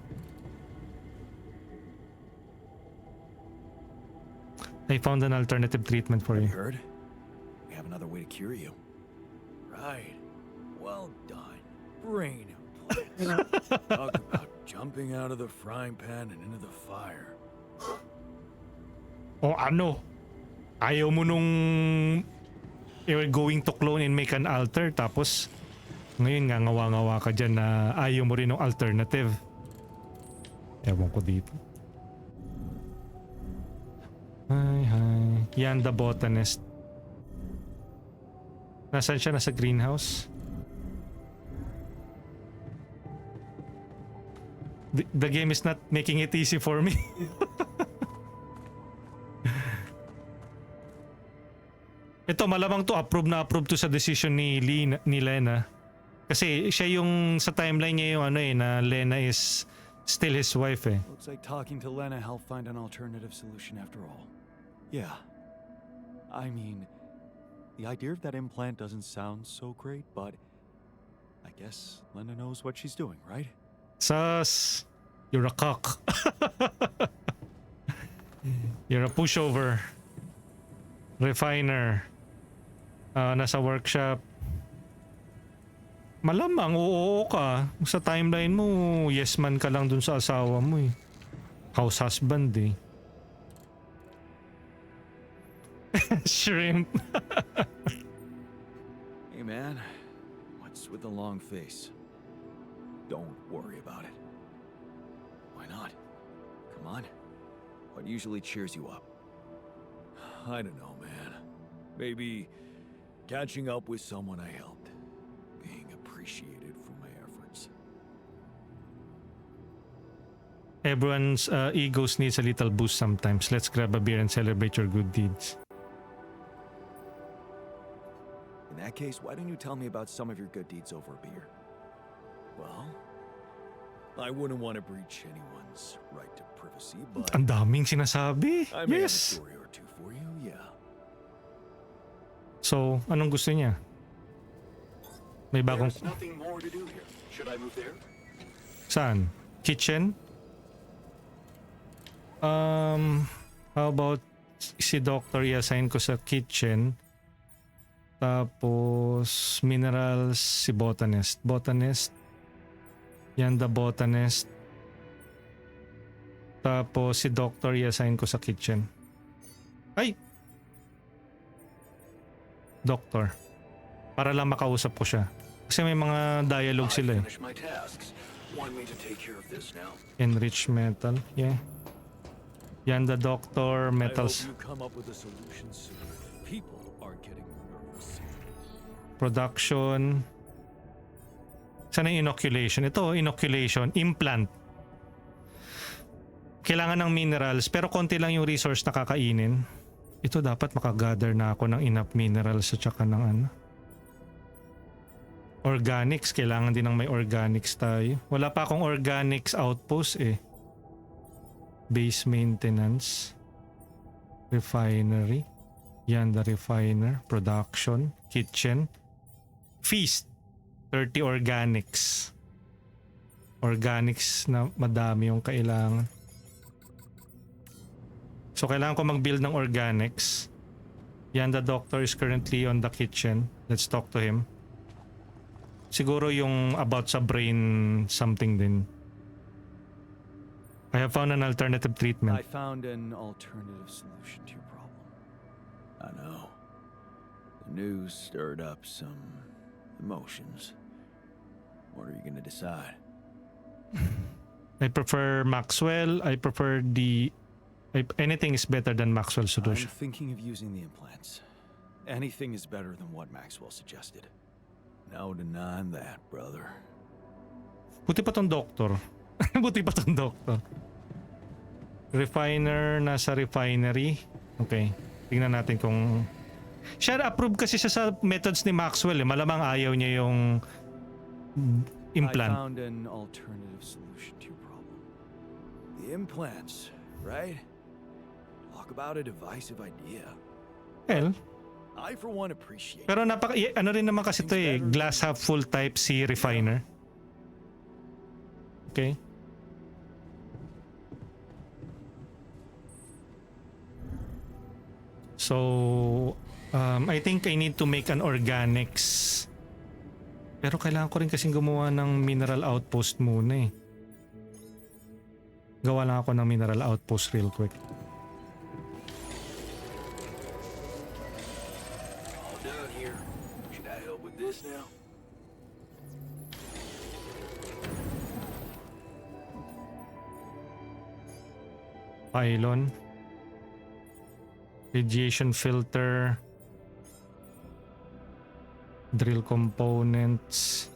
I found an alternative treatment for you. Heard? We have another way to cure you. Right. Well done. Brain implants. Talk about jumping out of the frying pan and into the fire. O ano? Ayaw mo nung you're going to clone and make an altar tapos ngayon nga ngawa-ngawa ka dyan na ayaw mo rin ng alternative. Ewan ko dito. Hi. Yan the botanist. Nasaan siya? Nasa greenhouse? The game is not making it easy for me. Ito malamang to approve to sa decision ni Lena. Kasi siya yung sa timeline niya yung ano eh na Lena is still his wife eh. Looks like talking to Lena helped find an alternative solution after all. Yeah. I mean, the idea of that implant doesn't sound so great, but I guess Lena knows what she's doing, right? Sus, you're a cock. You're a pushover. Refiner. Nasa workshop. Malamang oo ka. Sa timeline mo, yes man ka lang dun sa asawa mo eh. House husband eh. Shrimp. Hey man, what's with the long face? Don't worry about it. Why not? Come on. What usually cheers you up? I don't know, man. Maybe catching up with someone I helped. Being appreciated for my efforts. Everyone's egos needs a little boost sometimes. Let's grab a beer and celebrate your good deeds. In that case, why don't you tell me about some of your good deeds over a beer? Well, I wouldn't want to breach anyone's right to privacy, but Ang daming sinasabi. I may have a Yes. story or two for you, yeah. So, anong gusto niya? May bagong... There's nothing more to do here. Should I move there? Saan? Kitchen? How about si Doctor i-assign ko sa kitchen? Tapos minerals si botanist. Botanist. Yan the botanist. Tapos si doctor i-assign ko sa kitchen. Ay! Doctor. Para lang makausap ko siya. Kasi may mga dialogue sila eh. Finish my tasks. Want me to take care of this now? Enrich metal. Yeah. Yan the doctor. Metals. I hope you come up with a solution soon. People are getting nervous. Production. Sana yung inoculation. Ito, inoculation. Implant. Kailangan ng minerals pero konti lang yung resource na kakainin. Ito dapat makagather na ako ng enough minerals at saka ng ano. Organics. Kailangan din ng may organics tayo. Wala pa akong organics outpost eh. Base maintenance. Refinery. Yan the refiner. Production. Kitchen. Feast. 30 organics. Organics na madami yung kailangan. So kailangan ko mag-build ng organics. Yan the doctor is currently on the kitchen. Let's talk to him. Siguro yung about sa brain something din. I have found an alternative treatment. I found an alternative solution to your problem. I know. The news stirred up some emotions. What are you gonna decide? I prefer Maxwell. I prefer anything is better than Maxwell's I'm solution. thinking of using the implants. Anything is better than what Maxwell suggested. No denying that, brother. Buti pa tong doktor. Buti pa tong doktor. Refiner, nasa refinery. Okay. Tingnan natin kung... Siya approve kasi siya sa methods ni Maxwell eh. Malamang ayaw niya yung I implant. found an alternative solution to your problem. The implants, right? Talk about a divisive idea. Well, I for one appreciate pero ano rin naman kasi to eh. Glass half full type si refiner. Okay. So, I think I need to make an organics. Pero kailangan ko rin kasing gumawa ng mineral outpost muna eh. Gawa lang ako ng mineral outpost real quick. All done here. Should I help with this now? Pylon. Radiation filter. Drill components.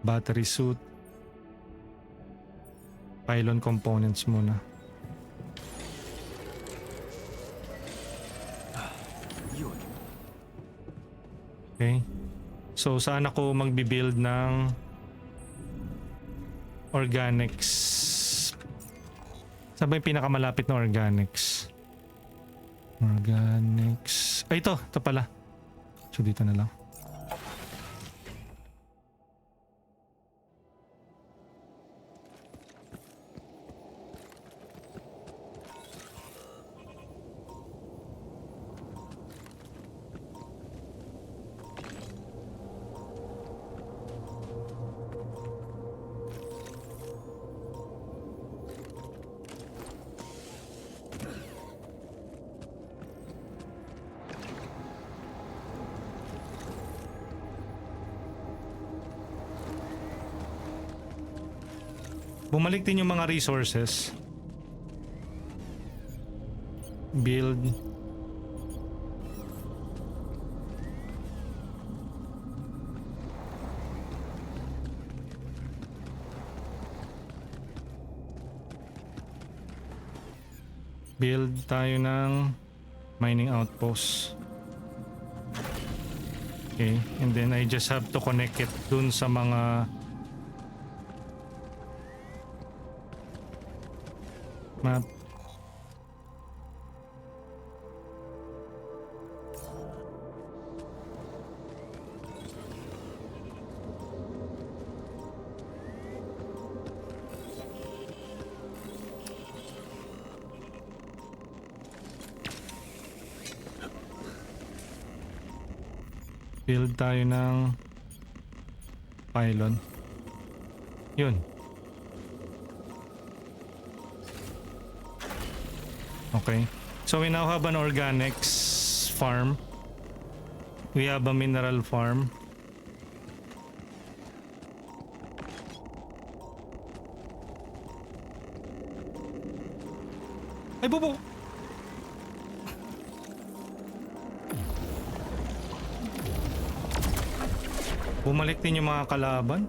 Battery suit. Pylon components muna. Okay. So saan ako magbi-build ng organics? Saan ba yung pinakamalapit na organics? Organics. Ay, ito pala. So dito na lang. Bumalik din yung mga resources. Build. Build tayo ng mining outpost. Okay, and then I just have to connect it dun sa mga map. Build tayo ng pylon. Yun. Okay. So we now have an organics farm. We have a mineral farm. Ay, bubo! Bumalik din yung mga kalaban.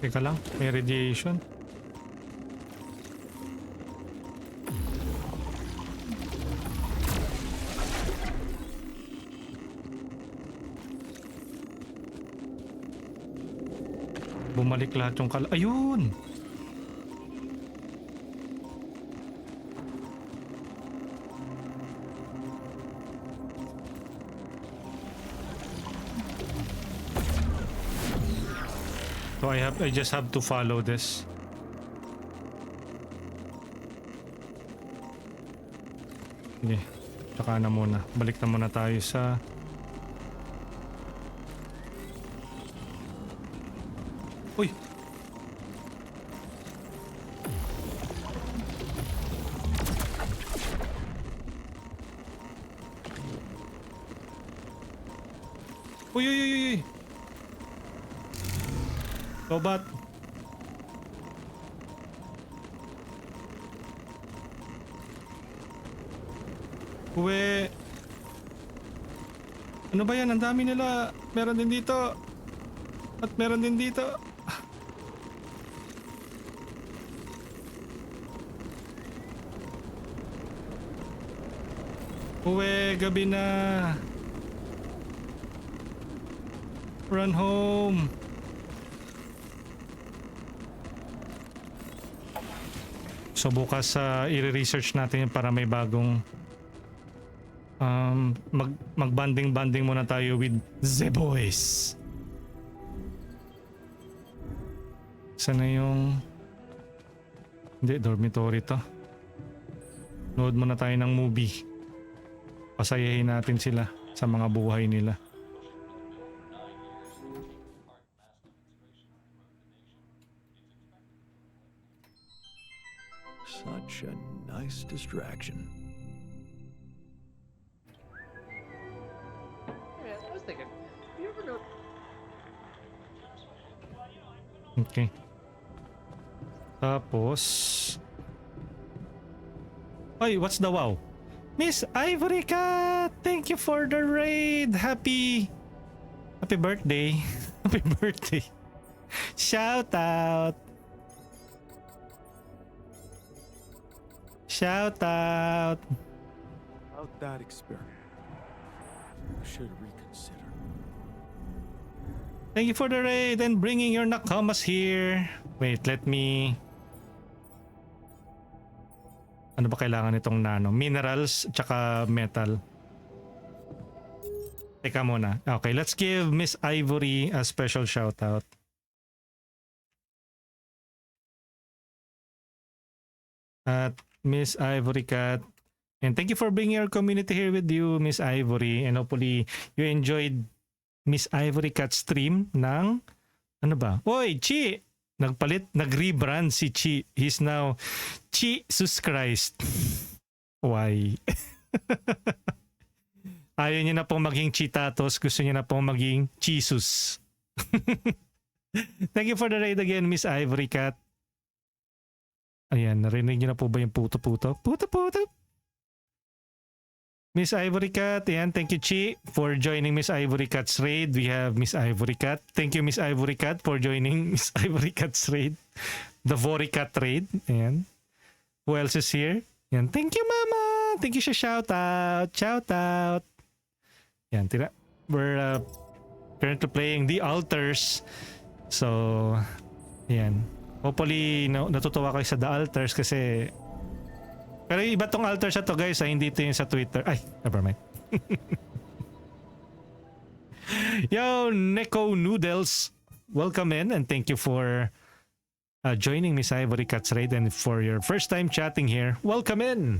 Teka lang, may radiation. Bumalik lahat yung ayun! So I just have to follow this. Sige, tsaka na muna. Balik na muna tayo sa uy! Uy, uy, uy, uy! Sobat! Uwe! Ano ba yan? Ang dami nila! Meron din dito! At meron din dito! Uwe! Gabi na! Run home! So bukas i-research natin para may bagong mag-banding muna tayo with the boys. Sana yung hindi, dormitory to. Nood muna tayo ng movie. Pasayahin natin sila sa mga buhay nila. Such a nice distraction. Yeah, I was thinking, you ever know? Okay. Tapos ay, what's the wow? Miss Ivory Cat, thank you for the raid. Happy birthday. Happy birthday. Shout out. Shout out. About that experiment, you should reconsider. Thank you for the raid and bringing your nakamas here. Wait, let me... Ano ba kailangan itong nano? Minerals tsaka metal. Teka muna. Okay, let's give Miss Ivory a special shout out. At Miss Ivory Cat. And thank you for bringing your community here with you, Miss Ivory. And hopefully you enjoyed Miss Ivory Cat stream ng ano ba? Oy, Chi! Nag-rebrand si Chi. He's now Chi Jesus Christ. Why? Ayaw niya na pong maging Chitatos. Gusto niya na pong maging Jesus. Thank you for the raid again, Miss Ivory Cat. Ayan, narinig niyo na po ba yung puto-puto? Puto-puto! Miss Ivory Cat, ayan, thank you Chi for joining Miss Ivory Cat's raid. We have Miss Ivory Cat. Thank you Miss Ivory Cat for joining Miss Ivory Cat's raid. The Vory Cat raid. Ayan. Who else is here? Ayan, thank you Mama! Thank you sa shoutout. Shoutout. Yan, we're currently playing the altars. So, yan. Hopefully, natutuwa kayo sa the altars kasi... Pero iba tong altars na to guys, hindi ito yung sa Twitter. Ay, never mind. Yo, Neko Noodles. Welcome in and thank you for joining Miss Ivory Cat's Raid, and for your first time chatting here, welcome in.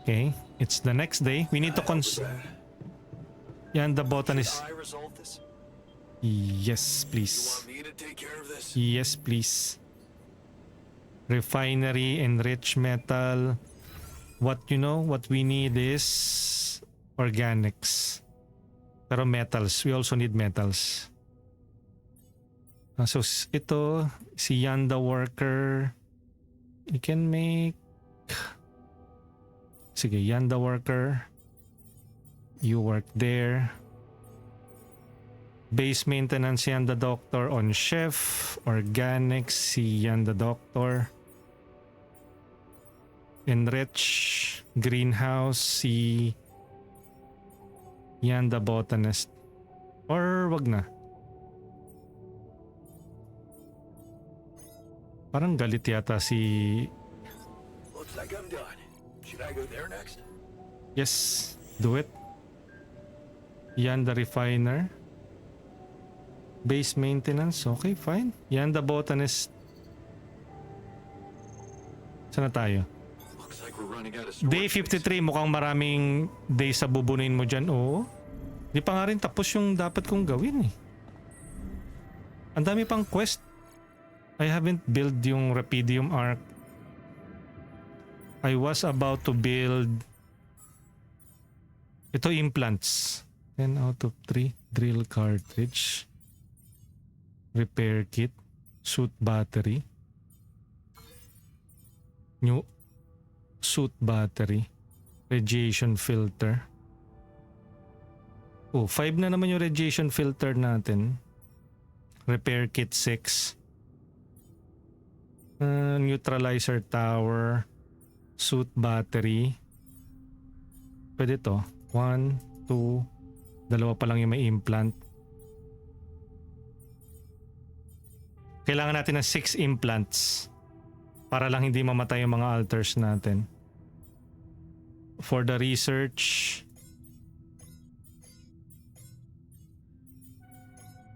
Okay, it's the next day. We need to Yan, the botanist. Yes, please. Yes, please. Refinery, enrich metal. What we need is organics. Pero metals, we also need metals. So ito, si Jan the worker. You can make... Sige, Jan the worker. You work there. Base maintenance, Jan the doctor. On chef. Organics, si Jan the doctor. Enrich. Greenhouse, si Jan the botanist. Or wag na. Parang galit yata si... Looks like I'm done. Should I go there next? Yes, do it. Yan the refiner. Base maintenance, okay, fine. Yan the botanist. Saan na tayo? Looks like we're running out of Day 53, mukhang maraming days sa bubunuin mo dyan. Oo. Di pa nga rin tapos yung dapat kong gawin eh. Ang dami pang quest. I haven't built yung Rapidium arc. I was about to build ito implants. 10 out of 3. Drill cartridge. Repair kit. Suit battery. New suit battery. Radiation filter. Oh, 5 na naman yung radiation filter natin. Repair kit 6. Neutralizer tower. Suit battery. Pwede to. 1, 2. Dalawa pa lang yung may implant. Kailangan natin ng 6 implants. Para lang hindi mamatay yung mga altars natin. For the research.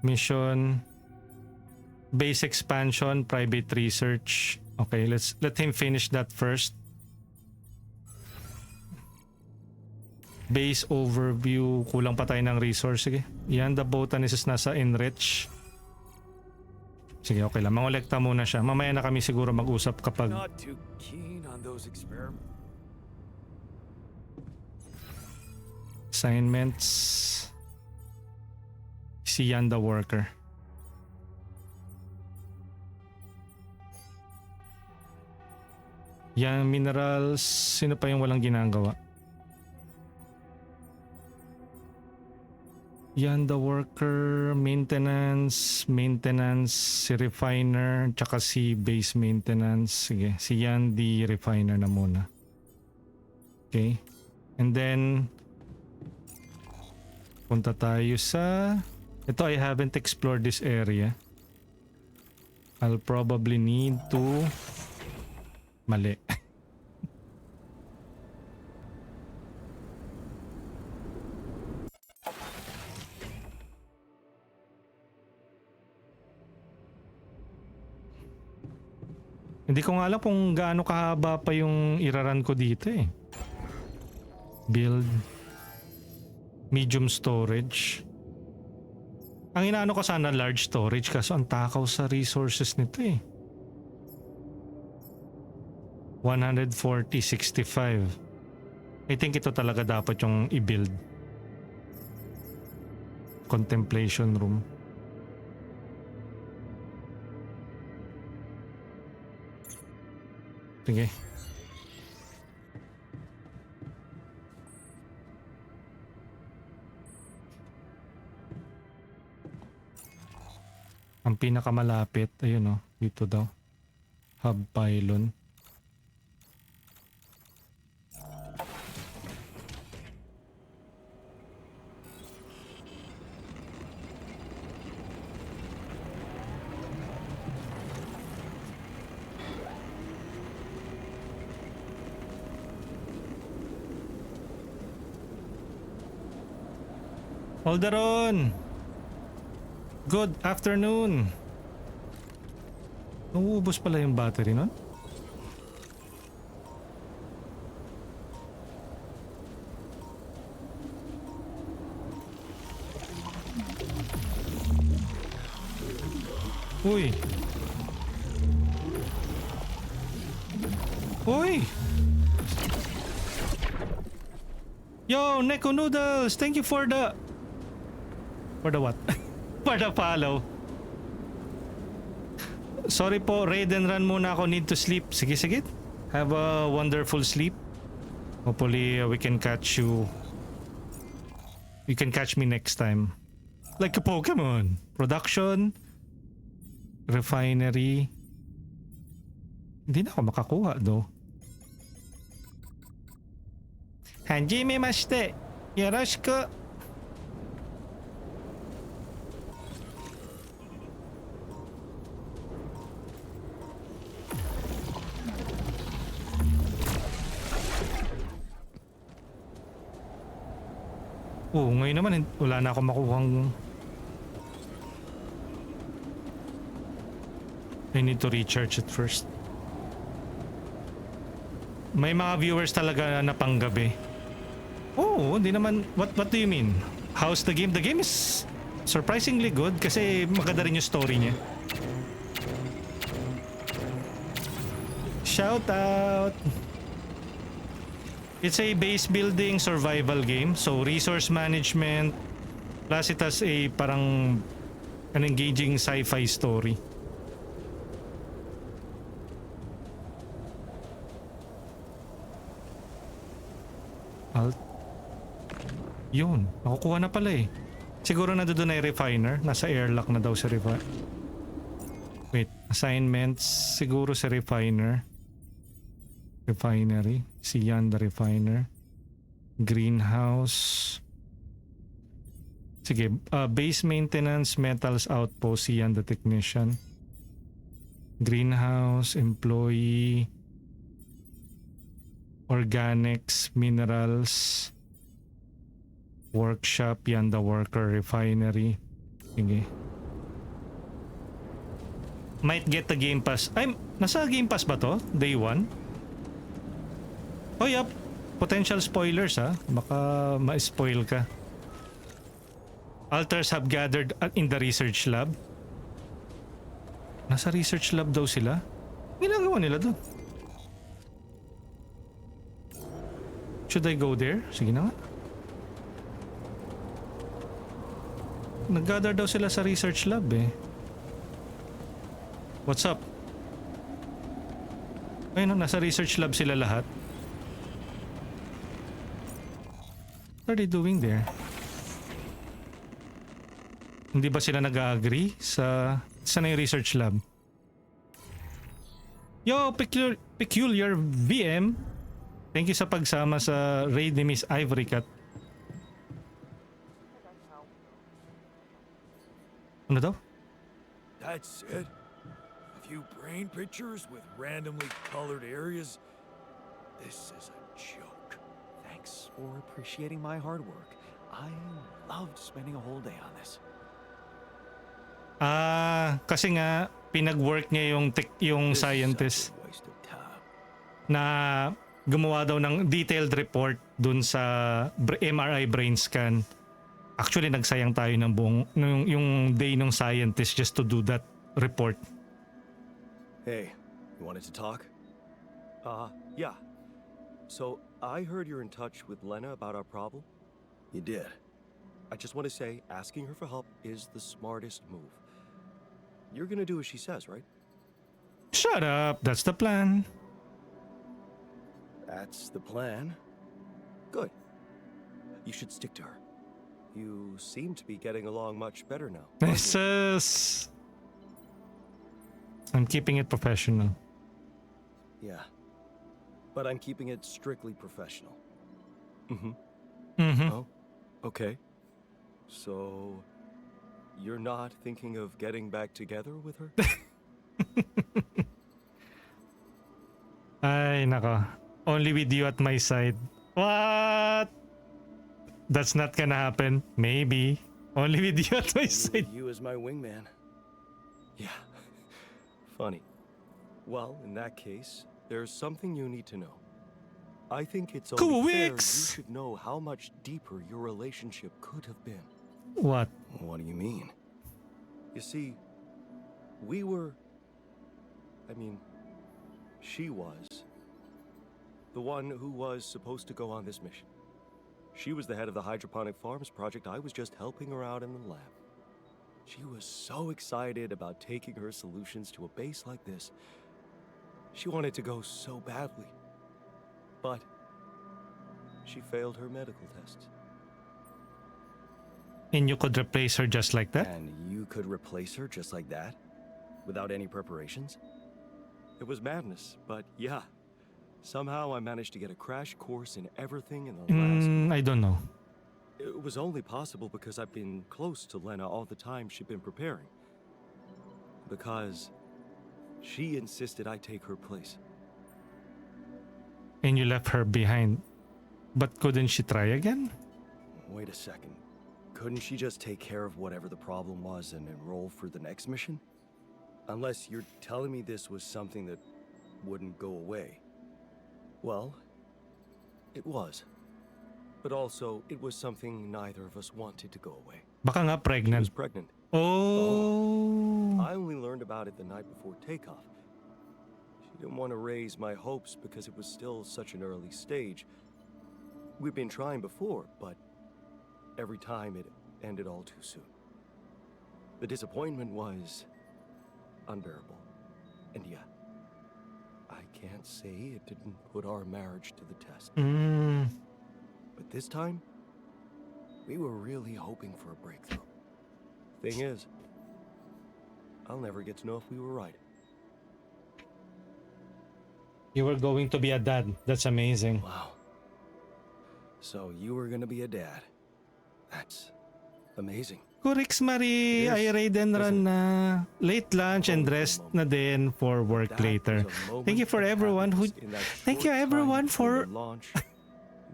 Mission. Base expansion, private research. Okay, let him finish that first. Base overview, kulang pa tayo ng resource. Sige. Yan, the botanist is nasa enrich. Sige, okay lang. Mangolekta muna siya. Mamaya na kami siguro mag-usap kapag... Not too keen on those experiments. Assignments. Si Jan the worker. Yan, minerals. Sino pa yung walang ginagawa? Yan, the worker, maintenance, si refiner, tsaka si base maintenance. Sige, si Yan, the refiner na muna. Okay. And then, punta tayo sa... Ito, I haven't explored this area. I'll probably need to... Mali. Hindi ko nga alam kung gaano kahaba pa yung iraran ko dito eh. Build. Medium storage. Ang inaano ko sana large storage kaso ang takaw sa resources nito eh. 140, 65. I think ito talaga dapat yung i-build. Contemplation room. Sige. Ang pinakamalapit, ayun oh, dito daw. Hub pylon. Alderon! Good afternoon! Nauubos pala yung battery nun? Uy! Uy! Yo, Neko Noodles! Thank you for the... For the what? For the follow. Sorry po, raid and run muna ako. Need to sleep. Sige, sige. Have a wonderful sleep. Hopefully we can catch you. You can catch me next time. Like a Pokemon. Production. Refinery. Hindi na ako makakuha though. Hajime mashite. Yoroshiku. Oo, ngayon naman wala na ako makuhang... I need to recharge it first. May mga viewers talaga na panggabi. Oh, hindi naman. What do you mean? How's the game? The game is surprisingly good kasi maganda rin yung story niya. Shout out! It's a base building survival game. So resource management. Plus it has a parang an engaging sci-fi story. Alt. Yun. Nakukuha na pala eh. Siguro na doon ay refiner. Nasa airlock na daw sa refiner. Wait. Assignments. Siguro sa refiner. Refinery. Si Jan the refiner. Greenhouse. Sige. Base maintenance. Metals outpost. Si Jan the technician. Greenhouse. Employee. Organics, minerals, workshop, yan the worker, refinery. Sige. Might get the Game Pass. Ay, nasa Game Pass ba to? Day 1? Oh, yup. Potential spoilers ha. Baka ma-spoil ka. Alters have gathered in the research lab. Nasa research lab daw sila? Ginagawa nila doon. Should I go there? Sige na nga. Nag-gather daw sila sa research lab eh. What's up? Ayun, nasa research lab sila lahat. What are they doing there? Hindi ba sila nag-agree sa na yung research lab? Yo, peculiar VM. Thank you sa pagsama sa raid ni Miss Ivory Cat. Ano daw? That's it? A few brain pictures with randomly colored areas? This is a joke. Thanks for appreciating my hard work. I loved spending a whole day on this. Kasi nga pinag-work niya yung scientist Such a waste of time. na gumawa daw ng detailed report dun sa MRI brain scan. Actually, nagsayang tayo ng buong yung day ng scientist just to do that report. Hey, you wanted to talk? Yeah. So, I heard you're in touch with Lena about our problem. You did. I just want to say, asking her for help is the smartest move. You're gonna do as she says, right? Shut up! That's the plan. That's the plan. Good. You should stick to her. You seem to be getting along much better now. This is... I'm keeping it professional. Yeah. But I'm keeping it strictly professional. Oh, okay. So, you're not thinking of getting back together with her? Ay, nako. Only with you at my side. What? That's not gonna happen. Maybe. Only with you at my Only side. with you as my wingman. Yeah. Funny. Well, in that case, there's something you need to know. I think it's only fair you Quicks! should know how much deeper your relationship could have been. What? What do you mean? You see, we were... I mean, she was the one who was supposed to go on this mission. She was the head of the hydroponic farms project. I was just helping her out in the lab. She was so excited about taking her solutions to a base like this. She wanted to go so badly. But she failed her medical tests. And you could replace her just like that? And you could replace her just like that? Without any preparations? It was madness, but yeah. Somehow I managed to get a crash course in everything in the last... I don't know. It was only possible because I've been close to Lena all the time she'd been preparing. Because she insisted I take her place. And you left her behind. But couldn't she try again? Wait a second. Couldn't she just take care of whatever the problem was and enroll for the next mission? Unless you're telling me this was something that wouldn't go away. Well, it was. But also, it was something neither of us wanted to go away. Baka nga She was pregnant. pregnant. Oh. I only learned about it the night before takeoff. She didn't want to raise my hopes because it was still such an early stage. We'd been trying before, but every time it ended all too soon. The disappointment was unbearable. And yeah, I can't say it didn't put our marriage to the test. But this time, we were really hoping for a breakthrough. Thing is, I'll never get to know if we were right. You were going to be a dad. That's amazing. Wow. So you were gonna be a dad. That's amazing. Correct, Marie. Yes, I raid and run isn't it? na. Late lunch and rest na din for work That later. was a moment Thank you for of everyone who... happiness in that Thank you short everyone time between for... the launch,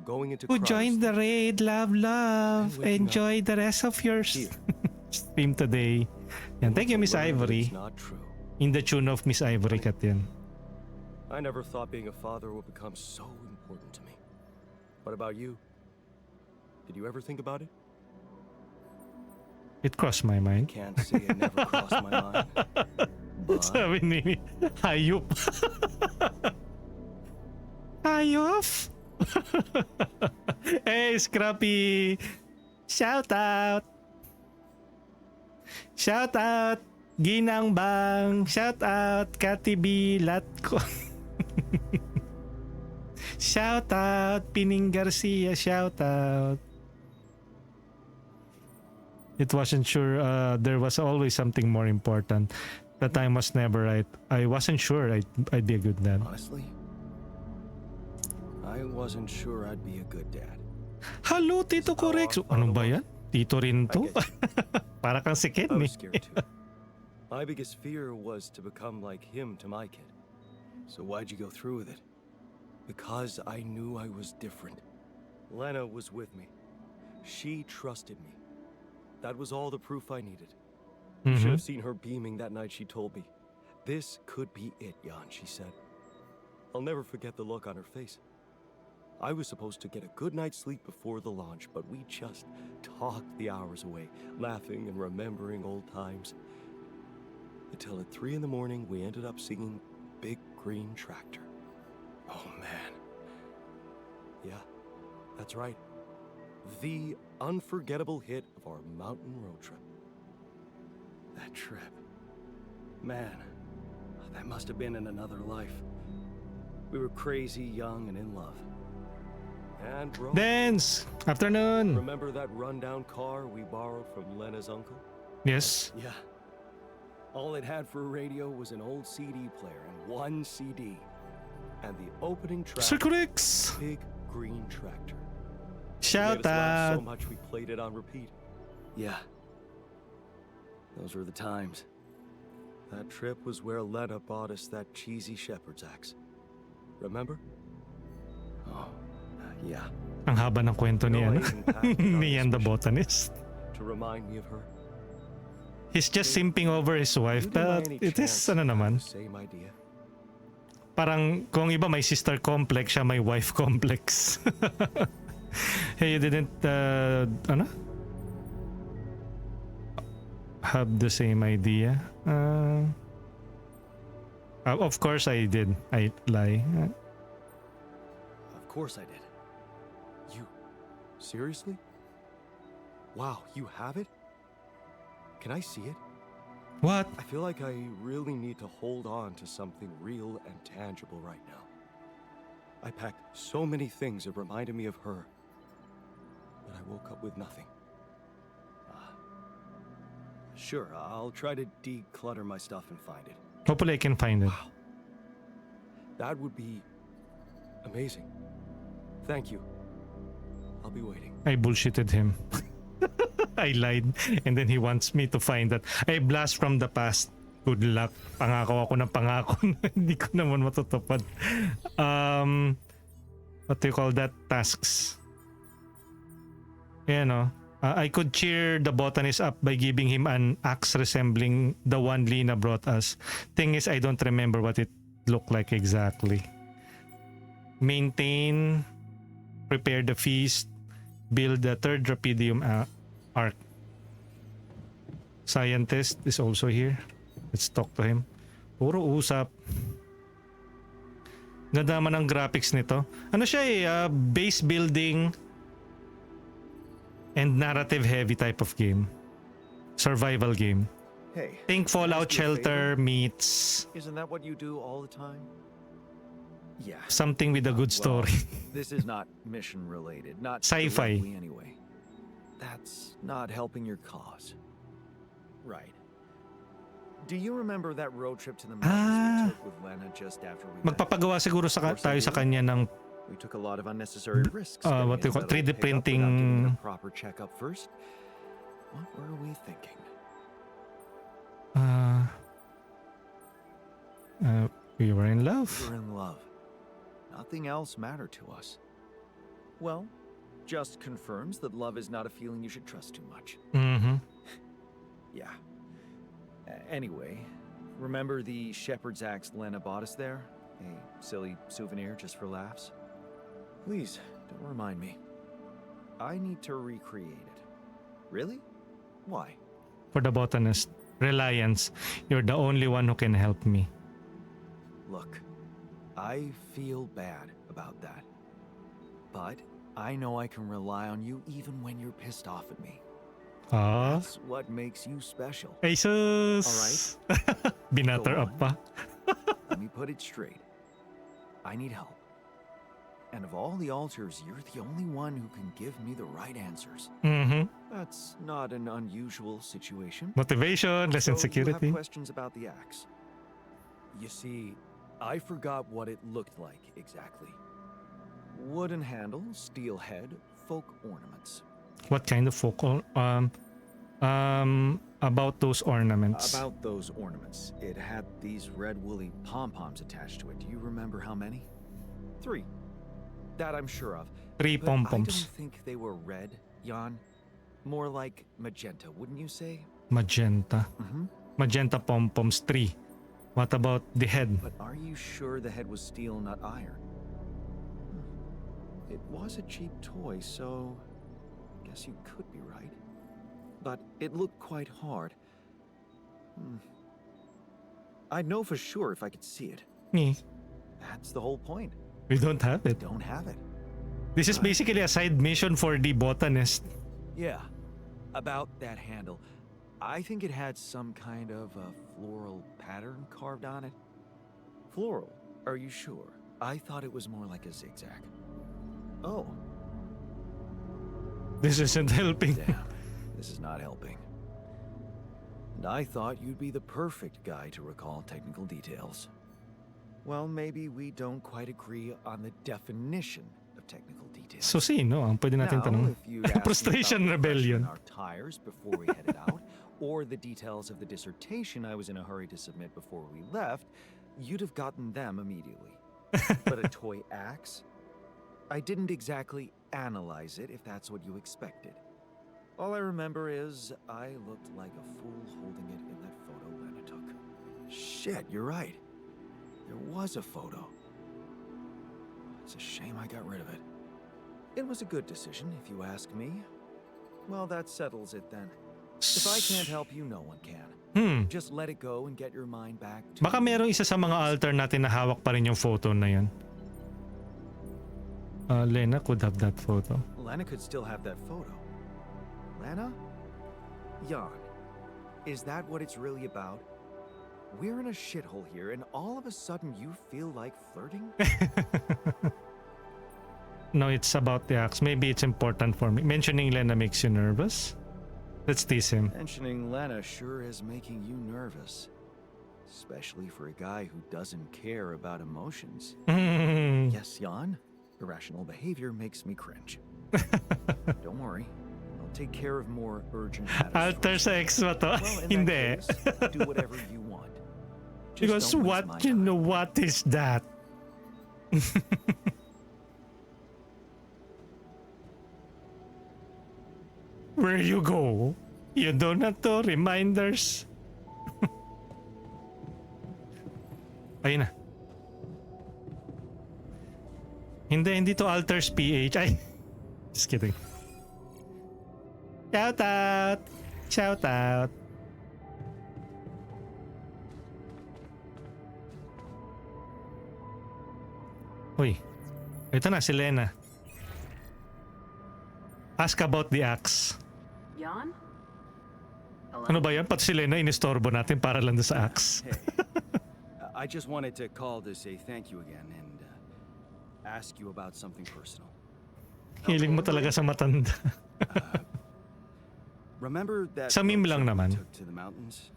going into Who joined the cryosleep, raid. Love, love. And waking up Enjoy the rest of your here. stream today. Yan. Thank you, to Miss learn that Ivory. it's not true. In the tune of Miss Ivory Kat yan. I never thought being a father would become so important to me. What about you? Did you ever think about it? It crossed my mind. Can't say it never crossed my mind. But Sabi ni Hayop. Hayop. Hey, Scrappy. Shout out. Shout out. Ginang Bang. Shout out. Kati B. Latko. Shout out. Pining Garcia. Shout out. It wasn't sure. There was always something more important. The time was never right. I wasn't sure I'd be a good dad. honestly, I wasn't sure I'd be a good dad. Hello, Tito Correx. Ano ba yan? Tito rin to? Para kang si Ken I eh. was scared too. My biggest fear was to become like him to my kid. So why'd you go through with it? Because I knew I was different. Lena was with me. She trusted me. That was all the proof I needed. You should have seen her beaming that night she told me. This could be it, Jan, she said. I'll never forget the look on her face. I was supposed to get a good night's sleep before the launch, but we just talked the hours away, laughing and remembering old times. Until at 3 in the morning, we ended up singing Big Green Tractor. Oh, man. Yeah, that's right. The unforgettable hit of our mountain road trip. That trip. Man, that must have been in another life. We were crazy, young, and in love. And bro, Dance! Afternoon! remember that rundown car we borrowed from Lena's uncle? Yes. Yeah. All it had for a radio was an old CD player and one CD. And the opening track, Sir Correx! Big Green Tractor. Shout Made us laugh so out! much we played it on repeat. Yeah. Those were the times. That trip was where Lena bought us that cheesy shepherd's axe. Remember? Oh, yeah. Ang haba ng kwento ni, No, I ano, even packed it on ni this Jan the mission botanist. to remind me of her. He's just simping over his wife, You deny but any it is, chance ano I have naman, the same idea. parang kung iba may sister complex, siya may wife complex. Hey, you didn't, ano? Have the same idea? Of course I did. I lie. Of course I did. You... seriously? Wow, you have it? Can I see it? What? I feel like I really need to hold on to something real and tangible right now. I packed so many things that reminded me of her, but I woke up with nothing. Sure, I'll try to declutter my stuff and find it. Hopefully I can find it. Wow. That would be amazing. Thank you. I'll be waiting. I bullshitted him. I lied. And then he wants me to find that. I blast from the past. Good luck. Pangako ako ng pangako na hindi ko naman matutupad. What do you call that? Tasks. Yeah, no? I could cheer the botanist up by giving him an axe resembling the one Lena brought us. Thing is, I don't remember what it looked like exactly. Maintain, prepare the feast, build the third Rapidium arc. Scientist is also here. Let's talk to him. Puro usap. Ganda naman ang graphics nito. Ano siya base building and narrative heavy type of game. Survival game. Hey. Think Fallout ask you a Shelter meets Isn't that what you do all the time? Yeah. something with a good Well, story. this is not mission related, not Sci-Fi. directly anyway. That's not helping your cause. Right. Do you remember that road trip to the mountains we took with Lena just after we met? Magpapagawa siguro tayo sa kanya ng We took a lot of unnecessary risks. what do you call 3D printing. Without getting a proper checkup first. What were we thinking? We were in love. We were in love. Nothing else mattered to us. Well, just confirms that love is not a feeling you should trust too much. Mm-hmm. Yeah. Anyway, remember the shepherd's axe Lena bought us there? A silly souvenir just for laughs? Please, don't remind me. I need to recreate it. Really? Why? For the botanist. Reliance. You're the only one who can help me. Look, I feel bad about that. But I know I can rely on you even when you're pissed off at me. That's what makes you special. Ay sus! Binatter Go up pa. Let me put it straight. I need help. And of all the alters, you're the only one who can give me the right answers. Mm-hmm. That's not an unusual situation. Motivation, less So insecurity. you have questions about the axe? You see, I forgot what it looked like exactly. Wooden handle, steel head, folk ornaments. What kind of folk? About those ornaments. About those ornaments, it had these red woolly pom-poms attached to it. Do you remember how many? 3. That I'm sure of. 3 But pom-poms. I don't think they were red, Jan. More like magenta, wouldn't you say? Magenta. Mm-hmm. Magenta pom-poms 3. What about the head? But are you sure the head was steel, not iron? It was a cheap toy, so I guess you could be right. But it looked quite hard. I'd know for sure if I could see it. Eh, That's the whole point. we don't have it. Don't have it. This is basically a side mission for the botanist. Yeah, about that handle. I think it had some kind of a floral pattern carved on it. Floral? Are you sure? I thought it was more like a zigzag. Oh, This isn't helping. damn. This is not helping. And I thought you'd be the perfect guy to recall technical details. Well, maybe we don't quite agree on the definition of technical details. So sino ang pwede natin Now, tanong? if you'd asked me Frustration about the pressure rebellion. in our tires before we headed out, or the details of the dissertation I was in a hurry to submit before we left, you'd have gotten them immediately. But a toy axe? I didn't exactly analyze it if that's what you expected. All I remember is I looked like a fool holding it in that photo Lena took. Shit, you're right. There was a photo. It's a shame I got rid of it. It was a good decision, if you ask me. Well, that settles it then. If I can't help you, no one can. Just let it go and get your mind back to... Baka merong isa sa mga altar natin na hawak pa rin yung photo na yun. Lena could have that photo. Lena could still have that photo. Lena? Jan, is that what it's really about? We're in a shithole here and all of a sudden you feel like flirting? No, it's about the axe. Maybe it's important for me. Mentioning Lena makes you nervous? Let's tease him. Mentioning Lena sure is making you nervous. Especially for a guy who doesn't care about emotions. Yes, Jan. Irrational behavior makes me cringe. Don't worry. I'll take care of more urgent matters. Alter sa ex ba to? Well, in Hindi. that case, do whatever you want. Just Because don't waste what, my you time. know, what is that? Where you go, you do not to reminders. Ayun na. Hindi to alters PH. Ay, just kidding. Shout out! Shout out! Uy, ito na si Lena. Ask about the axe. Jan? Hello? Ano ba yan? Pati si Lena inistorbo natin para lang doon sa axe. Hey, I just wanted to call to say thank you again and ask you about something personal. Hiling mo talaga sa matanda. Remember that Sa meme road lang trip we naman. took to the mountains?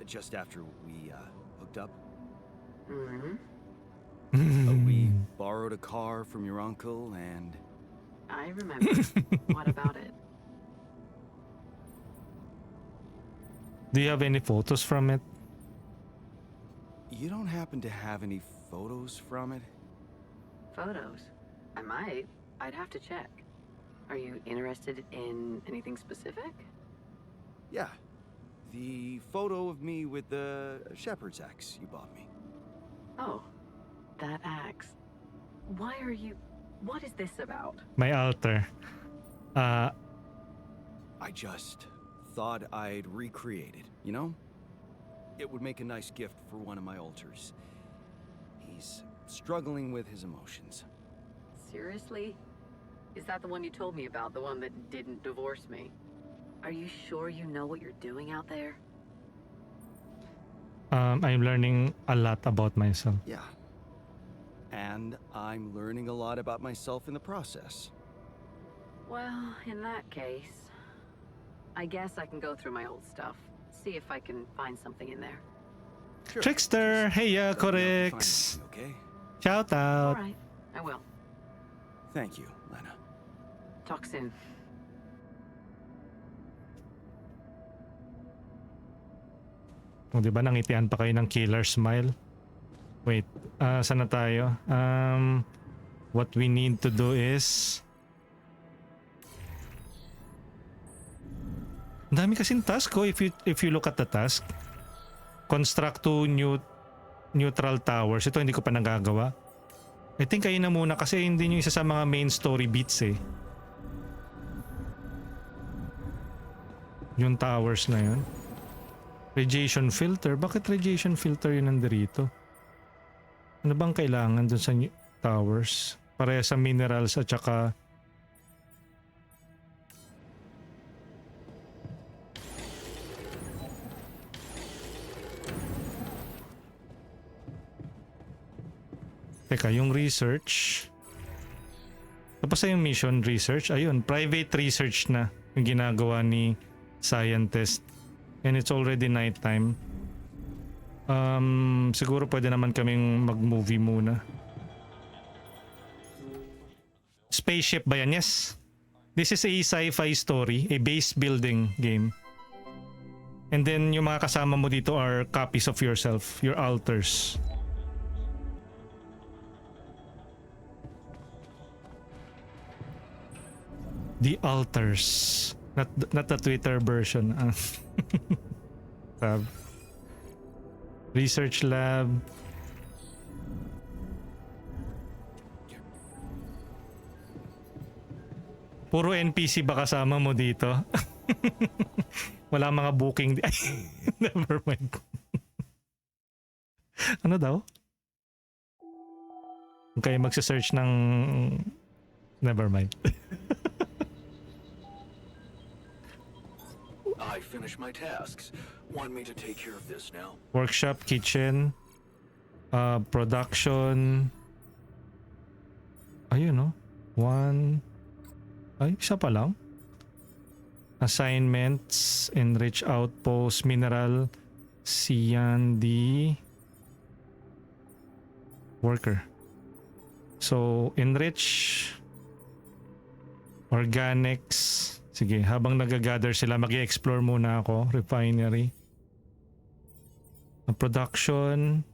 Just after we hooked up? Mm-hmm. We borrowed a car from your uncle and... I remember. What about it? Do you have any photos from it? You don't happen to have any photos from it? Photos? I might. I'd have to check. Are you interested in anything specific? Yeah. The photo of me with the shepherd's axe you bought me. Oh, that axe. Why are you... What is this about? My altar. I just thought I'd recreate it, you know? It would make a nice gift for one of my altars. He's struggling with his emotions. Seriously? Is that the one you told me about, the one that didn't divorce me? Are you sure you know what you're doing out there? I'm learning a lot about myself. Yeah. And I'm learning a lot about myself in the process. Well, in that case, I guess I can go through my old stuff. See if I can find something in there. Sure. Trickster! Hey, Let me know if you find Corex! anything, okay? Shout out! Alright, I will. Thank you, Lena. Talk soon. O, diba nangitian pa kayo ng killer smile? Wait, saan na tayo? What we need to do is... Ang dami kasing task ko if you look at the task. Construct 2 neutral towers. Ito hindi ko pa nagagawa. I think kayo na muna kasi hindi nyo isa sa mga main story beats eh. Yung towers na yun. Radiation filter. Bakit radiation filter yun nandito? Ano bang kailangan dun sa towers? Pareha sa minerals at saka... Teka, yung research. Tapos na yung mission research. Ayun, private research na yung ginagawa ni scientist. And it's already nighttime. Siguro pwede naman kaming mag-movie muna. Spaceship ba yan? Yes. This is a sci-fi story, a base building game. And then yung mga kasama mo dito are copies of yourself, your alters. The altars. Not the Twitter version. Tab. Research lab. Puro NPC ba kasama mo dito? Wala mga booking. Never mind. Ano daw? Okay, magsa-search ng... Never mind. I finished my tasks. Want me to take care of this now? Workshop, kitchen, production. Ayun, no? One... Ay, isa pa lang. Assignments, enrich outpost, mineral, Jan D. Worker. So, enrich, organics. Sige, habang nag-gather sila, mag-i-explore muna ako. Refinery. Production.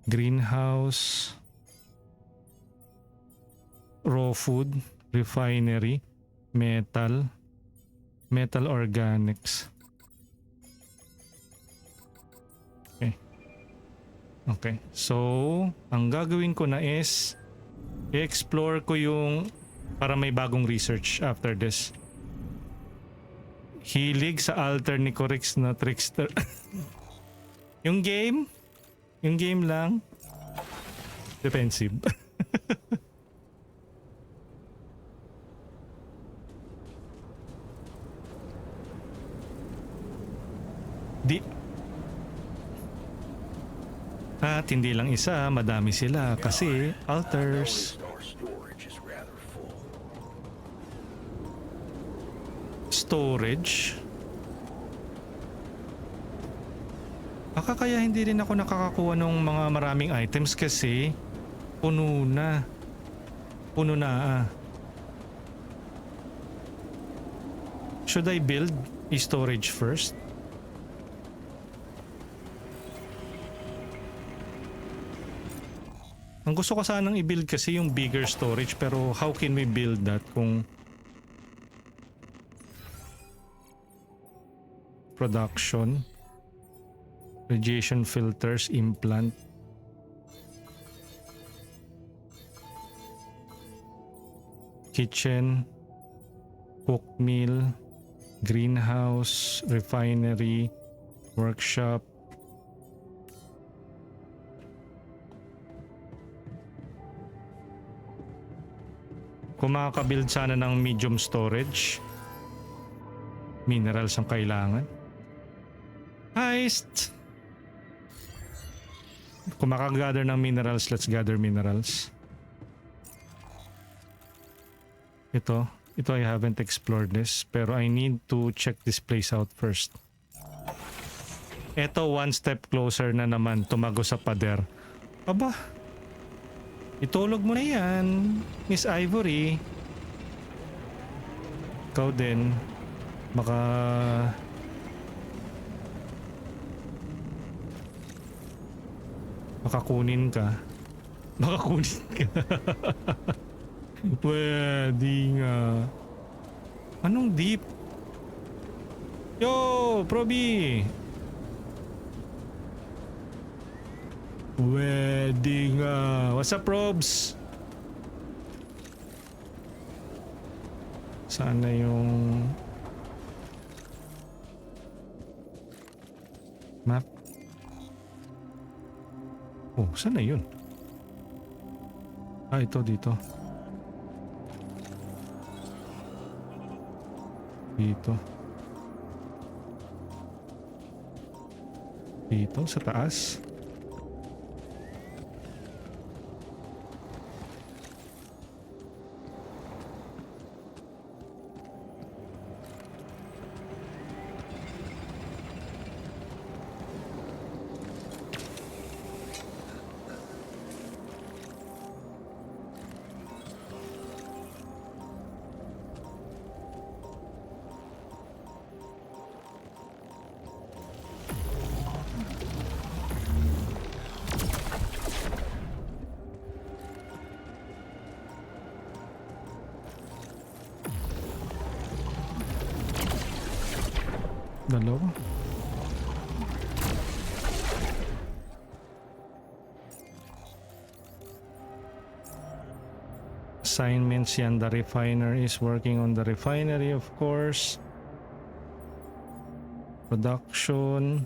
Greenhouse. Raw food. Refinery. Metal. Metal organics. Okay. Okay. So, ang gagawin ko na is i-explore ko yung para may bagong research after this. Hilig sa alter ni Corix na trickster. Yung game lang defensive. At hindi lang isa, madami sila kasi altars. Storage. Baka kaya hindi rin ako nakakakuha ng mga maraming items kasi puno na. Puno na. Should I build a storage first? Ang gusto ko sanang i-build kasi yung bigger storage, pero how can we build that kung production, radiation filters, implant, kitchen, cook meal, greenhouse, refinery, workshop. Kung makaka-build sana ng medium storage, minerals ang kailangan. Heist! Kung makagather ng minerals, let's gather minerals. Ito I haven't explored this, pero I need to check this place out first. Ito one step closer na naman tumago sa pader. Aba, itulog mo na yan, Miss Ivory. Ikaw din. Baka... Makakunin ka. Makakunin ka. Pwede nga. Anong deep? Yo, Proby! Wedding what's up, Probs? Saan na yung map? Oh, saan na yun? Ito dito. Dito. Dito sa taas. Dalawa. Assignments yan. The refiner is working on the refinery, of course. Production.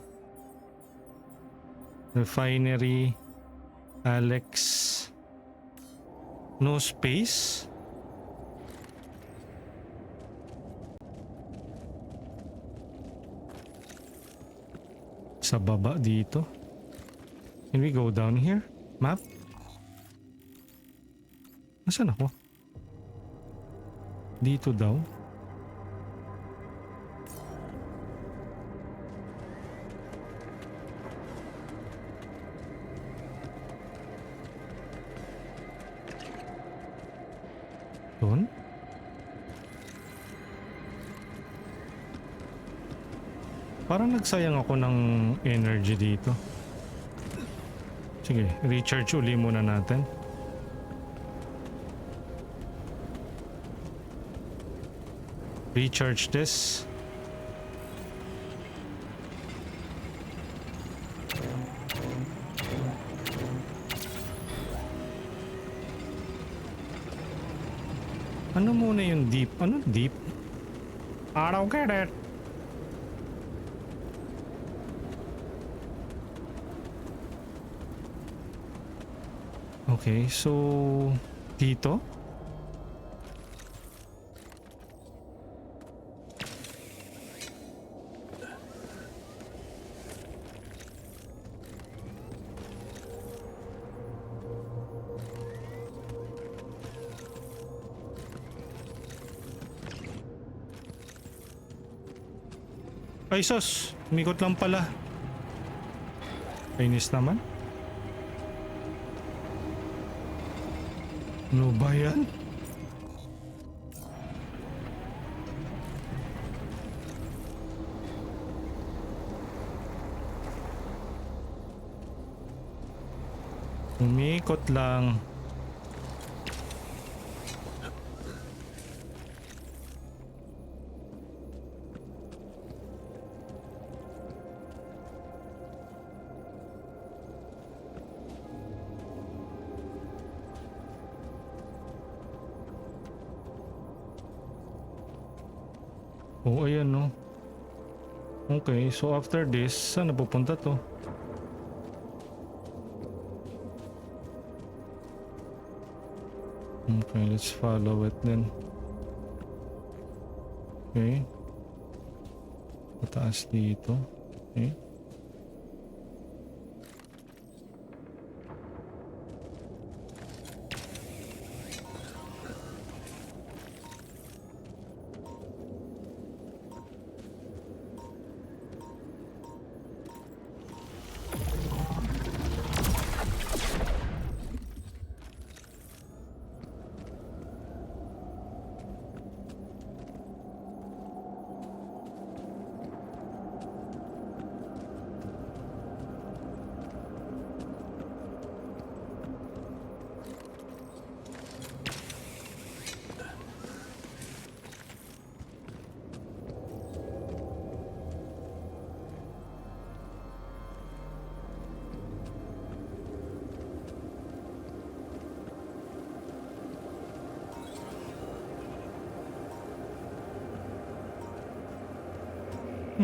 Refinery. Alex. No space. Sa baba dito. Can we go down here? Map? Nasaan ako? Dito daw. Doon? Parang nagsayang ako ng energy dito. Sige, recharge uli muna natin. Recharge this. Ano muna yung deep? Ano deep? I don't get it. Okay, so dito? Ay sus, umikot lang pala. Kainis naman. Ano ba yan? Umikot lang. Oh, ayan no. Okay, so after this, saan na pupunta to? Okay, let's follow it then. Okay. Pataas dito. Okay.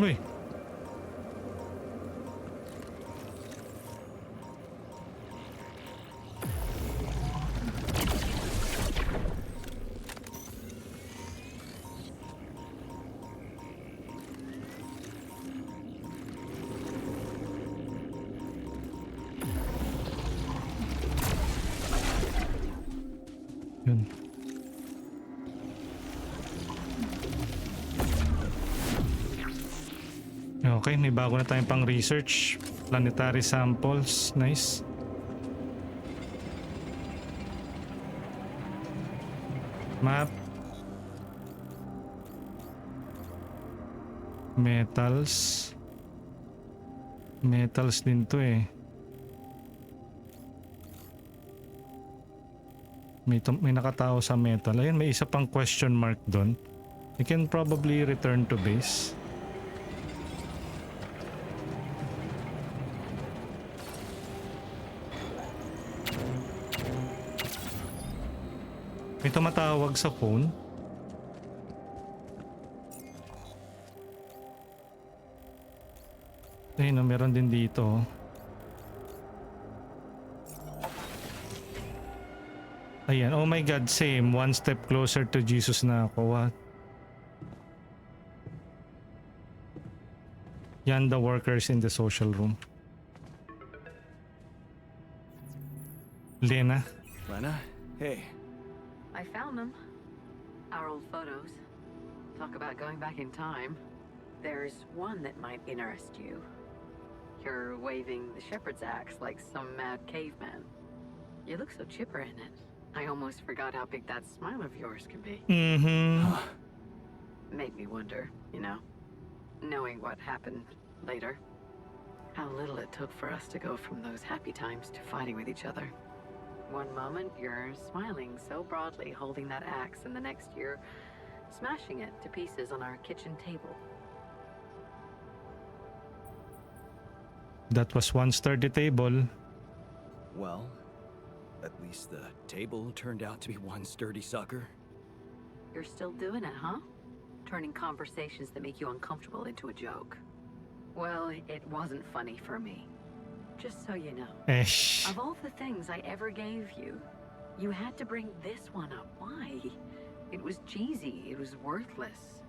Uy. Yun. Okay, may bago na tayong pang research. Planetary samples. Nice. Map. Metals. Metals din to eh. May nakatao sa metal. Ayun, may isa pang question mark doon. I can probably return to base. May tumatawag sa phone. Ayun na, meron din dito. Ayan, oh my God, same. One step closer to Jesus na ako. What? Yan the workers in the social room. Lena? Lena? Hey. I found them. Our old photos. Talk about going back in time. There's one that might interest you. You're waving the shepherd's axe like some mad caveman. You look so chipper in it. I almost forgot how big that smile of yours can be. Mm-hmm. Made me wonder, you know, knowing what happened later. How little it took for us to go from those happy times to fighting with each other. One moment you're smiling so broadly holding that axe, and the next you're smashing it to pieces on our kitchen table. That was one sturdy table. Well, at least the table turned out to be one sturdy sucker. You're still doing it, huh? Turning conversations that make you uncomfortable into a joke. Well, it wasn't funny for me. Just so you know. Esh. Of all the things I ever gave you, you had to bring this one up. Why? It was cheesy, it was worthless.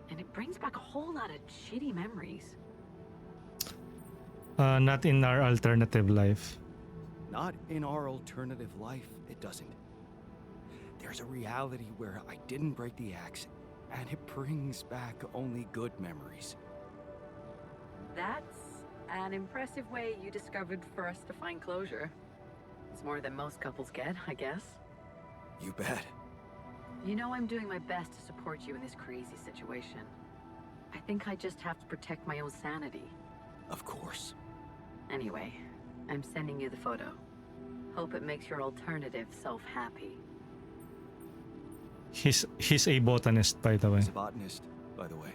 And it brings back a whole lot of shitty memories. Not in our alternative life. Not in our alternative life, it doesn't. There's a reality where I didn't break the axe, and it brings back only good memories. That's an impressive way you discovered for us to find closure. It's more than most couples get, I guess. You bet. You know I'm doing my best to support you in this crazy situation. I think I just have to protect my own sanity. Of course. Anyway, I'm sending you the photo. Hope it makes your alternative self happy. He's a botanist, by the way. He's a botanist, by the way.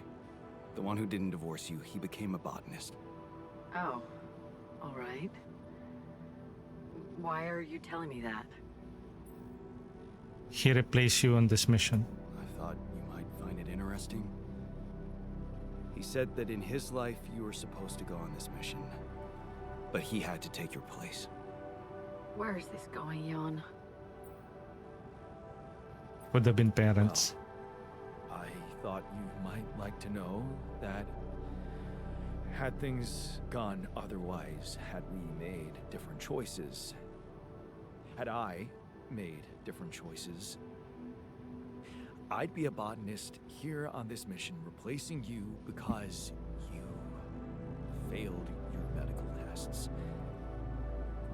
The one who didn't divorce you, he became a botanist. Oh, all right. Why are you telling me that? He replaced you on this mission. I thought you might find it interesting. He said that in his life you were supposed to go on this mission, but he had to take your place. Where is this going, Jan? Would have been parents. Well, I thought you might like to know that had things gone otherwise, had we made different choices, had I made different choices, I'd be a botanist here on this mission, replacing you because you failed your medical tests.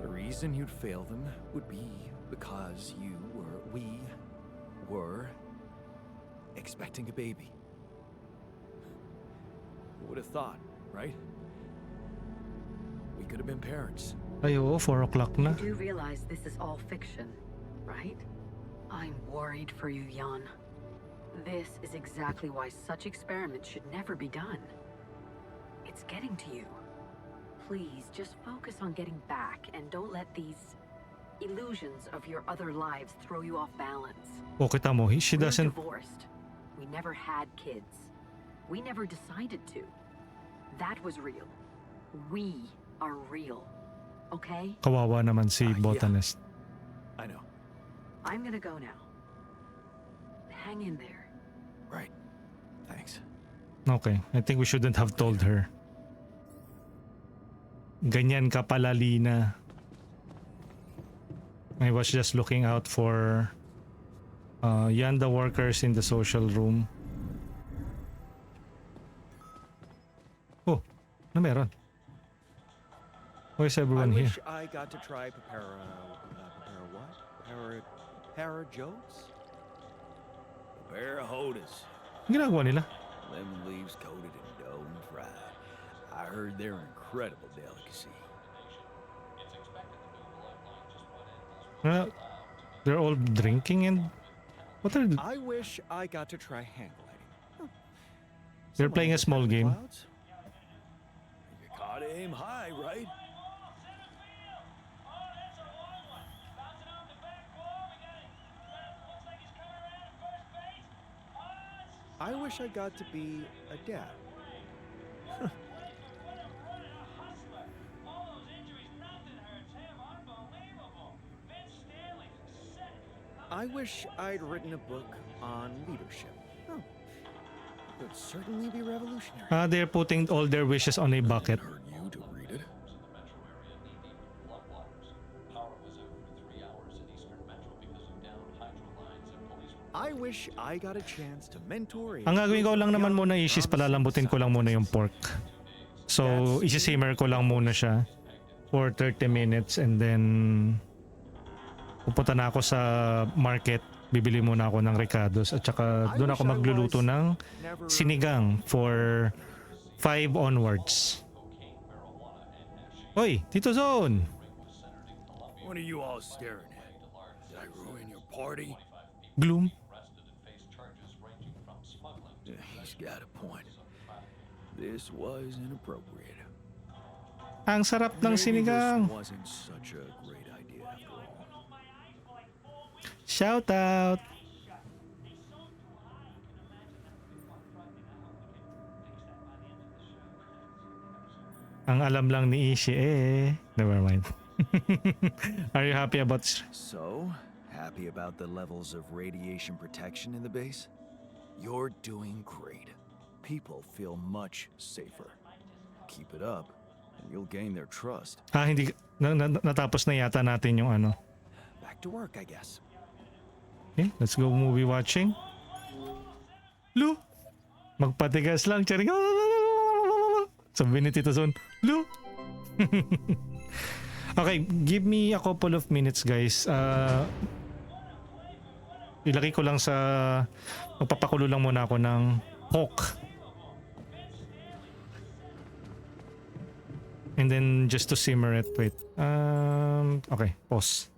The reason you'd fail them would be because we were expecting a baby. Who would have thought, right? We could have been parents. Ay, oo, 4 o'clock na. You do realize this is all fiction, right? I'm worried for you, Jan. This is exactly why such experiments should never be done. It's getting to you. Please, just focus on getting back and don't let these illusions of your other lives throw you off balance. O kita mo, she We're doesn't... divorced. We never had kids. We never decided to. That was real. We are real. Okay? Kawawa naman si Yeah. botanist. I know. I'm gonna go now. Hang in there. Right. Thanks. Okay, I think we shouldn't have told her. Ganyan ka pala, Lena. I was just looking out for yan the workers in the social room. Oh, na meron. Why is everyone I here? wish I got to try Para-Jotes? Parahodas. Ginagawa nila? Lemon leaves coated in dough and fried. I heard they're an incredible delicacy. They're all drinking and... What are... I wish I got to try hang gliding. They're playing a small game. Clouds? You gotta aim high, right? I wish I got to be a dad. I wish I'd written a book on leadership. Oh, it would certainly be revolutionary. They're putting all their wishes on a bucket. Hurt you to read it? I wish I got a chance to mentor a Ang gagawin ko lang naman young, muna is promising palalambutin ko lang muna yung pork. So, That's isi-simmer ko lang muna siya for 30 minutes and then pupunta na ako sa market, bibili muna ako ng ricados at saka doon ako magluluto ng sinigang for 5 onwards. Hoy, Tito Zone! What are you all staring at? Did I ruin your party? Gloom. Yeah, he's got a point. This was inappropriate. Ang sarap ng Maybe sinigang. this wasn't such a great idea after all. Shout out! Ang alam lang ni Ishi never mind. Are you happy about So, happy about the levels of radiation protection in the base? You're doing great. People feel much safer. Keep it up, and you'll gain their trust. hindi natapos na yata natin yung ano. Back to work, I guess. Okay, let's go movie watching. Lu! Magpatigas lang, charing. Sabi ni Tito Zone, Lu! Okay, give me a couple of minutes guys. Ilagay ko lang sa... Magpapakulo lang muna ako ng pork. And then just to simmer it, wait. Okay, pause.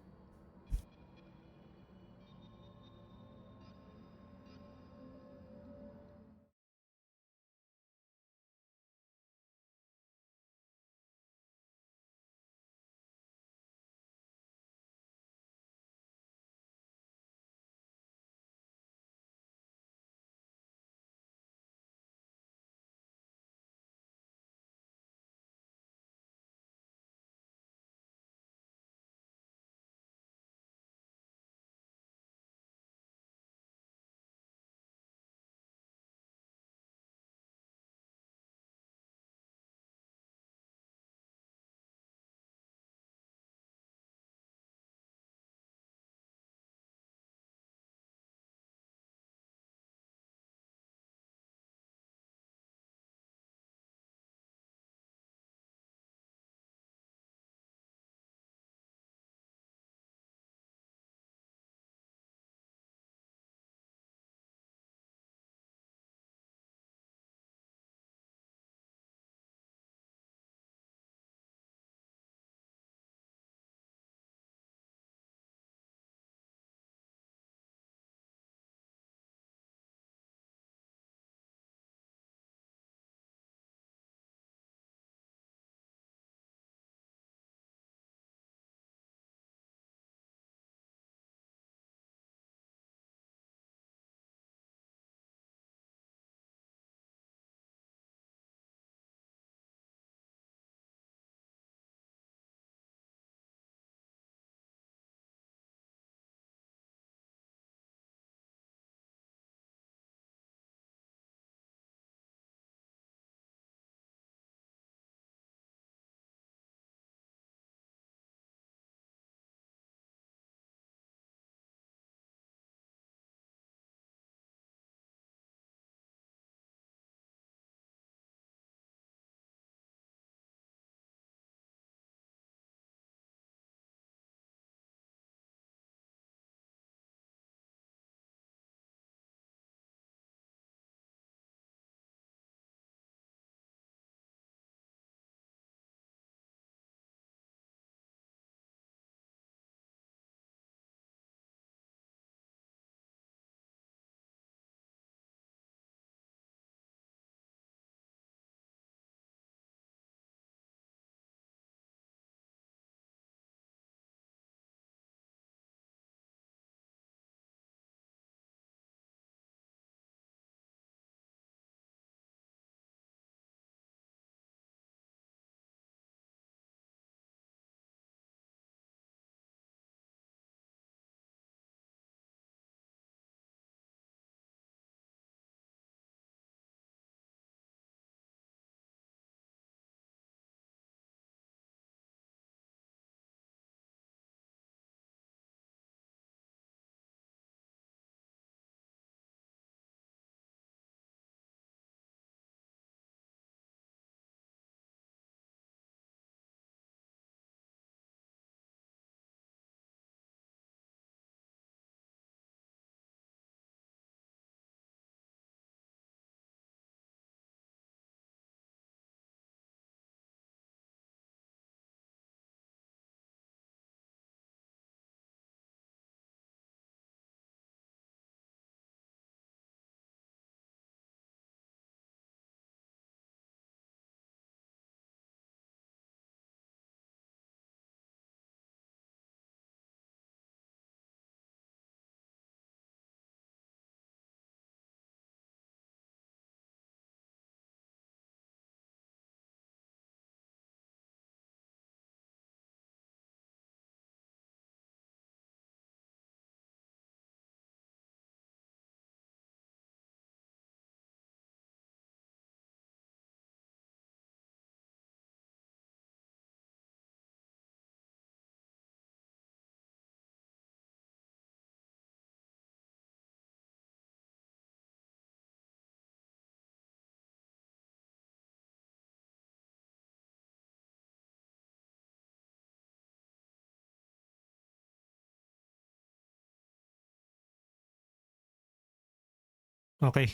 Okay.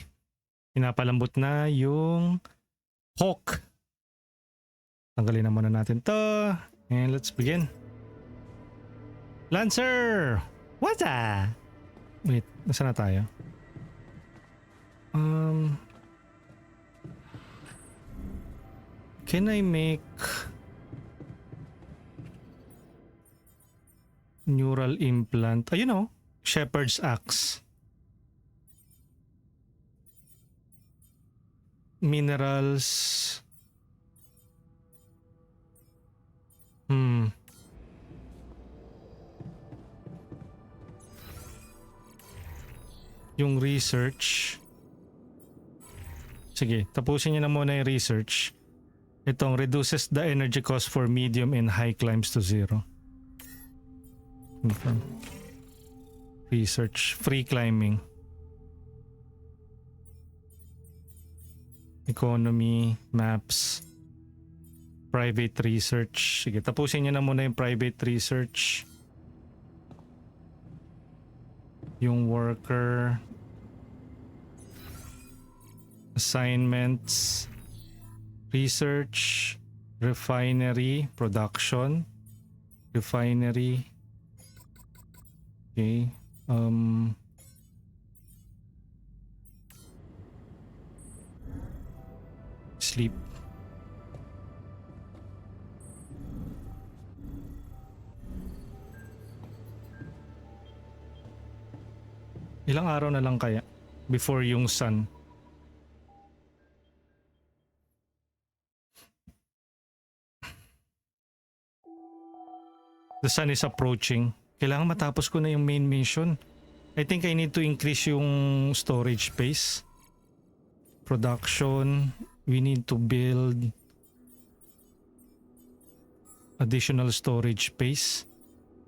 Pinapalambot na yung hawk. Tanggalin na muna natin to. And let's begin. Lancer! What's that? Wait, nasa na tayo? Can I make neural implant? Ayun oh, shepherd's axe. Minerals. Yung research. Sige, tapusin niyo na muna yung research. Itong reduces the energy cost for medium and high climbs to 0. Okay. Research, free climbing. Economy, maps, private research. Sige, tapusin niyo na muna yung private research. Yung worker. Assignments. Research. Refinery. Production. Refinery. Okay. Sleep. Ilang araw na lang kaya before yung sun? The sun is approaching. Kailangan matapos ko na yung main mission. I think I need to increase yung storage space. Production. We need to build additional storage space.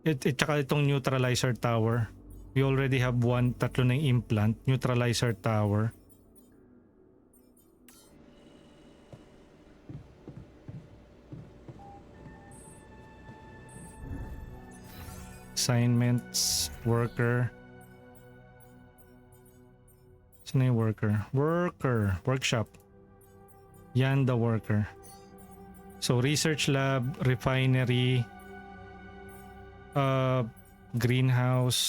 Tsaka itong neutralizer tower. We already have one, tatlo na yung implant, neutralizer tower. Assignments, worker. Saan na yung worker? Worker, workshop. Yan the worker. So research lab, refinery, greenhouse,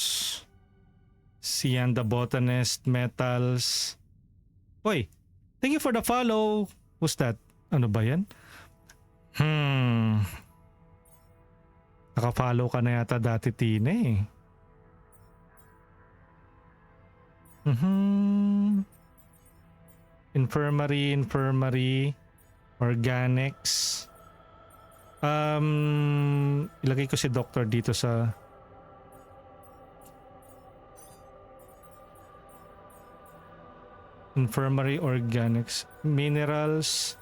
Sian the botanist, metals. Oy, thank you for the follow. Who's that? Ano ba yan? Naka-follow ka na yata dati, Tina eh. Infirmary, organics. Ilagay ko si doctor dito sa infirmary, organics, minerals.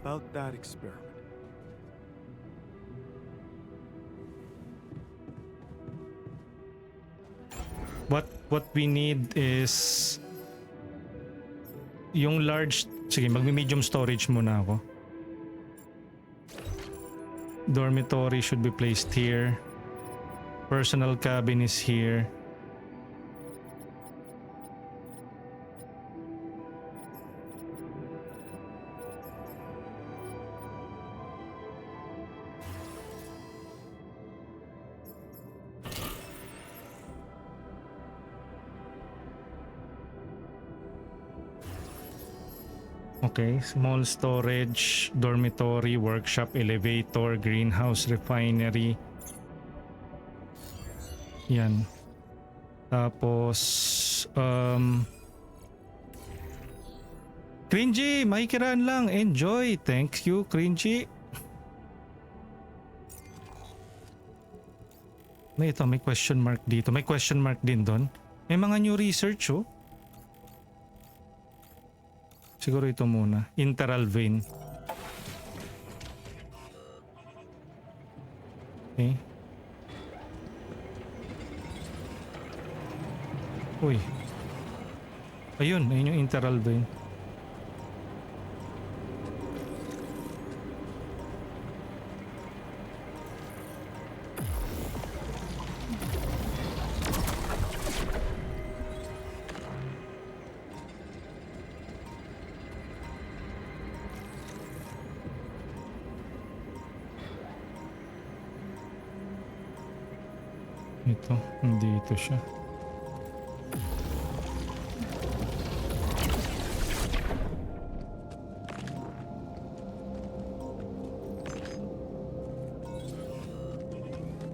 About that experiment. What we need is yung large. Sige, mag-medium storage muna ako. Dormitory should be placed here. Personal cabin is here. Okay, small storage, dormitory, workshop, elevator, greenhouse, refinery. Yan. Tapos, Cringy, makikiraan lang. Enjoy. Thank you, Cringy. May question mark dito. May question mark din doon. May mga new research, oh. Siguro ito muna. Interal vein. Okay. Uy. Ayun yung interal vein. Ito, nandito siya.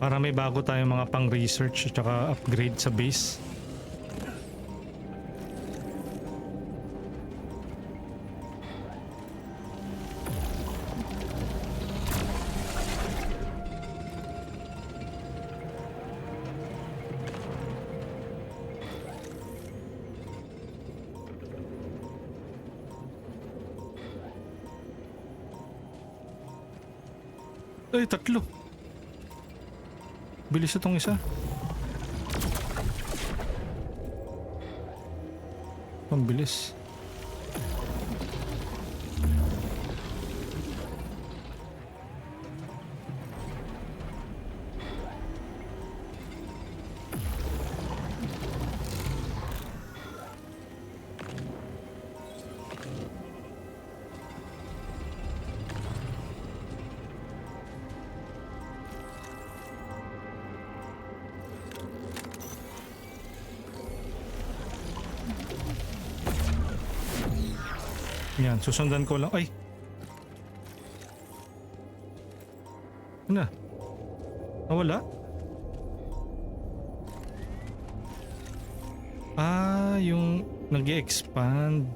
Para may bago tayong mga pang-research at saka upgrade sa base. Ay, tatlo. Bilis itong isa. Ang bilis. Yan, susundan ko lang. Ay! Ano? Nawala? Ah, yung nag-expand.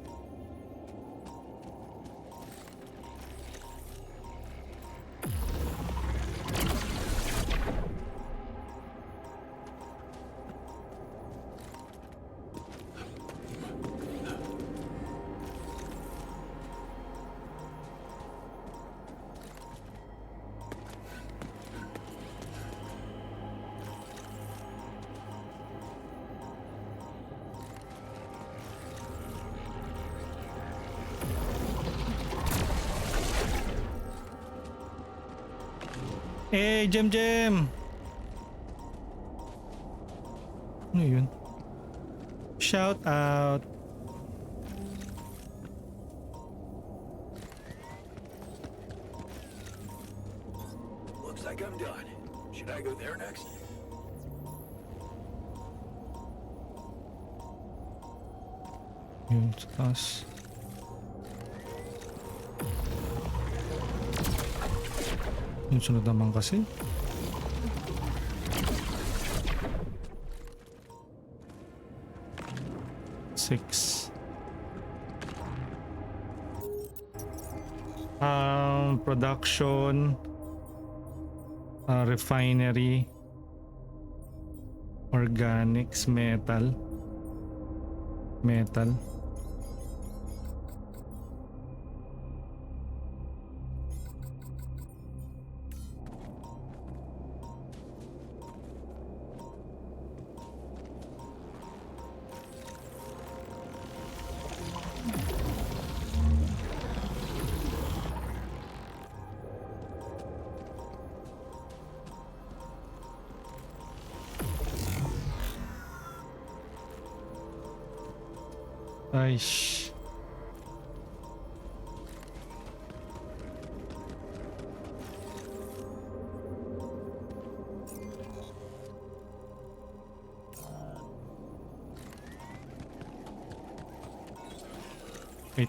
Eh, Jem! Ano yun? Shout out! Looks like I'm done. Should I go there next? Yun, sa taas. Yung sunod naman kasi. Six. Production. Refinery. Organics. Metal. Aish. Wait.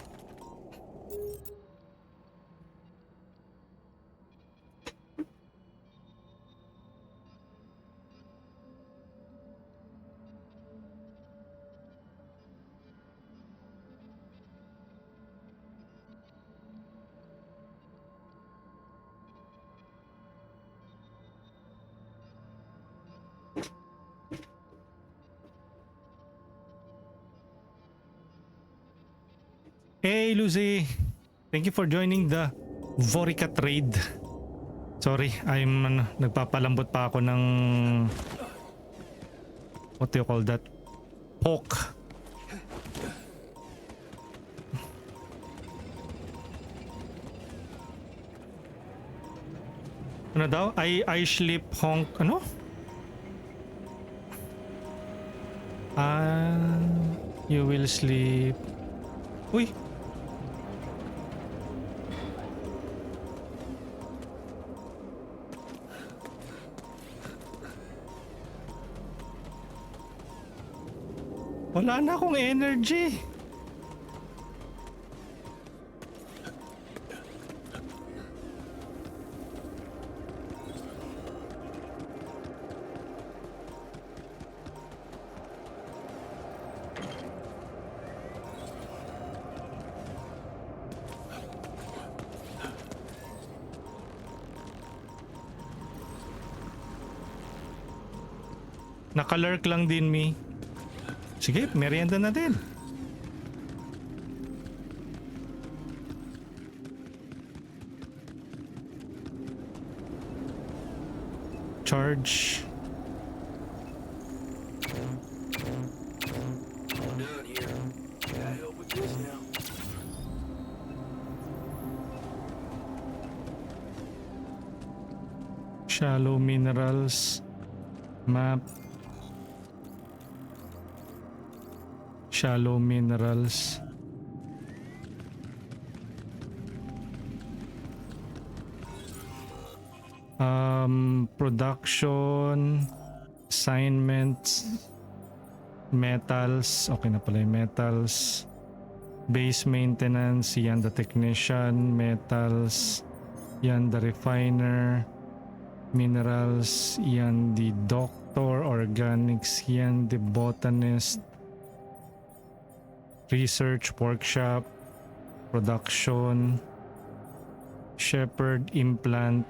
Hey Lucy, thank you for joining the Vorica trade. Sorry, nagpapalambot pa ako ng what do you call that? Pork. Ano daw? I sleep honk ano? You will sleep. Uy. Wala na akong energy. Naka-lurk lang din, Mi. Sige, merienda na din. Charge. Done here. Can I help with this now? Shallow minerals. Map. Shallow minerals. Production, assignments, metals. Okay na pala yung metals. Base maintenance, yan the technician. Metals, yan the refiner. Minerals, yan the doctor. Organics, yan the botanist. Research workshop, production, shepherd implant,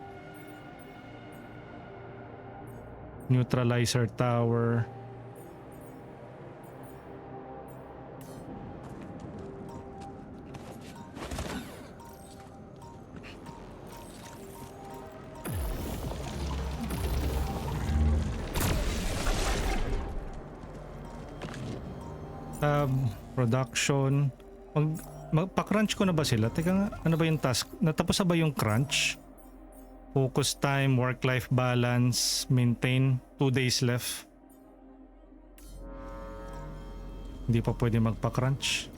neutralizer tower, production. Pa-crunch ko na ba sila? Teka nga, ano ba yung task? Natapos na ba yung crunch? Focus time, work-life balance, maintain. 2 days left. Hindi pa pwede magpa-crunch.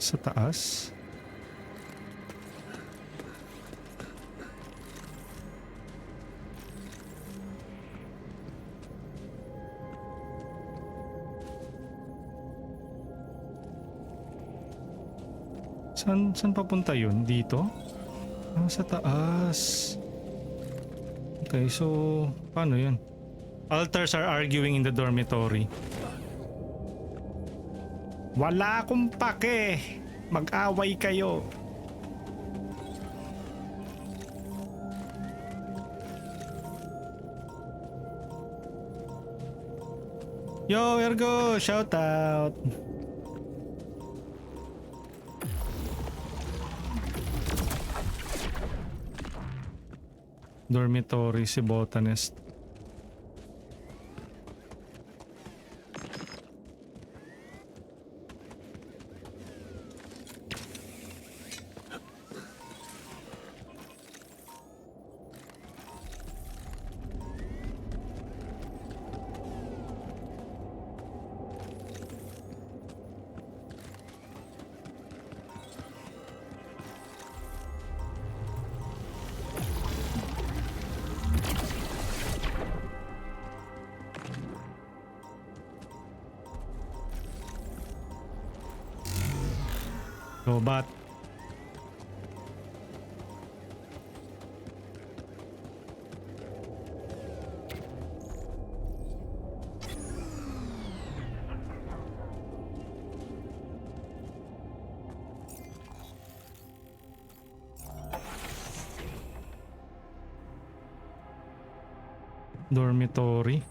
Sa taas. Saan papunta yun? Dito? Sa taas. Okay, so paano yun? Alters are arguing in the dormitory. Wala akong pake. Mag-away kayo. Yo, Ergo, shout out. Dormitory si botanist. Robot. Dormitory.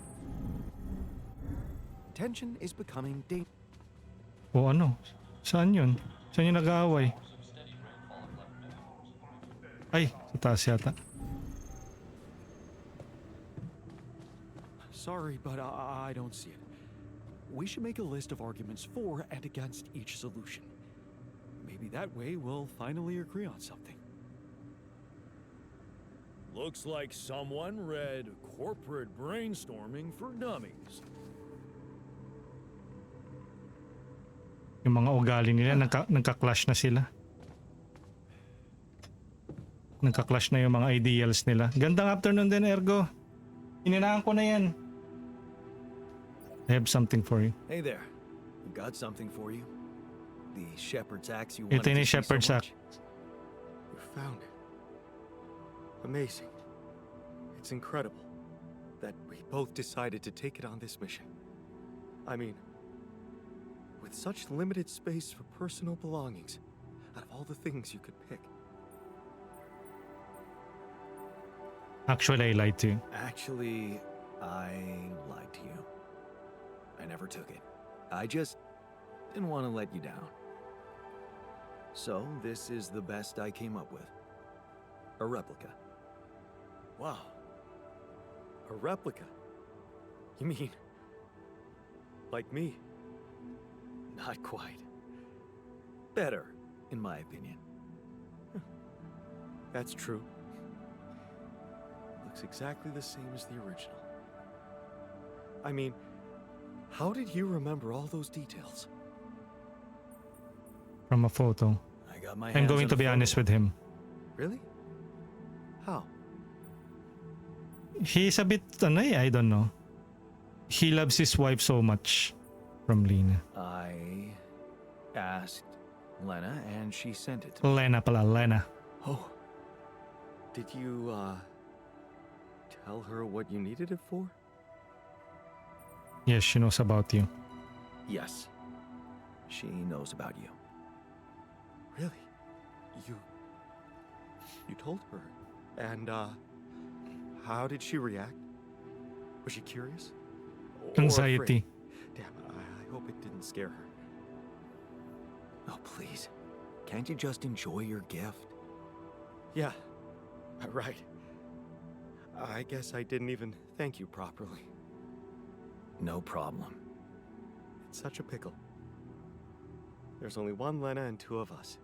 Tension is becoming O ano? Saan yun? Saan yung nag-aaway? Ay, sa taas yata. Sorry, but I don't see it. We should make a list of arguments for and against each solution. Maybe that way we'll finally agree on something. Looks like someone read Corporate Brainstorming for Dummies. Yung mga ugali nila, nagka-clash na sila. Nagka-clash na yung mga ideals nila. Gandang afternoon din, Ergo. Ininaan ko na yan. I have something for you. Hey there. I've got something for you. The shepherd's axe you wanted Ito to yung see so shepherd's much. axe. You found it. Amazing. It's incredible that we both decided to take it on this mission. I mean, with such limited space for personal belongings, out of all the things you could pick. Actually, I lied to you. Actually, I lied to you. I never took it. I just didn't want to let you down. So, this is the best I came up with. A replica. Wow. A replica? You mean, like me? Not quite. Better, in my opinion. That's true. Looks exactly the same as the original. I mean, how did you remember all those details? From a photo. I got my I'm hands going on to a be photo. honest with him. Really? How? He's a bit, I don't know. He loves his wife so much. From Lena. I asked Lena and she sent it to me. Lena pala, Lena. Oh. Did you, tell her what you needed it for? Yes, she knows about you. Yes. She knows about you. Really? You told her? And, how did she react? Was she curious? Or Anxiety. afraid? Damn, I hope it didn't scare her. Oh, please. Can't you just enjoy your gift? Yeah, right. I guess I didn't even thank you properly. No problem. It's such a pickle. There's only one Lena and two of us.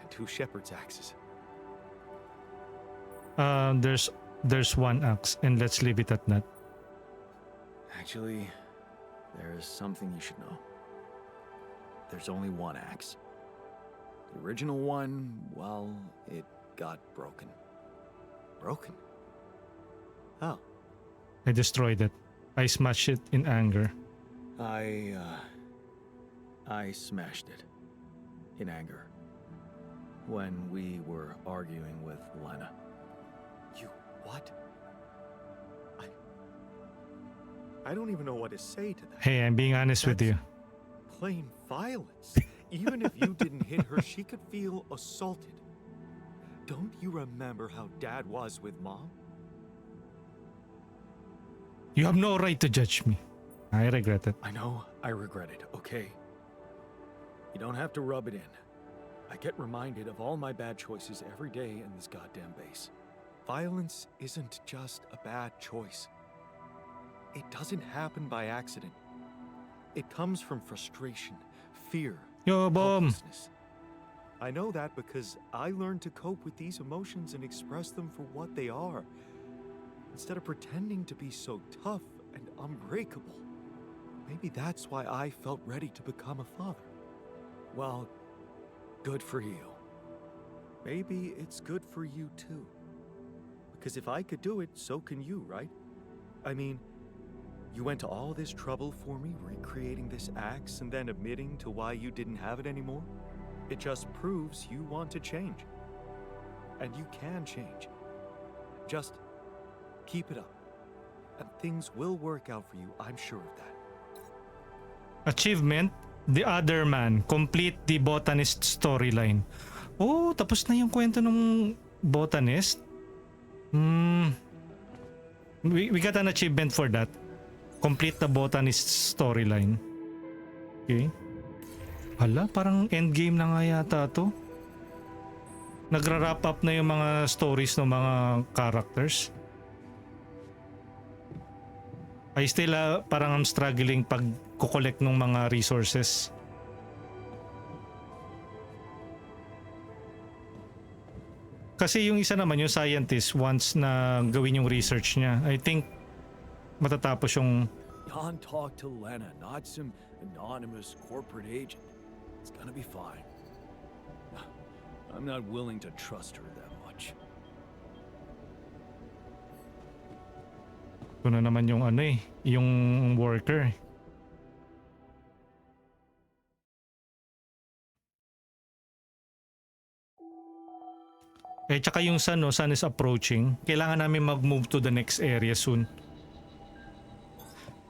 And two shepherd's axes. There's one axe, and let's leave it at that. Actually, there's something you should know. There's only one axe. The original one, well, it got broken. Broken? How? I destroyed it. I smashed it in anger. I smashed it. In anger. When we were arguing with Lena. You what? I don't even know what to say to that. Hey, I'm being honest with That's you. Plain violence. Even if you didn't hit her, she could feel assaulted. Don't you remember how Dad was with Mom? You have no right to judge me. I regret it. I know I regret it, okay? You don't have to rub it in. I get reminded of all my bad choices every day in this goddamn base. Violence isn't just a bad choice. It doesn't happen by accident. It comes from frustration, fear, Yo, Bom. helplessness. I know that because I learned to cope with these emotions and express them for what they are, instead of pretending to be so tough and unbreakable. Maybe that's why I felt ready to become a father. Well, good for you. Maybe it's good for you too. Because if I could do it, so can you, right? I mean, you went to all this trouble for me, recreating this axe and then admitting to why you didn't have it anymore? It just proves you want to change. And you can change. Just keep it up. And things will work out for you, I'm sure of that. Achievement, The Other Man. Complete the botanist storyline. Oh, tapos na yung kwento ng botanist. We got an achievement for that. Complete the botanist storyline. Okay. Hala, parang endgame na nga yata to. Nagra-wrap up na yung mga stories ng mga characters. I still parang I'm struggling pag kukolekt ng mga resources. Kasi yung isa naman, yung scientist wants na gawin yung research niya. I think matatapos yung... Jan talked to Lena, not some anonymous corporate agent. It's gonna be fine. I'm not willing to trust her that much. Ito na naman yung ano eh, yung worker. Eh, tsaka yung sun, no? Sun is approaching. Kailangan namin mag-move to the next area soon.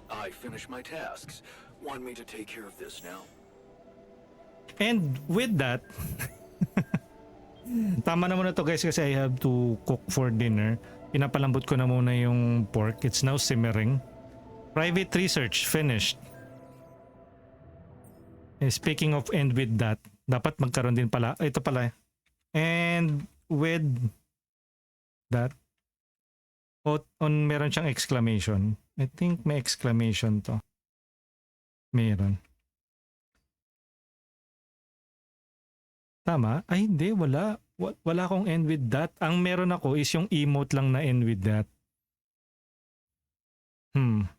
I finished my tasks. Want me to take care of this now? And with that, tama na muna to guys kasi I have to cook for dinner. Pinapalambot ko na muna yung pork. It's now simmering. Private research finished. And speaking of and with that, dapat magkaroon din pala. Ito pala. And with that, meron siyang exclamation. I think may exclamation to. Meron. Tama? Ay hindi, wala. Wala akong end with that. Ang meron ako is yung emote lang na end with that.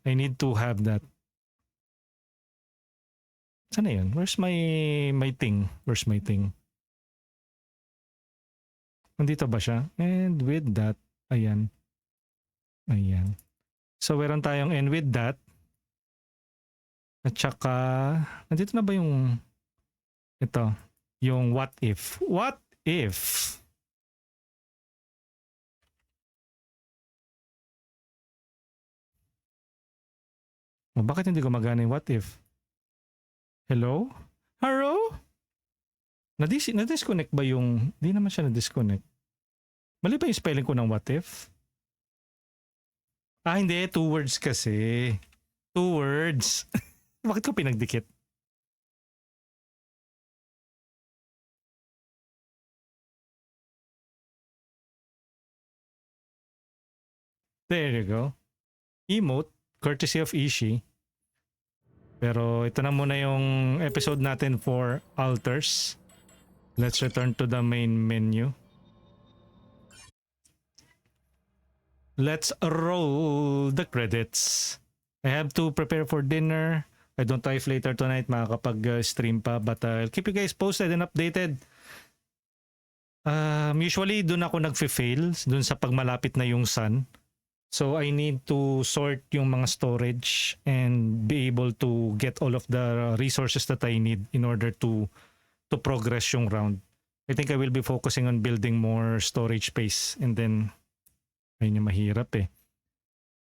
I need to have that. Sana yun? Where's my thing? Where's my thing? Nandito ba siya? And with that, ayan. Ayan. So, meron tayong and with that. At saka, nandito na ba yung ito? Yung what if? What if? Oh, bakit hindi gumagana yung what if? Hello? Hello? Na-disconnect ba yung... Di naman siya na-disconnect. Mali ba yung spelling ko ng what if? Ah, hindi. 2 words kasi. 2 words. Bakit ko pinagdikit? There you go. Emote, courtesy of Ishi. Pero ito na muna yung episode natin for alters. Let's return to the main menu. Let's roll the credits. I have to prepare for dinner. I don't know if later tonight makakapag-stream pa, but I'll keep you guys posted and updated. Usually dun ako nag-fail, dun sa pagmalapit na yung sun. So I need to sort yung mga storage and be able to get all of the resources that I need in order to progress yung round. I think I will be focusing on building more storage space and then ayun yung mahirap eh.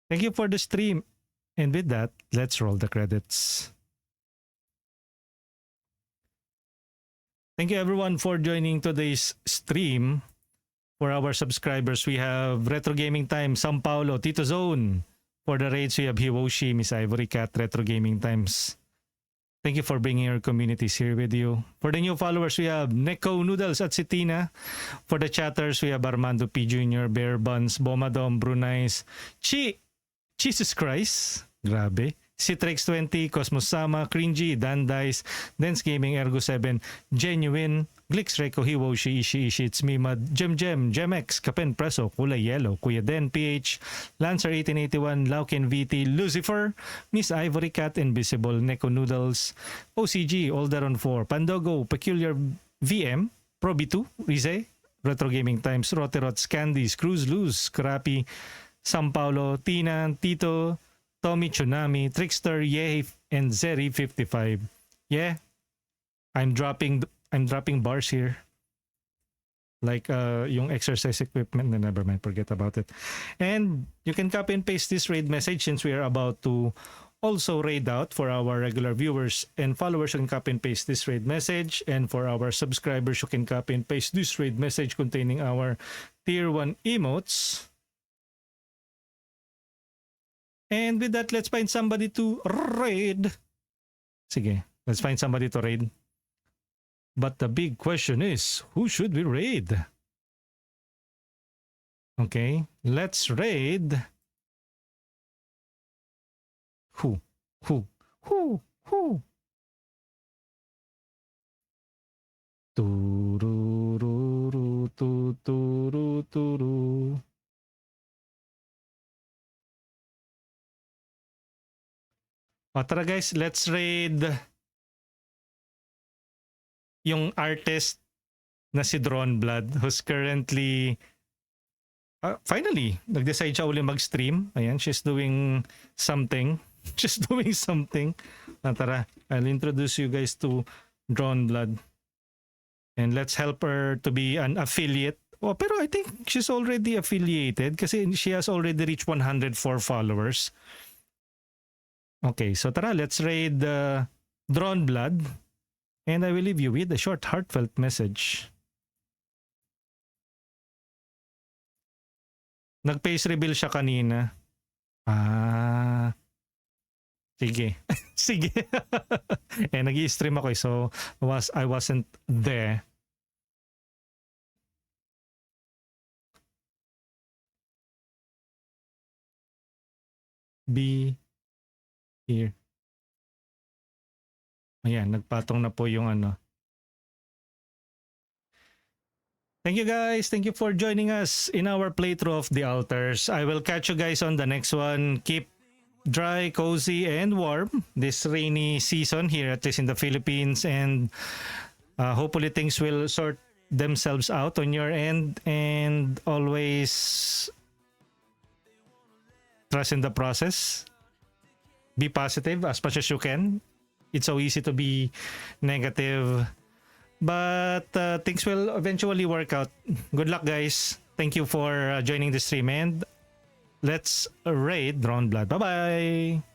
Thank you for the stream. And with that, let's roll the credits. Thank you everyone for joining today's stream. For our subscribers, we have Retro Gaming Time, Sao Paulo, Tito Zone. For the raids, we have Hiwoshi, Miss Ivory Cat, Retro Gaming Times. Thank you for bringing your communities here with you. For the new followers, we have Neko Noodles at Sitina. For the chatters, we have Armando P. Jr., Bear Buns, Bomadom, Brunais, Jesus Christ, grabe. Citrix20, Cosmos Sama, Cringy, Dan Dice, Dance Gaming, Ergo 7, Genuine, Glix Reco, Hiwoshi, Ishi, It's Mimad, Jem, Gemex, Kapen Preso, Kulay Yellow, Kuya Den, PH, Lancer 1881, Lauken VT, Lucifer, Miss Ivory Cat, Invisible, Neko Noodles, OCG, Olderon 4, Pandogo, Peculiar VM, Probi2, Rize, Retro Gaming Times, Roterots, Candies, Cruz Luz, Crappy, Sao Paulo, Tina, Tito, Tommy Tsunami, Trickster, Yeh, and Zeri55. Yeah, I'm dropping bars here. Like yung exercise equipment, never mind, forget about it. And you can copy and paste this raid message since we are about to also raid out for our regular viewers and followers. You can copy and paste this raid message, and for our subscribers, you can copy and paste this raid message containing our tier 1 emotes. And with that, let's find somebody to raid. Sige, let's find somebody to raid. But the big question is, who should we raid? Okay, let's raid. Who? turu. O, tara guys, let's raid yung artist na si Drawn Blood who's currently finally nag-decide siya uli mag-stream. Ayan, she's doing something. She's doing something. Tara, I'll introduce you guys to Drawn Blood. And let's help her to be an affiliate. Oh, pero I think she's already affiliated kasi she has already reached 104 followers. Okay, so tara, let's raid Drawn Blood. And I will leave you with a short, heartfelt message. Nag-face reveal siya kanina. Sige. Sige. Nag-i-stream ako so I wasn't there. Be here. Ayan, nagpatong na po yung ano. Thank you guys. Thank you for joining us in our playthrough of The Altars. I will catch you guys on the next one. Keep dry, cozy, and warm this rainy season here, at least in the Philippines. And hopefully things will sort themselves out on your end. And always trust in the process. Be positive as much as you can. It's so easy to be negative. But things will eventually work out. Good luck, guys. Thank you for joining the stream. And let's raid Drawn Blood. Bye-bye.